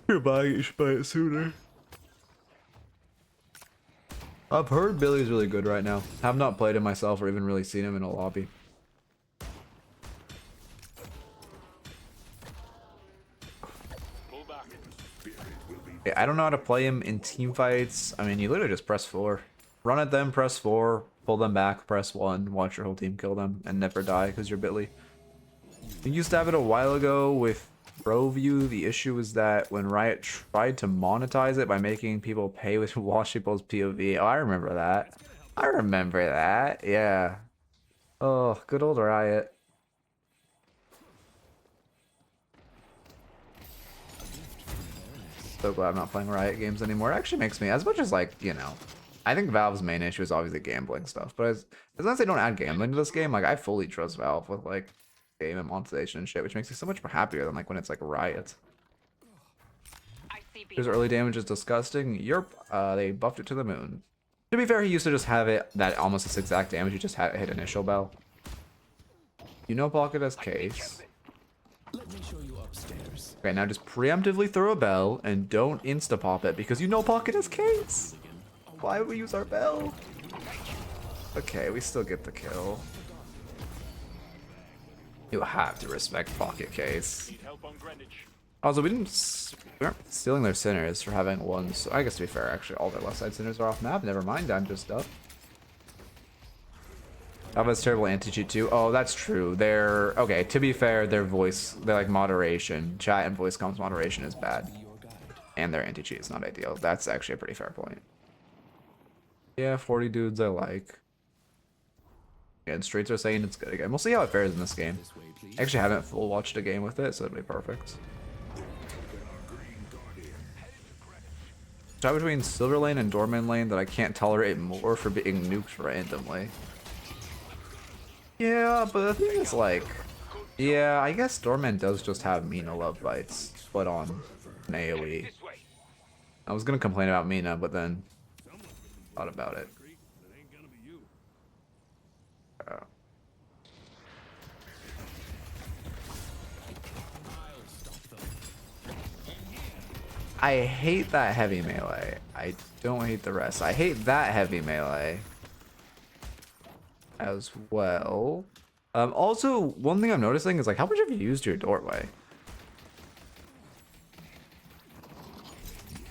You're buying it, you should buy it sooner. I've heard Billy's really good right now. Have not played him myself or even really seen him in a lobby. Yeah, I don't know how to play him in team fights. I mean, you literally just press 4. Run at them, press 4, pull them back, press 1, watch your whole team kill them, and never die because you're Billy. We used to have it a while ago with ProView. The issue was that when Riot tried to monetize it by making people pay with watch people's POV. Oh, I remember that. I remember that. Yeah. Oh, good old Riot. So glad I'm not playing Riot games anymore. It actually makes me, as much as like, you know, I think Valve's main issue is obviously gambling stuff. But as long as they don't add gambling to this game, like I fully trust Valve with like game and monetization and shit, which makes me so much more happier than like when it's like Riot. His early damage is disgusting. Yerp, they buffed it to the moon. To be fair, he used to just have it that almost this exact damage. You just hit initial bell. You know Pocket has case. Let me show you upstairs. Okay, now just preemptively throw a bell and don't insta pop it because you know Pocket has case. Why would we use our bell? Okay, we still get the kill. You have to respect Pocket Case. Also, we aren't stealing their sinners for having one. So I guess to be fair, actually, all their left side sinners are off map. Never mind, I'm just up. That was terrible anti-cheat too. Oh, that's true. They're okay. To be fair, their voice, they're like moderation, chat and voice comms moderation is bad, and their anti-cheat is not ideal. That's actually a pretty fair point. Yeah, 40 dudes I like. And straights are saying it's good again. We'll see how it fares in this game. I actually haven't full watched a game with it, so it'll be perfect. Try between Silver Lane and Doorman Lane that I can't tolerate more for being nuked randomly. Yeah, but the thing is like, yeah, I guess Doorman does just have Mina love bites, but on an AoE. I was gonna complain about Mina, but then thought about it. I hate that heavy melee. I don't hate the rest. I hate that heavy melee as well. Also, one thing I'm noticing is like, how much have you used your doorway?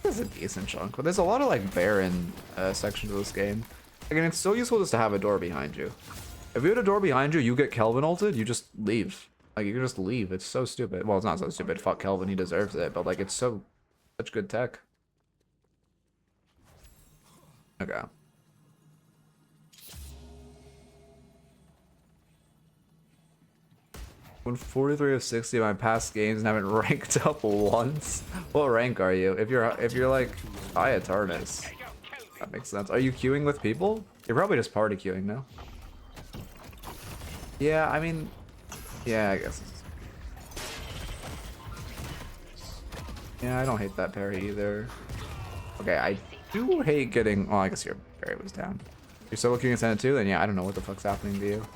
It's a decent chunk, but there's a lot of like barren sections of this game. Again, it's so useful just to have a door behind you. If you had a door behind you, you get Kelvin ulted, you just leave. Like, you can just leave. It's so stupid. Well, it's not so stupid. Fuck Kelvin, he deserves it. But like, it's so such good tech. Okay. Won 43 of 60 in my past games and haven't ranked up once. What rank are you? If you're like high Eternus, that makes sense. Are you queuing with people? You're probably just party queuing now. Yeah, I mean, yeah, I guess. Yeah, I don't hate that parry either. Okay, I do hate getting. Oh, I guess your parry was down. You're still looking at Ascendant too? Then yeah, I don't know what the fuck's happening to you.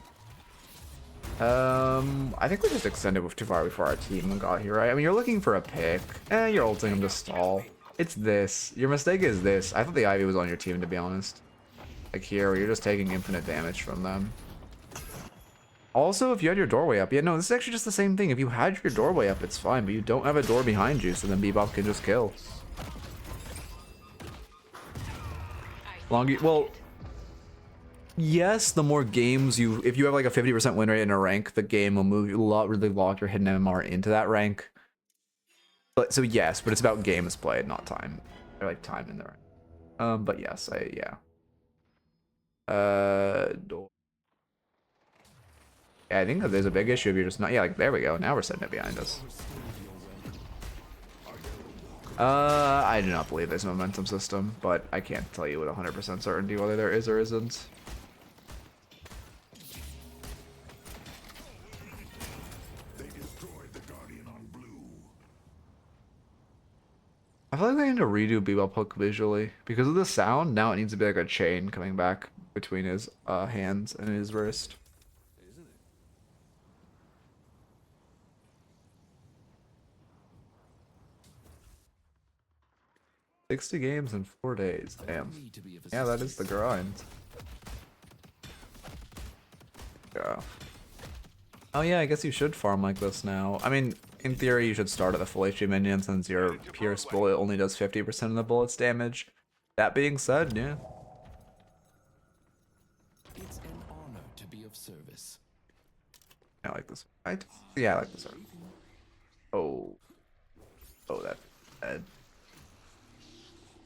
I think we just extended too far before our team got here, right? I mean, you're looking for a pick. You're ulting him to stall. It's this. Your mistake is this. I thought the Ivy was on your team, to be honest. Like here, where you're just taking infinite damage from them. Also, if you had your doorway up, yeah, no, this is actually just the same thing. If you had your doorway up, it's fine, but you don't have a door behind you, so then Bebop can just kill. Well, yes, the more games if you have like a 50% win rate in a rank, the game will really lock your hidden MMR into that rank. But so yes, but it's about games played, not time. Or like time in the rank. But yes, yeah. Yeah, I think that there's a big issue if you're just not. Yeah, like there we go. Now we're setting it behind us. I do not believe there's a momentum system, but I can't tell you with 100% certainty whether there is or isn't. I feel like they need to redo Bebop Hook visually. Because of the sound, now it needs to be like a chain coming back between his hands and his wrist. 60 games in 4 days. Damn. Yeah, that is the grind. Yeah. Oh yeah, I guess you should farm like this now. I mean, in theory, you should start at the full HP minion since your Pierce bullet only does 50% of the bullet's damage. That being said, yeah. It's an honor to be of service. I like this. Yeah, I like this one. Oh. Oh, that.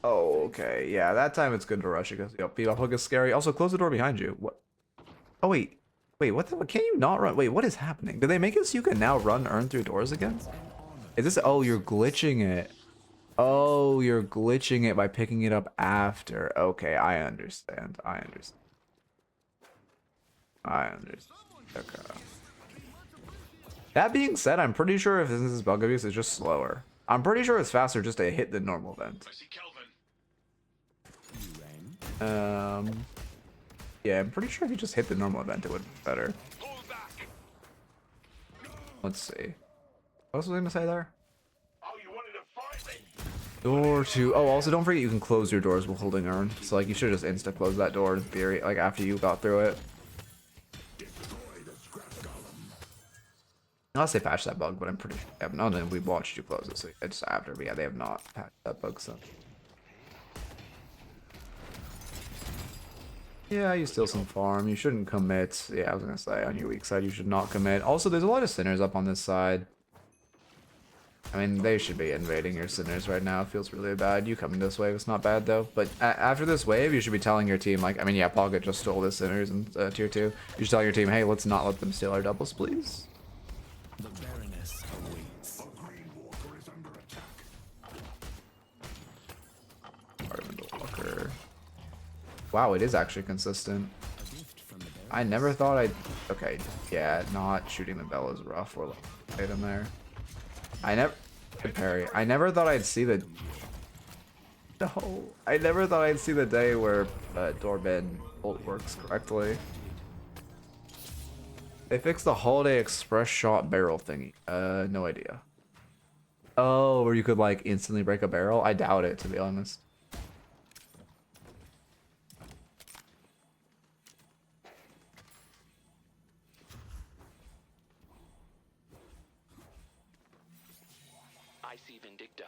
Oh, okay. Yeah, that time it's good to rush it because Bebop Hook is scary. Also, close the door behind you. What? Oh, wait. Wait, what the? Can you not run? Wait, what is happening? Did they make it so you can now earn through doors again? Is this? Oh, you're glitching it. Oh, you're glitching it by picking it up after. Okay, I understand. I understand. Okay. That being said, I'm pretty sure if this is bug abuse, it's just slower. I'm pretty sure it's faster just to hit the normal vent. Yeah, I'm pretty sure if you just hit the normal event, it would be better. Let's see. What else was I gonna say there? Door to. Oh, also don't forget you can close your doors while holding urn. So like you should just insta close that door in theory, like after you got through it. Unless they patched that bug, but I'm pretty sure. No, we watched you close it, so it's after. But yeah, they have not patched that bug, so. Yeah, you steal some farm. You shouldn't commit. Yeah, I was gonna say on your weak side, you should not commit. Also, there's a lot of sinners up on this side. I mean, they should be invading your sinners right now. It feels really bad. You coming this wave, it's not bad though. But after this wave, you should be telling your team, like, I mean, yeah, Pocket just stole the sinners in tier 2. You should tell your team, hey, let's not let them steal our doubles, please. The Baroness awaits. A green walker is under attack. Walker. Wow, it is actually consistent. I never thought I'd. Okay, yeah, not shooting the bell is rough. Or hit him there. I never. Good parry. I never thought I'd see the. No, I never thought I'd see the day where Doorman ult works correctly. They fixed the Holiday Express shot barrel thingy. No idea. Oh, where you could like instantly break a barrel? I doubt it, to be honest. I see Vindicta.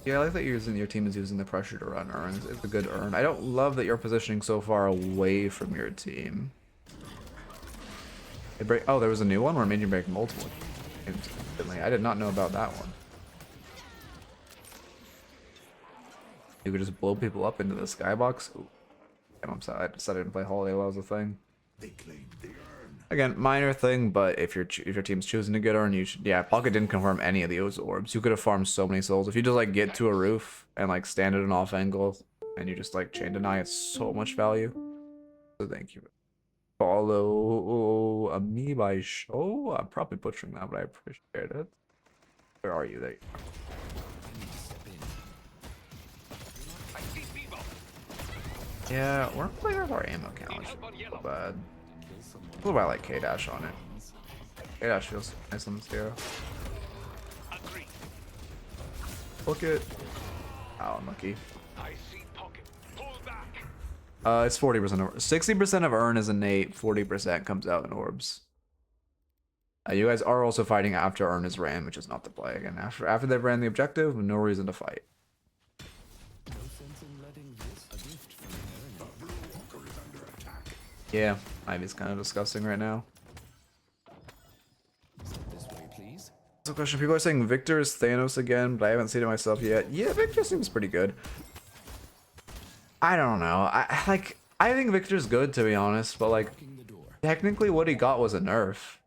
Yeah, I like that your team is using the pressure to run urns. It's a good urn. I don't love that you're positioning so far away from your team. Oh, there was a new one where it made you break multiple instantly. I did not know about that one. You could just blow people up into the skybox. Ooh. I'm sorry, I decided to play Holiday while it was a thing. They claim the urn. Again, minor thing, but if your team's choosing to get Urn, you should. Yeah, Pocket didn't confirm any of those orbs. You could have farmed so many souls if you just like get to a roof and like stand at an off angle, and you just like chain deny. It's so much value. So thank you. Follow me by show. I'm probably butchering that, but I appreciate it. Where are you? There. Yeah, we're playing with our ammo count. Not bad. A little bit like K-Dash on it. K-Dash feels nice on the zero. Book it. Oh, unlucky. It's 40% of 60% of Urn is innate, 40% comes out in orbs. You guys are also fighting after Urn is ran, which is not the play. Again, after they've ran the objective, no reason to fight. Yeah, Ivy's kind of disgusting right now. So question, people are saying Victor is Thanos again, but I haven't seen it myself yet. Yeah, Victor seems pretty good. I don't know. I think Victor's good, to be honest, but like technically what he got was a nerf.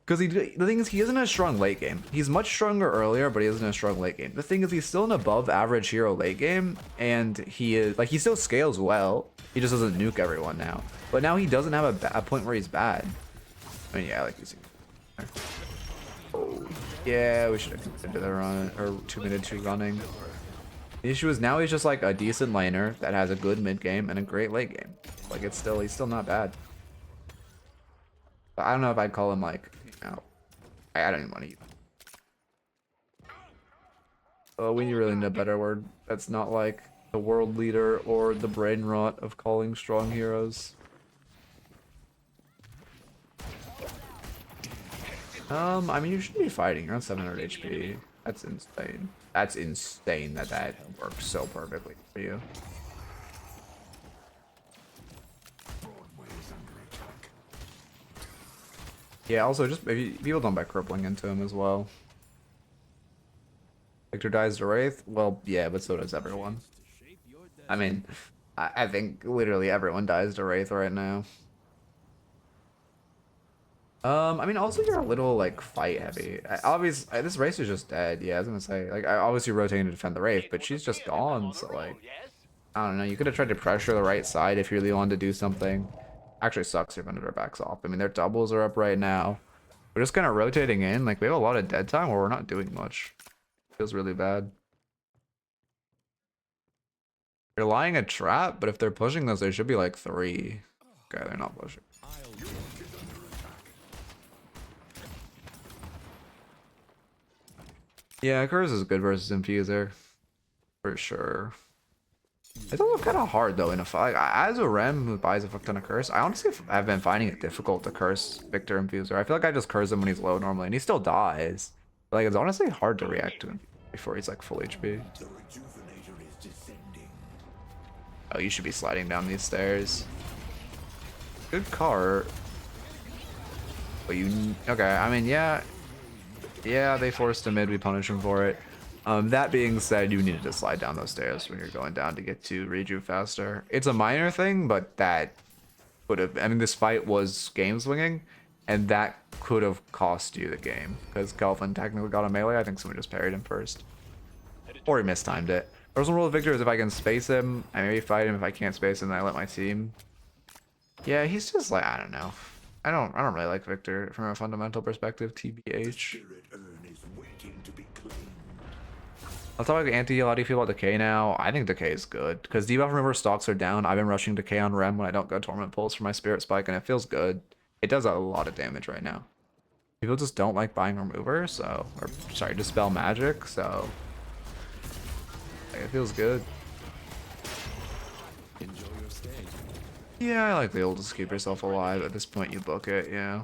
Because the thing is, he isn't a strong late game. He's much stronger earlier, but he isn't a strong late game. The thing is, he's still an above average hero late game, and he is like, he still scales well. He just doesn't nuke everyone now. But now he doesn't have a point where he's bad. I mean, yeah, like you see. Oh, yeah, we should have considered the run or 2-minute 2 running. The issue is now he's just like a decent laner that has a good mid game and a great late game. Like he's still not bad. But I don't know if I'd call him like, you know, I don't even want to use. Oh, we really need a better word. That's not like the world leader or the brain rot of calling strong heroes. I mean, you should be fighting. You're on 700 HP. That's insane. That's insane that works so perfectly for you. Yeah, also just maybe people don't buy crippling into him as well. Victor dies to Wraith? Well, yeah, but so does everyone. I mean, I think literally everyone dies to Wraith right now. I mean, also you're a little like fight heavy. Obviously, this race is just dead. Yeah, I was gonna say like I obviously rotating to defend the Wraith, but she's just gone. So like, I don't know. You could have tried to pressure the right side if you really wanted to do something. Actually, sucks if Vendor backs off. I mean, their doubles are up right now. We're just kind of rotating in. Like we have a lot of dead time where we're not doing much. Feels really bad. They're lying a trap, but if they're pushing those, there should be like 3. Okay, they're not pushing. Yeah, Curse is good versus Infuser. For sure. It's also kind of hard though in a fight. Like, as a Rem who buys a fuck ton of Curse, I honestly have been finding it difficult to curse Victor Infuser. I feel like I just curse him when he's low normally, and he still dies. But, like, it's honestly hard to react to him before he's like full HP. Oh, you should be sliding down these stairs. Good cart. But you... Okay, I mean, yeah. Yeah, they forced him mid. We punish him for it. That being said, you needed to slide down those stairs when you're going down to get to rejuve faster. It's a minor thing, but that would have... I mean, this fight was game swinging, and that could have cost you the game. Because Kelvin technically got a melee. I think someone just parried him first. Or he mistimed it. Personal rule of Victor is if I can space him, I maybe fight him. If I can't space him, then I let my team. Yeah, he's just like, I don't know. I don't really like Victor from a fundamental perspective, TBH. I'll talk about anti-heal. How do you feel about Decay now? I think Decay is good because debuff remover stocks are down. I've been rushing Decay on Rem when I don't go Torment Pulse for my Spirit Spike, and it feels good. It does a lot of damage right now. People just don't like buying remover, so, or sorry, Dispel Magic, so like, it feels good. Yeah, I like the old just keep yourself alive. At this point, you book it, yeah.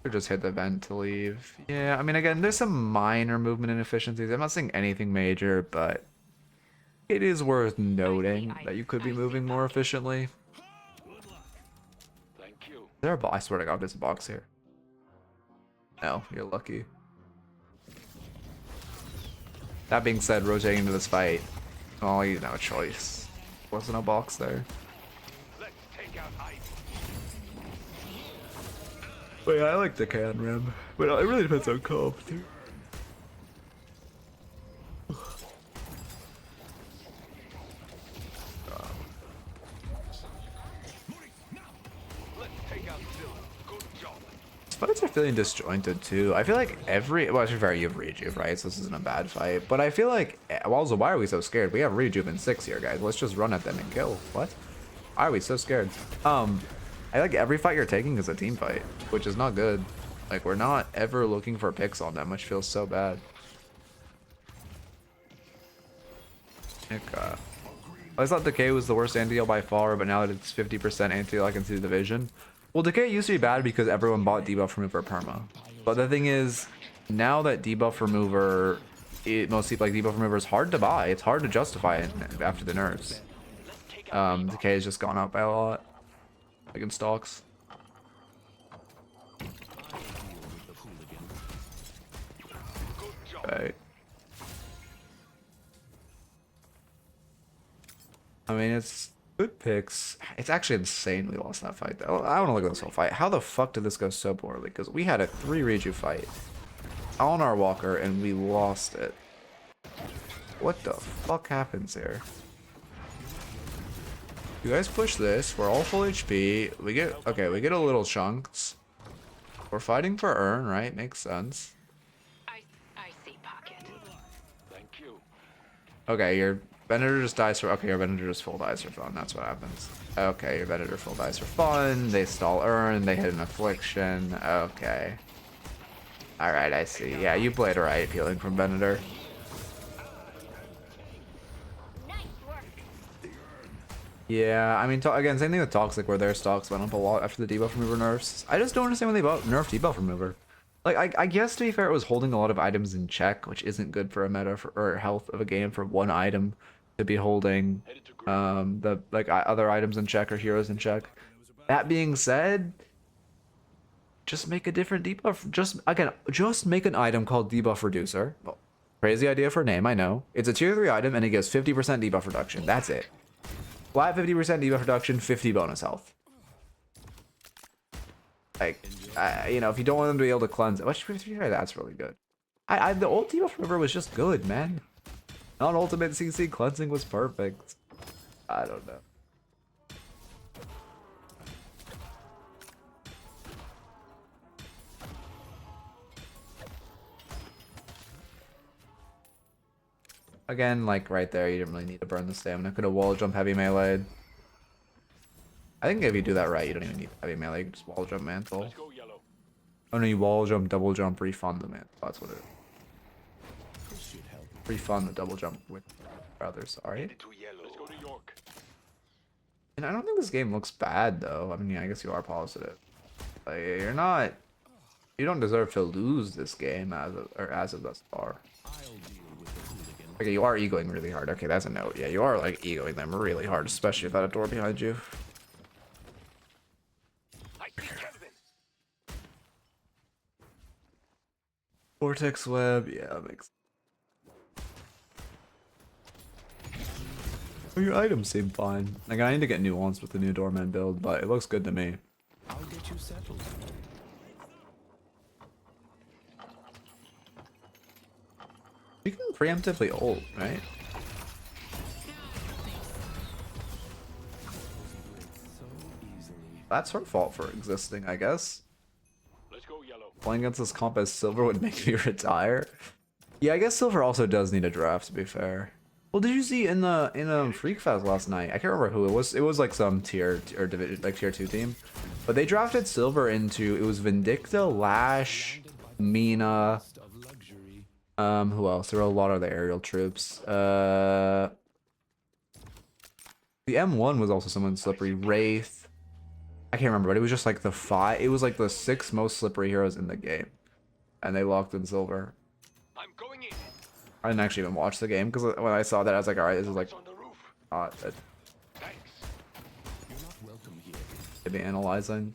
Or just hit the vent to leave. Yeah, I mean, again, there's some minor movement inefficiencies. I'm not saying anything major, but it is worth noting that you could be moving more efficiently. Thank you. Is there a box? I swear to God, there's a box here. No, you're lucky. That being said, rotating into this fight, oh, you didn't have a choice. Wasn't a box there. Let's take out Haze. Wait, I like the can rim, but it really depends on comp too. Fights are feeling disjointed too. I feel like well, to be fair, you have rejuve, right? So this isn't a bad fight. But I feel like, well, also, why are we so scared? We have rejuve in 6 here, guys. Let's just run at them and kill. What? Why are we so scared? I like every fight you're taking is a team fight, which is not good. Like, we're not ever looking for picks on them, which feels so bad. I thought Decay was the worst anti-heal by far, but now that it's 50% anti-heal, I can see the vision. Well, Decay used to be bad because everyone bought debuff remover perma. But the thing is, now that debuff remover, most people like debuff remover is hard to buy. It's hard to justify it after the nerfs. Decay has just gone up by a lot, like in stocks. Okay. I mean, it's good picks. It's actually insane we lost that fight though. I want to look at this whole fight. How the fuck did this go so poorly? Because we had a 3 reju fight on our walker and we lost it. What the fuck happens here? You guys push this. We're all full HP. We get we get a little chunks. We're fighting for Urn, right? Makes sense. I see pocket. Thank you. Okay, your Venator just dies for... Okay, your Venator just full dies for fun. That's what happens. Okay, your Venator full dies for fun. They stall Urn. They hit an Affliction. Okay. Alright, I see. Yeah, you played right healing from Venator. Yeah, I mean, again, same thing with Toxic, where their stocks went up a lot after the debuff remover nerfs. I just don't understand when they nerfed debuff remover. Like, I guess, to be fair, it was holding a lot of items in check, which isn't good for a meta or health of a game for one item to be holding the other items in check or heroes in check. That being said, just make a different debuff. Just make an item called Debuff Reducer. Well, crazy idea for a name, I know. It's a tier 3 item and it gives 50% debuff reduction. That's it. Flat 50% debuff reduction, 50 bonus health. Like, you know, if you don't want them to be able to cleanse it, which that's really good. The old debuff remover was just good, man. Non-ultimate CC cleansing was perfect. I don't know. Again, like right there, you didn't really need to burn the stamina. Could have wall jump heavy melee. I think if you do that right, you don't even need heavy melee. You can just wall jump mantle. Let's go yellow. Oh no, you wall jump, double jump, refund the mantle. That's what it is. Refund the double jump with rather, sorry. Headed to yellow. Let's go to York. And I don't think this game looks bad though. I mean, yeah, I guess you are positive. Like, you're not. You don't deserve to lose this game as of thus far. Okay, you are egoing really hard. Okay, that's a note. Yeah, you are like egoing them really hard, especially without a door behind you. I see Kevin. Vortex web, yeah, makes. Oh, your items seem fine. Like, I need to get nuanced with the new Doorman build, but it looks good to me. I'll get you settled. You can preemptively ult, right? That's her fault for existing, I guess. Let's go yellow. Playing against this comp as Silver would make me retire. Yeah, I guess Silver also does need a draft, to be fair. Well, did you see in Freak Fest last night? I can't remember who it was. It was like some tier or division, like tier 2 team, but they drafted Silver into it was Vindicta, Lash, Mina. Who else? There were a lot of the aerial troops. The M1 was also someone slippery. Wraith. I can't remember, but it was just like the 5. It was like the 6 most slippery heroes in the game, and they locked in Silver. I'm going in. I didn't actually even watch the game because when I saw that, I was like, all right, this is like On the roof. not Thanks. You're not welcome here. to be analyzing.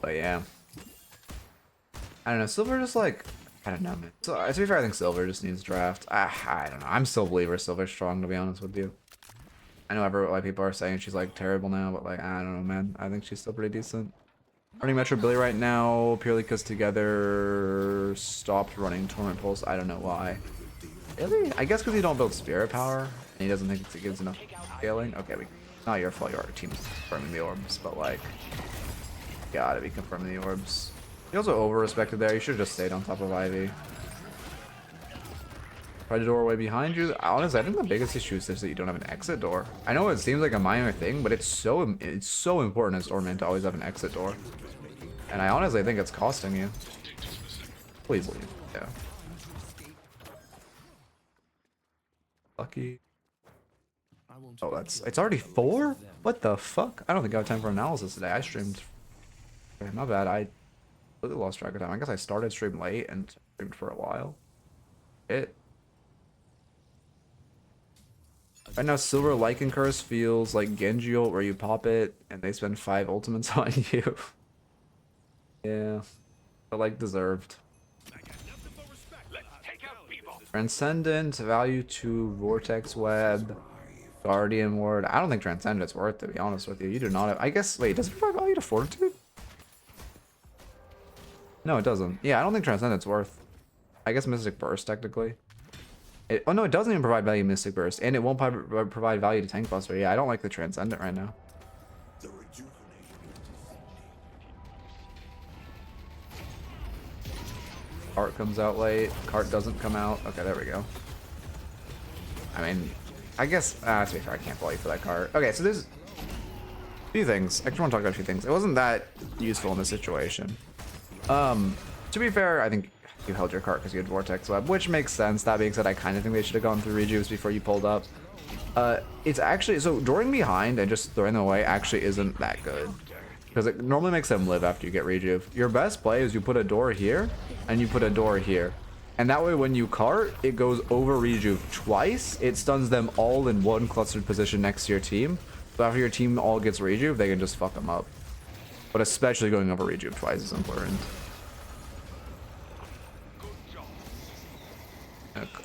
But yeah, I don't know. Silver just like I don't know, man. So to be fair, I think Silver just needs draft. I don't know. I'm still a believer Silver's strong, to be honest with you. I know like people are saying she's like terrible now, but like I don't know, man. I think she's still pretty decent. Running Metro Billy right now purely because Together stopped running Torment Pulse. I don't know why. Really? I guess because you don't build Spirit Power and he doesn't think it gives enough scaling. Okay, not your fault. Your team's confirming the orbs, but like, gotta be confirming the orbs. He also over-respected there. You should have just stayed on top of Ivy. Try the doorway behind you. Honestly, I think the biggest issue is that you don't have an exit door. I know it seems like a minor thing, but it's so important as Doorman to always have an exit door. And I honestly think it's costing you. Please leave. Yeah. Lucky. Oh, it's already 4? What the fuck? I don't think I have time for analysis today. I streamed. Okay, my bad. I really lost track of time. I guess I started stream late and streamed for a while. Right now, Silver Lycan Curse feels like Genji ult where you pop it and they spend 5 ultimates on you. Yeah, but like deserved. Transcendent, value to Vortex Web, Guardian Ward. I don't think Transcendent's worth, to be honest with you. You do not have, I guess, wait, does it provide value to Fortitude? No, it doesn't. Yeah, I don't think Transcendent's worth. I guess Mystic Burst, technically. Oh no, it doesn't even provide value to Mystic Burst, and it won't provide value to Tank Buster. Yeah, I don't like the Transcendent right now. Cart comes out late. Cart doesn't come out. Okay, there we go. I mean, I guess, to be fair, I can't blame you for that cart. Okay, so there's a few things. I just want to talk about a few things. It wasn't that useful in this situation. To be fair, I think you held your cart because you had Vortex Web, which makes sense. That being said, I kind of think they should have gone through rejuves before you pulled up. It's actually, so dooring behind and just throwing them away actually isn't that good. Because it normally makes them live after you get rejuve. Your best play is you put a door here and you put a door here. And that way when you cart, it goes over rejuve twice. It stuns them all in one clustered position next to your team. So after your team all gets rejuve, they can just fuck them up. But especially going over rejuve twice is important. Okay.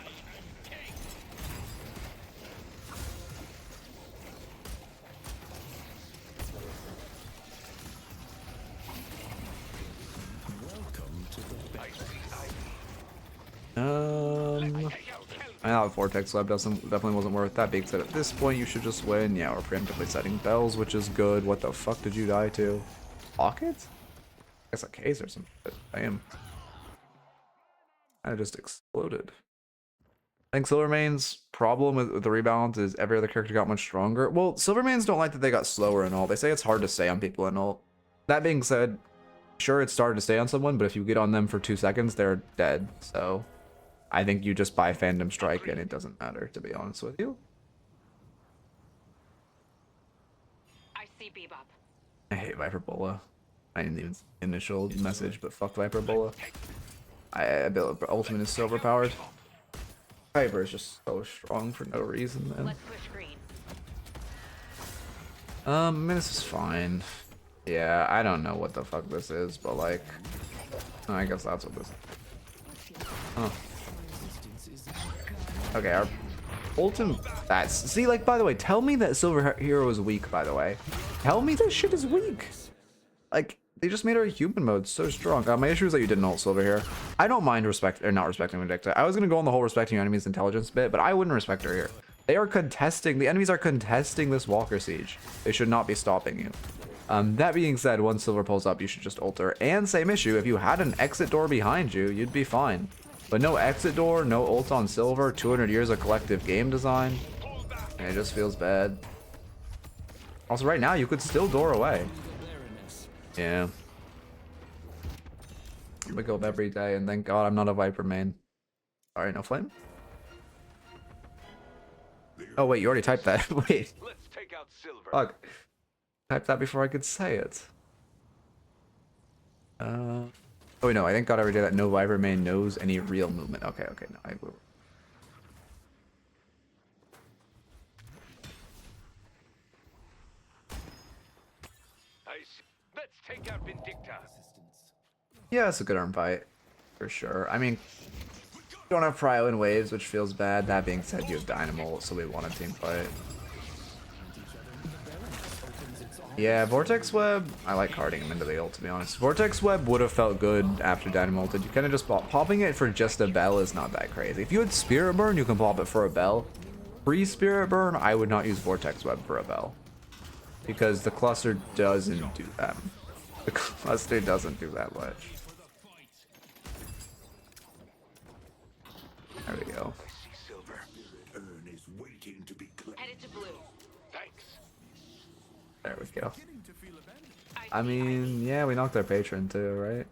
I know Vortex Web definitely wasn't worth that. Being said, at this point you should just win. Yeah, we're preemptively setting bells, which is good. What the fuck did you die to? Pockets? I guess like Haze or something. Damn. I just exploded. I think Silvermane's problem with the rebalance is every other character got much stronger. Well, Silvermanes don't like that they got slower and all. They say it's hard to stay on people and all. That being said, sure, it's started to stay on someone, but if you get on them for 2 seconds, they're dead. So I think you just buy Fandom Strike and it doesn't matter, to be honest with you. I see Bebop. I hate Viperbola. I didn't even initial message, but fuck Viperbola. I built Ultimate is so overpowered. Viper is just so strong for no reason, man. Let's push green. I mean, this is fine. Yeah, I don't know what the fuck this is, but like, I guess that's what this is. Huh. Okay, our ultimate. That's, see, like, by the way, tell me that Silver Hero is weak, by the way. Tell me this shit is weak. Like, they just made our human mode so strong. My issue is that you didn't ult Silver here. I don't mind not respecting Vindicta. I was gonna go on the whole respecting your enemy's intelligence bit, but I wouldn't respect her here. They are contesting, the enemies are contesting this Walker Siege. They should not be stopping you. That being said, once Silver pulls up, you should just ult her. And same issue, if you had an exit door behind you, you'd be fine. But no exit door, no ult on Silver, 200 years of collective game design. And it just feels bad. Also, right now, you could still door away. Yeah. I wake up every day and thank God I'm not a Viper main. Sorry, no flame? Oh wait, you already typed that. Wait. Let's take out Silver. Fuck. Typed that before I could say it. Oh wait, no, I thank God every day that no Viper main knows any real movement. Okay, okay, no, I will. Let's take out Vindicta. Yeah, it's a good arm fight. for sure. I mean, you don't have Prio in waves, which feels bad. That being said, you have Dynamo, so we want a team fight. Yeah, Vortex Web, I like carding him into the ult, to be honest. Vortex Web would have felt good after Dynamo ulted. You kind of just popping it for just a bell is not that crazy. If you had Spirit Burn, you can pop it for a bell. Pre-Spirit Burn, I would not use Vortex Web for a bell. Because the cluster doesn't do that. The cluster doesn't do that much. There we go. Silver. Urn is waiting to be claimed. Headed to blue. Thanks. There we go. I mean, yeah, we knocked our patron too, right?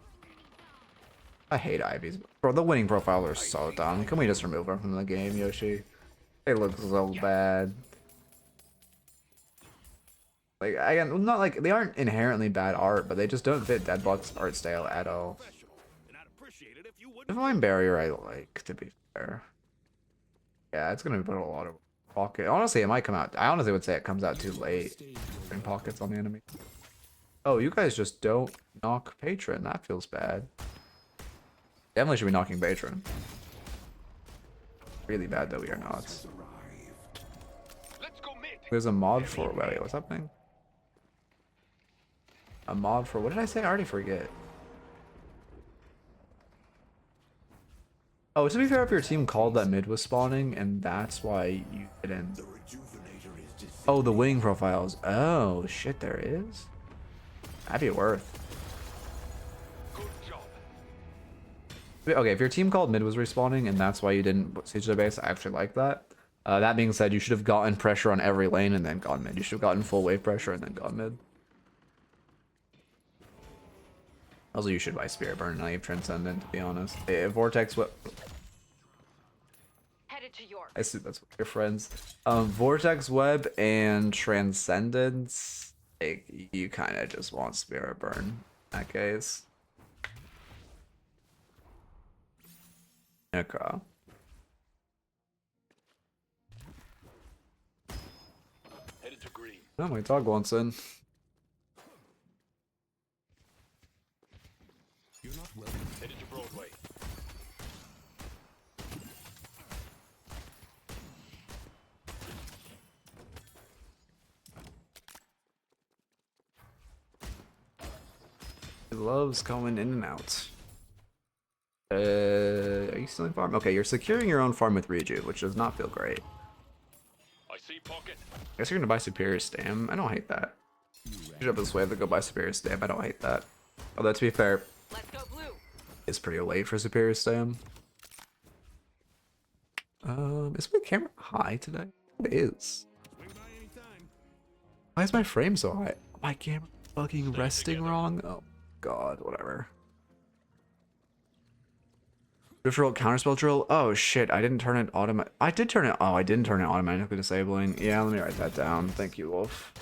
I hate Ivies. Bro, the winning profiles are so dumb. Can we just remove her from the game, Yoshi? They look so bad. Like, again, not like, they aren't inherently bad art, but they just don't fit Deadlock's art style at all. Divine Barrier I like, to be fair. Yeah, it's gonna put a lot of pocket. Honestly, it might come out. I honestly would say it comes out too late in pockets on the enemy. Oh, you guys just don't knock patron. That feels bad. Definitely should be knocking patron. Really bad that we are not. Let's go mid. There's a mod for. Wait, what's happening? A mod for. What did I say? I already forget. Oh, to be fair, if your team called that mid was spawning, and that's why you didn't. Oh, the winning profiles. Oh, shit, there is? That'd be worth. Good job. Okay, if your team called mid was respawning, and that's why you didn't siege their base, I actually like that. That being said, you should have gotten pressure on every lane and then gone mid. You should have gotten full wave pressure and then gone mid. Also, you should buy Spirit Burn and leave Transcendent, to be honest. Vortex Web. Headed to York. I see that's what your friends. Vortex Web and Transcendence. Like, you kind of just want Spirit Burn in that case. Okay. Headed to green. Oh, my dog wants in. Headed to Broadway. He loves going in and out. Are you still in farm? Okay, you're securing your own farm with Reju, which does not feel great. I see pocket. I guess you're gonna buy Superior Stam. I don't hate that. You should have this wave to go buy Superior Stam. I don't hate that. Although, to be fair, Let's go blue. it's pretty late for Superior Stam. Is my camera high today? It is. Why is my frame so high? My camera fucking resting wrong? Oh god, whatever. Drift counterspell drill? Oh shit, I didn't turn it automatic. I did turn it. Oh, I didn't turn it automatically disabling. Yeah, let me write that down. Thank you, Wolf.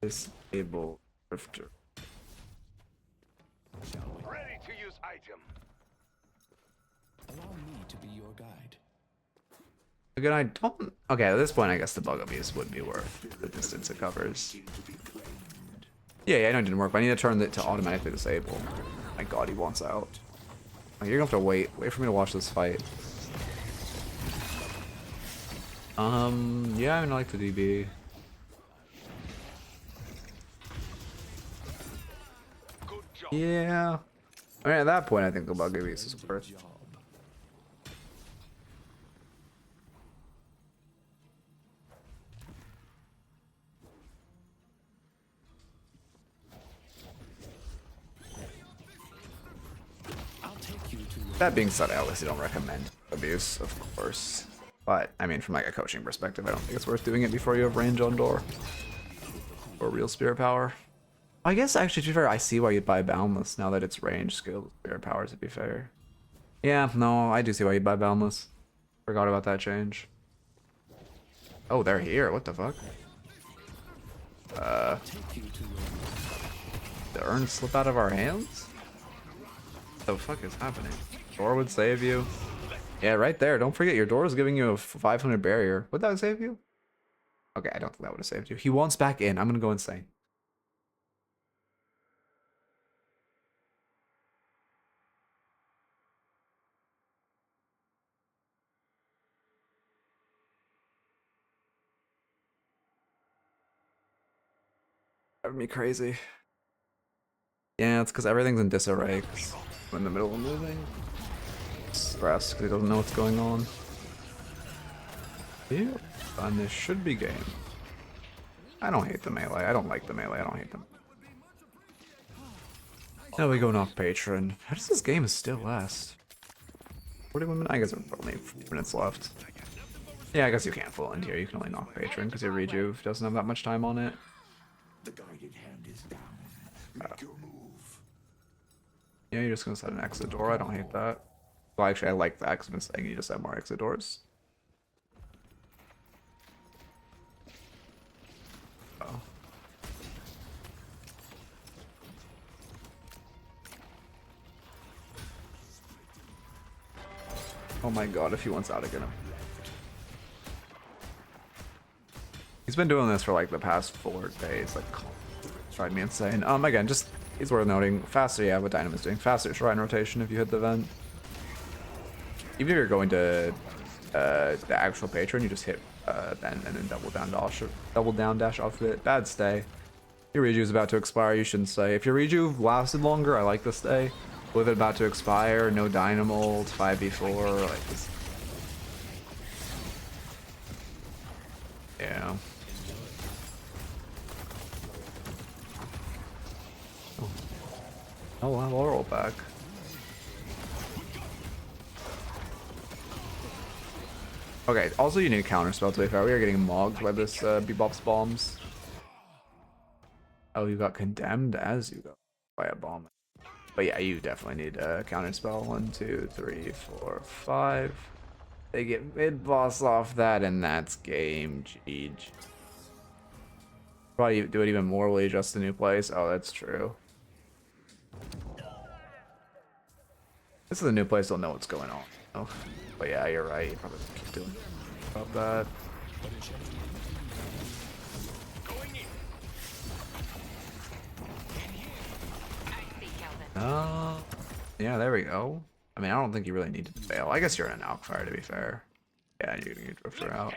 Disable drifter. Ready to use item. Allow me to be your guide. Again, I don't. Okay, at this point, I guess the bug abuse would be worth the distance it covers. Yeah, I know it didn't work, but I need to turn it to automatically disable. My god, he wants out. Oh, you're gonna have to wait for me to watch this fight. Yeah, I mean, I like the DB. Good job. Yeah. I mean, at that point, I think the bug abuse is worth. That being said, I obviously don't recommend abuse, of course. But, I mean, from like a coaching perspective, I don't think it's worth doing it before you have range on door. Or real spirit power. I guess, actually, to be fair, I see why you'd buy Boundless now that it's range skill spirit power, to be fair. Yeah, no, I do see why you'd buy Boundless. Forgot about that change. Oh, they're here. What the fuck? The urn slip out of our hands? What the fuck is happening? Door would save you. Yeah, right there. Don't forget, your door is giving you a 500 barrier. Would that save you? Okay, I don't think that would have saved you. He wants back in. I'm gonna go insane. driving me crazy. Yeah, it's because everything's in disarray. 'Cause I'm in the middle of moving. Stressed because he doesn't know what's going on. Yeah, and this should be game. I don't hate the melee. I don't like the melee. I don't hate them. Now we going off patron. How does this game still last? 41 minutes? I guess there's only 4 minutes left. Yeah, I guess you can't full end here. You can only knock patron because your rejuve doesn't have that much time on it. The guided hand is down. Make your move. Yeah, you're just gonna set an exit door. I don't hate that. Well, actually, I like that because I've been saying you just have more exit doors. Oh. Oh my god, if he wants out again. He's been doing this for like the past 4 days, like, drive me insane. Again, just, it's worth noting, faster, yeah, what Dynam is doing. Faster shrine rotation if you hit the vent. Even if you're going to the actual patron, you just hit vent and then double down dash off it. Bad stay. Your rejuve is about to expire, you shouldn't stay. If your rejuve lasted longer, I like the stay. With it about to expire, no dynamo, it's 5v4, like this. Yeah. Oh, wow, Laurel back. Okay, also you need a counter spell to be fair. We are getting mogged by this Bebop's bombs. Oh, you got condemned as you go by a bomb. But yeah, you definitely need a counter spell. 1, 2, 3, 4, 5. They get mid boss off that, and that's game. GG. Probably do it even more. Will you adjust the new place? Oh, that's true. This is a new place. Don't know what's going on. Oh, but yeah, you're right. You probably keep doing about that. Yeah, there we go. I mean, I don't think you really need to fail. I guess you're in an outfire, to be fair. Yeah, you drift her out.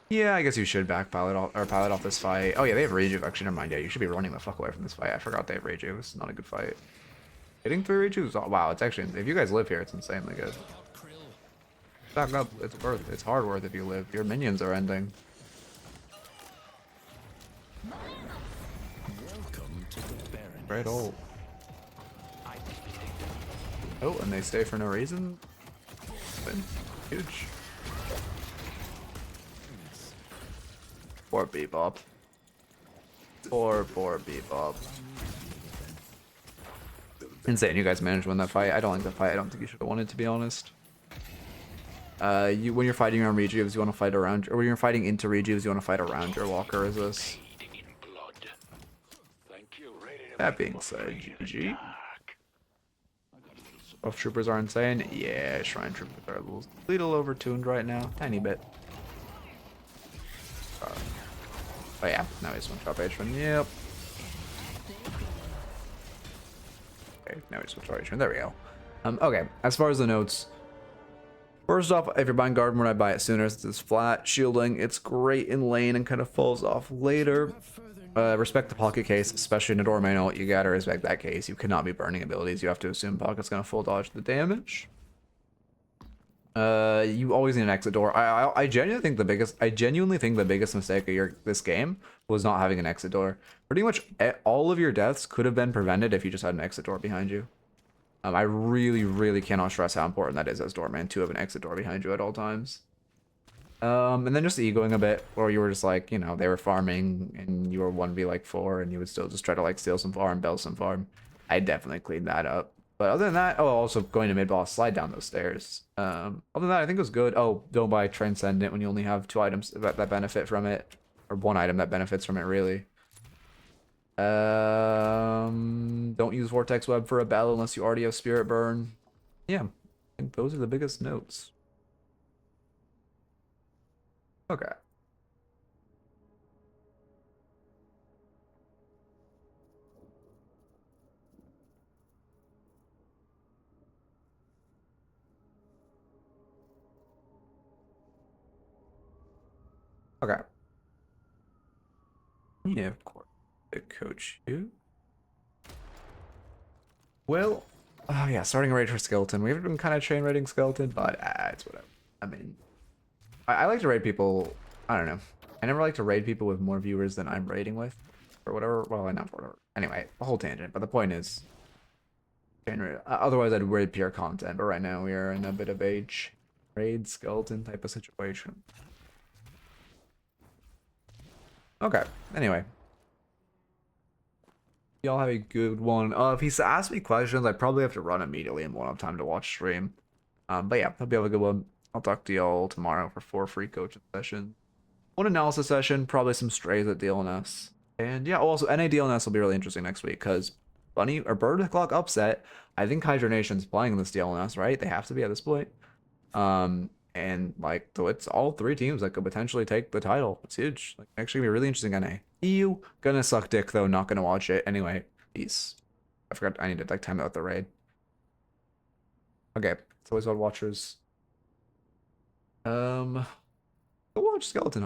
Yeah, I guess you should back pilot off, or pilot off this fight. Oh yeah, they have rejuve. Actually, never mind. Yeah, you should be running the fuck away from this fight. I forgot they have rejuve. It's not a good fight. Hitting 3 rejuves. Oh, wow, it's actually, if you guys live here, it's insanely good. Back up. It's worth. It's hard worth if you live. Your minions are ending. Great ult. Oh, and they stay for no reason. Been huge. Poor Bebop. Poor Bebop. Insane, you guys managed to win that fight. I don't like that fight. I don't think you should have won it, to be honest. When you're fighting around rejuves, you want to fight around, or when you're fighting into rejuves, you want to fight around your walker resist. That being said, GG. Buff troopers are insane. Yeah, shrine troopers are a little over-tuned right now. Tiny bit. Oh yeah, now he's one shot patron. Yep. Okay, now we switch to patron. There we go. Okay, as far as the notes. First off, if you're buying guard mode, I buy it sooner since it's flat. Shielding, it's great in lane and kind of falls off later. Respect the pocket case, especially in a Doorman ult. You gotta respect that case. You cannot be burning abilities. You have to assume pocket's gonna full dodge the damage. You always need an exit door. I genuinely think the biggest mistake of this game was not having an exit door. Pretty much all of your deaths could have been prevented if you just had an exit door behind you. I really cannot stress how important that is as Doorman to have an exit door behind you at all times. And then just egoing a bit, where you were just like, you know, they were farming and you were 1v like 4 and you would still just try to like steal some farm, bell some farm. I definitely cleaned that up. But other than that, oh, also going to mid boss, slide down those stairs. Other than that, I think it was good. Oh, don't buy Transcendent when you only have 2 items that benefit from it, or 1 item that benefits from it, really. Don't use Vortex Web for a bell unless you already have Spirit Burn. Yeah, I think those are the biggest notes. Okay. Okay. Yeah, of course. The coach you. Well, oh yeah, starting a raid for skeleton. We've been kind of chain raiding skeleton, but it's whatever. I mean, I like to raid people. I don't know. I never like to raid people with more viewers than I'm raiding with, or whatever. Well, not for whatever. Anyway, a whole tangent. But the point is, chain raid. Otherwise, I'd raid pure content. But right now, we are in a bit of a raid skeleton type of situation. Okay. Anyway. Y'all have a good one. If he's asked me questions, I probably have to run immediately and won't have time to watch stream. But yeah, hope you have a good one. I'll talk to y'all tomorrow for 4 free coaching sessions. One analysis session, probably some strays at DLNS. And yeah, also NA DLNS will be really interesting next week because Bunny or Bird O'Clock upset. I think Hydra Nation's playing this DLNS, right? They have to be at this point. And like, so it's all 3 teams that could potentially take the title. It's huge. Like, actually, be really interesting NA. EU gonna suck dick though. Not gonna watch it anyway. Peace. I forgot. I need to like time out the raid. Okay, it's always about watchers. Go watch Skeleton Hunt.